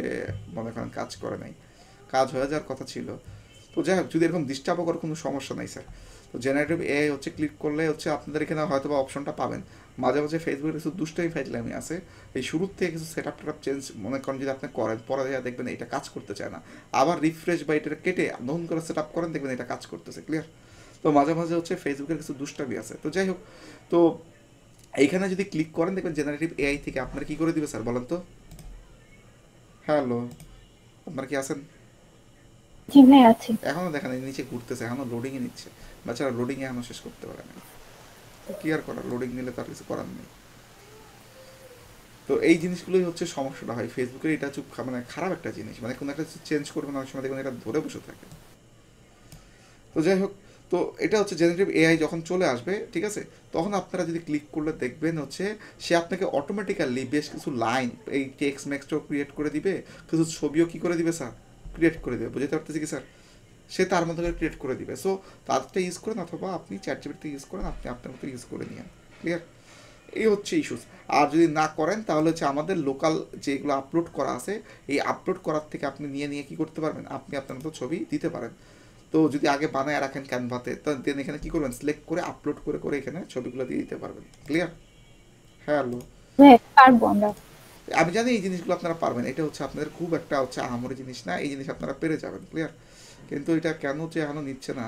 মনে করেন কাজ করে নাই, কাজ হয়ে যাওয়ার কথা ছিল। তো যাই হোক, যদি এরকম ডিস্টার্ব করার কোনো সমস্যা নাই স্যার। তো জেনারেটিভ এআই হচ্ছে ক্লিক করলে হচ্ছে আপনাদের এখানে হয়তো বা অপশনটা পাবেন। মাঝে মাঝে ফেসবুকে কিছু দুষ্টামি ফাইজলামি আছে, এই শুরুর থেকে কিছু সেট আপ টেট চেঞ্জ মনে করেন যদি আপনি করেন, পরে দেখবেন এটা কাজ করতে চায় না, আবার রিফ্রেশ বা এটা কেটে নতুন করে সেট আপ করেন, দেখবেন এটা কাজ করতেছে। ক্লিয়ার? তো মাঝে মাঝে হচ্ছে ফেসবুকের কিছু দুষ্টামি আছে। তো যাই হোক, তো এইখানে যদি ক্লিক করেন দেখবেন জেনারেটিভ এআই থেকে আপনার কি করে দিবে স্যার বলেন তো? হ্যালো, আপনার কি আছেন? জি ভাই আছি। এখনো দেখেন এই নিচে ঘুরতেছে, এখনো লোডিংয়ে নিচ্ছে, বাচ্চারা লোডিংয়ে এখনো শেষ করতে পারে না। তো কি আর করার, লোডিং নিলে তার কিছু করার নেই। তো এই জিনিসগুলোই হচ্ছে সমস্যাটা হয় ফেসবুকের। এটা হচ্ছে মানে খারাপ একটা জিনিস, মানে কোনো একটা চেঞ্জ করবেন অনেক সময় দেখবেন এটা ধরে বসে থাকে। তো যাই হোক, তো এটা হচ্ছে জেনারেটিভ এআই যখন চলে আসবে, ঠিক আছে, তখন আপনারা যদি ক্লিক করলে দেখবেন হচ্ছে সে আপনাকে অটোমেটিক্যালি বেশ কিছু লাইন, এই টেক্সট ম্যাক্সটাও ক্রিয়েট করে দিবে, কিছু ছবিও কি করে দিবে স্যার, ক্রিয়েট করে দেবে। বুঝতে পারতেছি কি স্যার? সে তার মতো করে ক্রিয়েট করে দিবে। সো তাদেরটা ইউজ করেন, অথবা আপনি চ্যাটজিপিটি ইউজ করেন, আপনি আপনার মতো ইউজ করে নিন। ক্লিয়ার? এই হচ্ছে ইস্যুস। আর যদি না করেন তাহলে হচ্ছে আমাদের লোকাল যেগুলো আপলোড করা আছে, এই আপলোড করার থেকে আপনি নিয়ে নিয়ে কী করতে পারবেন, আপনি আপনার মতো ছবি দিতে পারেন। তো যদি আগে বানায় রাখেন ক্যানভাতে, তো দেন এখানে কী করবেন, সিলেক্ট করে আপলোড করে করে এখানে ছবিগুলো দিয়ে দিতে পারবেন। ক্লিয়ার? হ্যালো, হ্যাঁ পারবো আমরা। আমি জানি এই জিনিসগুলো আপনারা পারবেন, এটা হচ্ছে আপনাদের খুব একটা হচ্ছে আহামরি জিনিস না, এই জিনিস আপনারা পেরে যাবেন। ক্লিয়ার? কিন্তু এটা কেন যে এখনও নিচ্ছে না,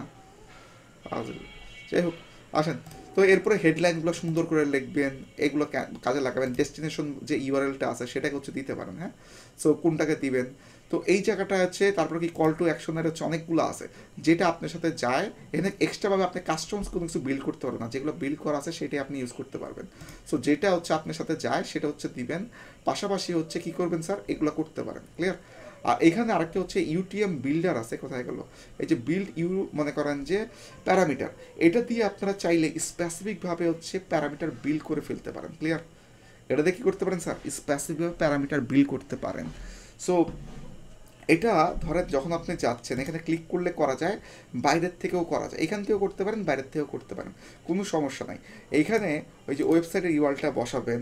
যাই হোক আসেন। তো এরপরে হেডলাইনগুলো সুন্দর করে লিখবেন, এগুলো কাজে লাগাবেন। ডেস্টিনেশন যে ইউআরএলটা আছে সেটাকে হচ্ছে দিতে পারেন, হ্যাঁ। সো কোনটাকে দিবেন, তো এই জায়গাটা হচ্ছে, তারপরে কি কল টু অ্যাকশনের হচ্ছে অনেকগুলো আছে যেটা আপনার সাথে যায়। এখানে এক্সট্রাভাবে আপনি কাস্টমস কোনো কিছু বিল্ড করতে পারবেন না, যেগুলো বিল্ড করা আছে সেটাই আপনি ইউজ করতে পারবেন। সো যেটা হচ্ছে আপনার সাথে যায় সেটা হচ্ছে দিবেন, পাশাপাশি হচ্ছে কি করবেন স্যার, এগুলো করতে পারেন। ক্লিয়ার? আর এখানে আরেকটা হচ্ছে ইউটিএম বিল্ডার আছে, কোথায় গেল, এই যে বিল্ড ইউ মনে করেন যে প্যারামিটার, এটা দিয়ে আপনারা চাইলে স্পেসিফিকভাবে হচ্ছে প্যারামিটার বিল্ড করে ফেলতে পারেন। ক্লিয়ার? এটা দিয়ে কী করতে পারেন স্যার, স্পেসিফিকভাবে প্যারামিটার বিল্ড করতে পারেন। সো এটা ধরেন যখন আপনি যাচ্ছেন, এখানে ক্লিক করলে করা যায়, বাইরের থেকেও করা যায়, এখান থেকেও করতে পারেন, বাইরের থেকেও করতে পারেন, কোনো সমস্যা নাই। এইখানে ওই যে ওয়েবসাইটের ইউআরএলটা বসাবেন,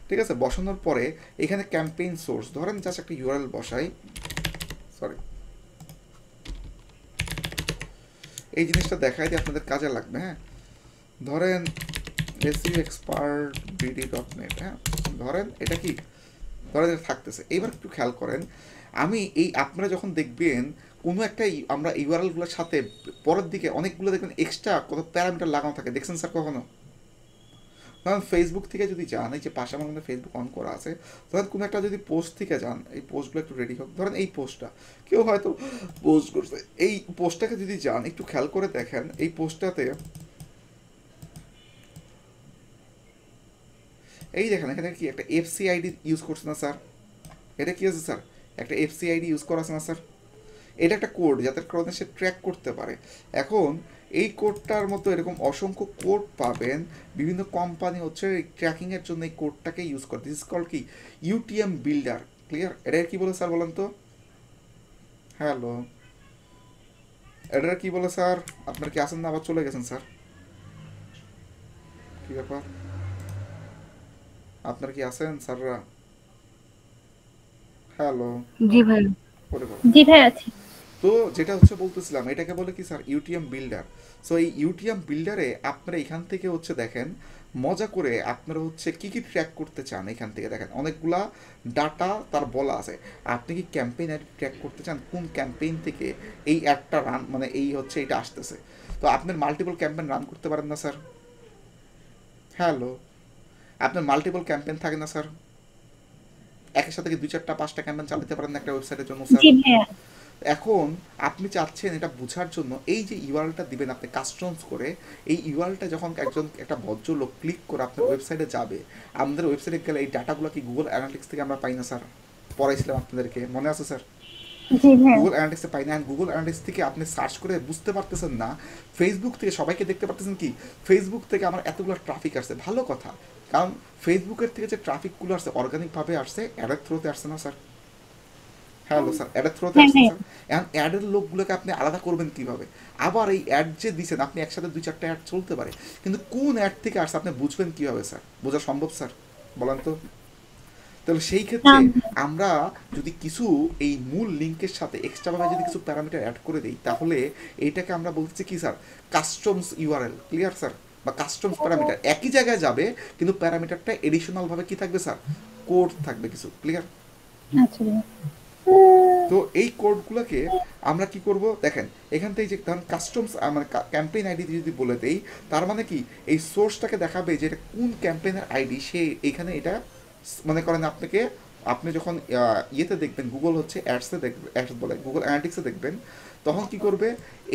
ঠিক আছে, বসানোর পরে এখানে ক্যাম্পেইন সোর্স ধরেন জাস্ট একটা ইউআরএল বসাই, সরি এই জিনিসটা দেখাই দিয়ে আপনাদের কাজে লাগবে, হ্যাঁ। ধরেন SEOexpertbd.net, হ্যাঁ, ধরেন এটা কি, ধরেন এটা থাকতেছে। এবার একটু খেয়াল করেন, আমি এই আপনারা যখন দেখবেন কোনো একটা আমরা ইউআরএলগুলোর সাথে পরের দিকে অনেকগুলো দেখবেন এক্সট্রা কত প্যারামিটার লাগানো থাকে, দেখছেন স্যার কখনো? ধরেন ফেসবুক থেকে যদি যান, এই যে পাশে আমার মধ্যে ফেসবুক অন করা আছে, ধরেন কোনো একটা যদি পোস্ট থেকে যান, এই পোস্টগুলো একটু রেডি হোক, ধরেন এই পোস্টটা কেউ হয়তো পোস্ট করছে, এই পোস্টটাকে যদি যান একটু খেয়াল করে দেখেন, এই পোস্টটাতে এই দেখেন এখানে কি একটা FCID ইউজ করছে না স্যার, এটা কি আছে স্যার, একটা FCID ইউজ করা আছে না স্যার, এটা একটা কোড যাতে কারণে সে ট্র্যাক করতে পারে। এখন এই কোডটার মতো এরকম অসংখ্য কোড পাবেন, বিভিন্ন কোম্পানি হচ্ছে ট্র্যাকিংয়ের জন্য এই কোডটাকে ইউজ করে। দিস ইজ কল্ড কি, ইউটিএম বিল্ডার। ক্লিয়ার? এটা কি বলে স্যার বলেন তো? হ্যালো, এটা কি বলে স্যার? আপনার কি আসেন না, আবার চলে গেছেন স্যার, কি ব্যাপার, আপনার কি আছেন স্যাররা? হ্যালো, জি ভাই। জি ভাই আছি। তো যেটা হচ্ছে বলতেছিলাম, এটাকে বলে কি স্যার, ইউটিএম বিল্ডার। সো এই ইউটিএম বিল্ডারে আপনারা এখান থেকে হচ্ছে দেখেন মজা করে আপনারা হচ্ছে কী কী ট্র্যাক করতে চান, এখান থেকে দেখেন অনেকগুলা ডাটা তার বলা আছে। আপনি কি ক্যাম্পেইন অ্যাড ট্র্যাক করতে চান, কোন ক্যাম্পেইন থেকে এই অ্যাডটা রান, মানে এই হচ্ছে এটা আসতেছে। তো আপনার মাল্টিপল ক্যাম্পেইন রান করতে পারেন না স্যার? হ্যালো, আপনার মাল্টিপল ক্যাম্পেইন থাকে না স্যার? একের সাথে কি 2, 4, 5টা ক্যাম্পেইন চালাতে পারেন একটা ওয়েবসাইটের জন্য স্যার? জি ভাইয়া। এখন আপনি চাচ্ছেন এটা বোঝার জন্য এই যে ইউআরএলটা দিবেন আপনি কাস্টমস করে, এই ইউআরএলটা যখন একটা ভদ্রলোক ক্লিক করে আপনার ওয়েবসাইটে যাবে, আমাদের ওয়েবসাইটে গেলে এই ডাটাগুলো কি গুগল অ্যানালিটিক্স থেকে আমরা পাই না স্যার? পড়াইছিলাম আপনাদেরকে, মনে আছে স্যার? জি ভাইয়া। গুগল অ্যানালিটিক্সে পাই না। গুগল অ্যানালিটিক্স থেকে আপনি সার্চ করে বুঝতে পারতেছেন না, ফেসবুক থেকে সবাইকে দেখতে পারতেছেন কি ফেসবুক থেকে আমার এতগুলো ট্রাফিক আসছে, ভালো কথা, কারণ ফেসবুকের থেকে যে ট্রাফিকগুলো আসছে অর্গানিকভাবে আসছে, অ্যাডের থ্রোতে আসছে না স্যার? হ্যালো স্যার, অ্যাডের থ্রোতে হ্যাঁ আসছে হ্যাঁ। স্যার। এখন অ্যাডের লোকগুলোকে আপনি আলাদা করবেন কিভাবে? আবার এই অ্যাড যে দিচ্ছেন আপনি একসাথে 2-4টা অ্যাড চলতে পারে, কিন্তু কোন অ্যাড থেকে আসছে আপনি বুঝবেন কিভাবে স্যার? বোঝা সম্ভব স্যার? বলেন তো। তাহলে সেই ক্ষেত্রে আমরা যদি কিছু এই মূল লিঙ্কের সাথে এক্সট্রাভাবে যদি কিছু প্যারামিটার অ্যাড করে দিই, তাহলে এইটাকে আমরা বলছি কি sir, customs URL. Clear sir? বা কাস্টমস প্যারামিটার একই জায়গায় যাবে, কিন্তু প্যারামিটারটা এডিশনাল ভাবে কি থাকবে স্যার? কোড থাকবে কিছু। ক্লিয়ার? আচ্ছা ভাইয়া। তো এই কোডগুলোকে আমরা কি করব দেখেন, এখান থেকে যে ধরুন কাস্টমস মানে ক্যাম্পেইন আইডি যদি বলে দেই, তার মানে কি এই সোর্সটাকে দেখাবে যে এটা কোন ক্যাম্পেইনের আইডি, সে এখানে এটা মনে করেন আপনাকে, আপনি যখন ইয়েতে দেখবেন গুগল হচ্ছে অ্যাডসে দেখবেন, অ্যাডস বলে গুগল অ্যানালিটিক্সে দেখবেন, তখন কি করবে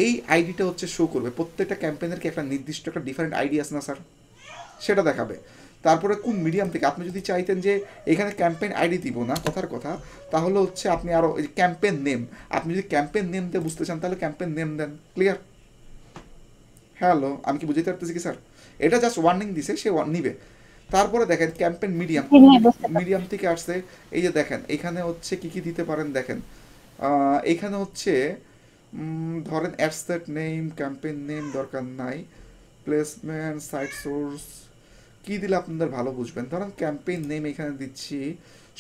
এই আইডিটা হচ্ছে শো করবে, প্রত্যেকটা ক্যাম্পেইনের কি একটা নির্দিষ্ট একটা ডিফারেন্ট আইডি আছে না স্যার, সেটা দেখাবে। তারপরে কোন মিডিয়াম থেকে আপনি যদি চাইতেন যে এখানে ক্যাম্পেইন আইডি দিব না কথার কথা, তাহলে হচ্ছে আপনি আরও ক্যাম্পেইন নেম, আপনি যদি ক্যাম্পেইন নেম দিয়ে বুঝতে চান তাহলে ক্যাম্পেইন নেম দেন। ক্লিয়ার? হ্যালো, আমি কি বুঝতে পারতেছি কি স্যার? এটা জাস্ট ওয়ার্নিং দিছে, সে নিবে। তারপরে দেখেন ক্যাম্পেইন মিডিয়াম, জি ভাইয়া, বুঝতে পারছি। মিডিয়াম থেকে আসছে, এই যে দেখেন এখানে হচ্ছে কি কি দিতে পারেন দেখেন, এখানে হচ্ছে ধরেন অ্যাডসেট নেম, ক্যাম্পেইন নেম দরকার নাই, প্লেসমেন্ট, সাইট সোর্স, কী দিলে আপনাদের ভালো বুঝবেন, ধরেন ক্যাম্পেইন নেম এখানে দিচ্ছি,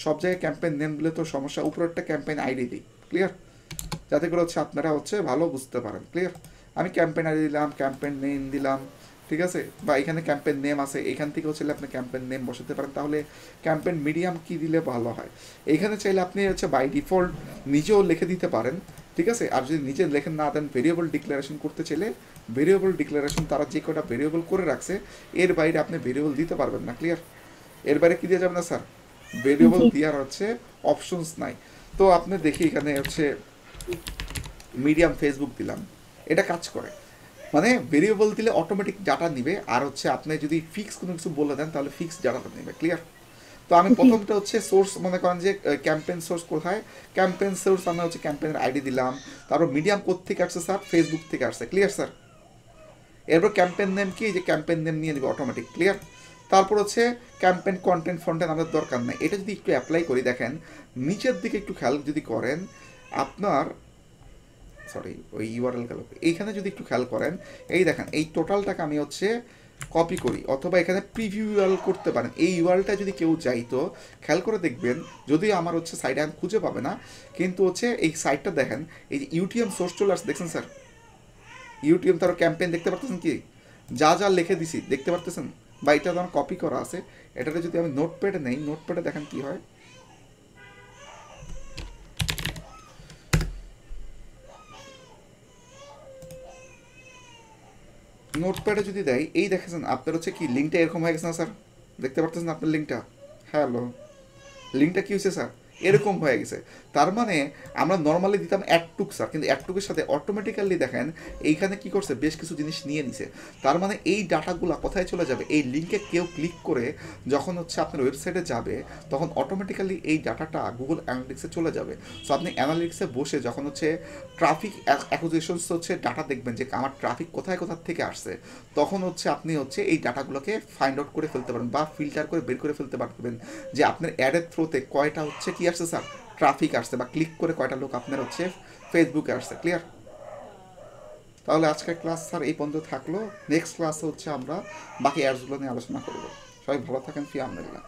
সব জায়গায় ক্যাম্পেইন নেম দিলে তো সমস্যা, উপরে একটা ক্যাম্পেইন আইডি দিই। ক্লিয়ার? যাতে করে হচ্ছে আপনারা হচ্ছে ভালো বুঝতে পারেন। ক্লিয়ার? আমি ক্যাম্পেইন আইডি দিলাম, ক্যাম্পেইন নেম দিলাম, ঠিক আছে, বা এখানে ক্যাম্পেইন নেম আছে, এখান থেকে হচ্ছে আপনি ক্যাম্পেইন নেম বসাতে পারেন। তাহলে ক্যাম্পেইন মিডিয়াম কি দিলে ভালো হয়, এইখানে চাইলে আপনি হচ্ছে বাই ডিফল্ট নিজেও লিখে দিতে পারেন, ঠিক আছে। আর যদি নিজে লেখেন না দেন, ভেরিয়েবল ডিক্লারেশন করতে চাইলে ভেরিয়েবল ডিক্লারেশন তারা যে কটা ভেরিয়েবল করে রাখছে এর বাইরে আপনি ভেরিয়েবল দিতে পারবেন না। ক্লিয়ার? এর বাইরে কি দেওয়া যাবে না স্যার? ভেরিয়েবল দেওয়ার হচ্ছে অপশনস নাই। তো আপনি দেখি এখানে হচ্ছে মিডিয়াম ফেসবুক দিলাম, এটা কাজ করে, মানে ভেরিয়েবল দিলে অটোমেটিক ডাটা নিবে, আর হচ্ছে আপনি যদি ফিক্স কোনো কিছু বলে দেন তাহলে ফিক্স ডাটাটা নেবে। ক্লিয়ার? তো আমি প্রথমটা হচ্ছে সোর্স, মনে করেন যে ক্যাম্পেইন সোর্স কোথায়, ক্যাম্পেইন সোর্স আমরা হচ্ছে ক্যাম্পেইনের আইডি দিলাম, তারপর মিডিয়াম কোথ থেকে আসছে স্যার? ফেসবুক থেকে আসছে। Clear sir? এরপর ক্যাম্পেইন নেম কি, যে ক্যাম্পেইন নেম নিয়ে নেবে অটোমেটিক। ক্লিয়ার? তারপর হচ্ছে ক্যাম্পেইন কন্টেন্ট ফন্টেন্ট আমাদের দরকার নেই, এটা যদি একটু অ্যাপ্লাই করি দেখেন নিচের দিকে একটু খেয়াল যদি করেন আপনার, সরি ওই ইউআরএল গেল, এইখানে যদি একটু খেয়াল করেন এই দেখেন এই টোটালটাকে আমি হচ্ছে কপি করি, অথবা এখানে প্রিভিউ ইউআরএল করতে পারেন। এই ইউআরএলটা যদি কেউ চাইতো খেয়াল করে দেখবেন, যদিও আমার হচ্ছে সাইডে আমি খুঁজে পাবে না, কিন্তু হচ্ছে এই সাইটটা দেখেন, এই যে ইউটিএম সোর্স চলে আসছে দেখছেন স্যার? ইউটিএম তার ক্যাম্পেইন দেখতে পারতেছেন কি, যা যা লিখে দিছি দেখতে পারতেছেন, বা এটা আমার কপি করা আছে, এটাতে যদি আমি নোটপ্যাডে নেই, নোটপ্যাডে দেখেন কি হয়, নোটপ্যাডে যদি দেয় এই দেখেছেন আপনার হচ্ছে কি লিঙ্কটা এরকম হয়ে গেছে না স্যার? দেখতে পারতেছেন আপনার লিঙ্কটা? হ্যালো, লিঙ্কটা কী হয়েছে স্যার? এরকম হয়ে গেছে। তার মানে আমরা নর্মালি দিতাম অ্যাডটুক স্যার, কিন্তু অ্যাডটুকের সাথে অটোমেটিক্যালি দেখেন এইখানে কি করছে, বেশ কিছু জিনিস নিয়ে নিছে। তার মানে এই ডাটাগুলো কোথায় চলে যাবে, এই লিঙ্কে কেউ ক্লিক করে যখন হচ্ছে আপনার ওয়েবসাইটে যাবে তখন অটোমেটিক্যালি এই ডাটাটা গুগল অ্যানালিটিক্সে চলে যাবে। সো আপনি অ্যানালিটিক্সে বসে যখন হচ্ছে ট্রাফিক অ্যাকুইজিশনস হচ্ছে ডাটা দেখবেন যে আমার ট্রাফিক কোথায় কোথা থেকে আসছে, তখন হচ্ছে আপনি হচ্ছে এই ডাটাগুলোকে ফাইন্ড আউট করে ফেলতে পারেন বা ফিল্টার করে বের করে ফেলতে পারবেন যে আপনার অ্যাডের থ্রোতে কয়টা হচ্ছে কি আসছে স্যার, ট্রাফিক আসছে, বা ক্লিক করে কয়টা লোক আপনার হচ্ছে ফেসবুকে আসছে। ক্লিয়ার? তাহলে আজকের ক্লাস স্যার এই পর্যন্ত থাকলো, নেক্সট ক্লাসে হচ্ছে আমরা বাকি অ্যাডসগুলো নিয়ে আলোচনা করবো। সবাই ভালো থাকেন, ফি আমদুলিল্লাহ।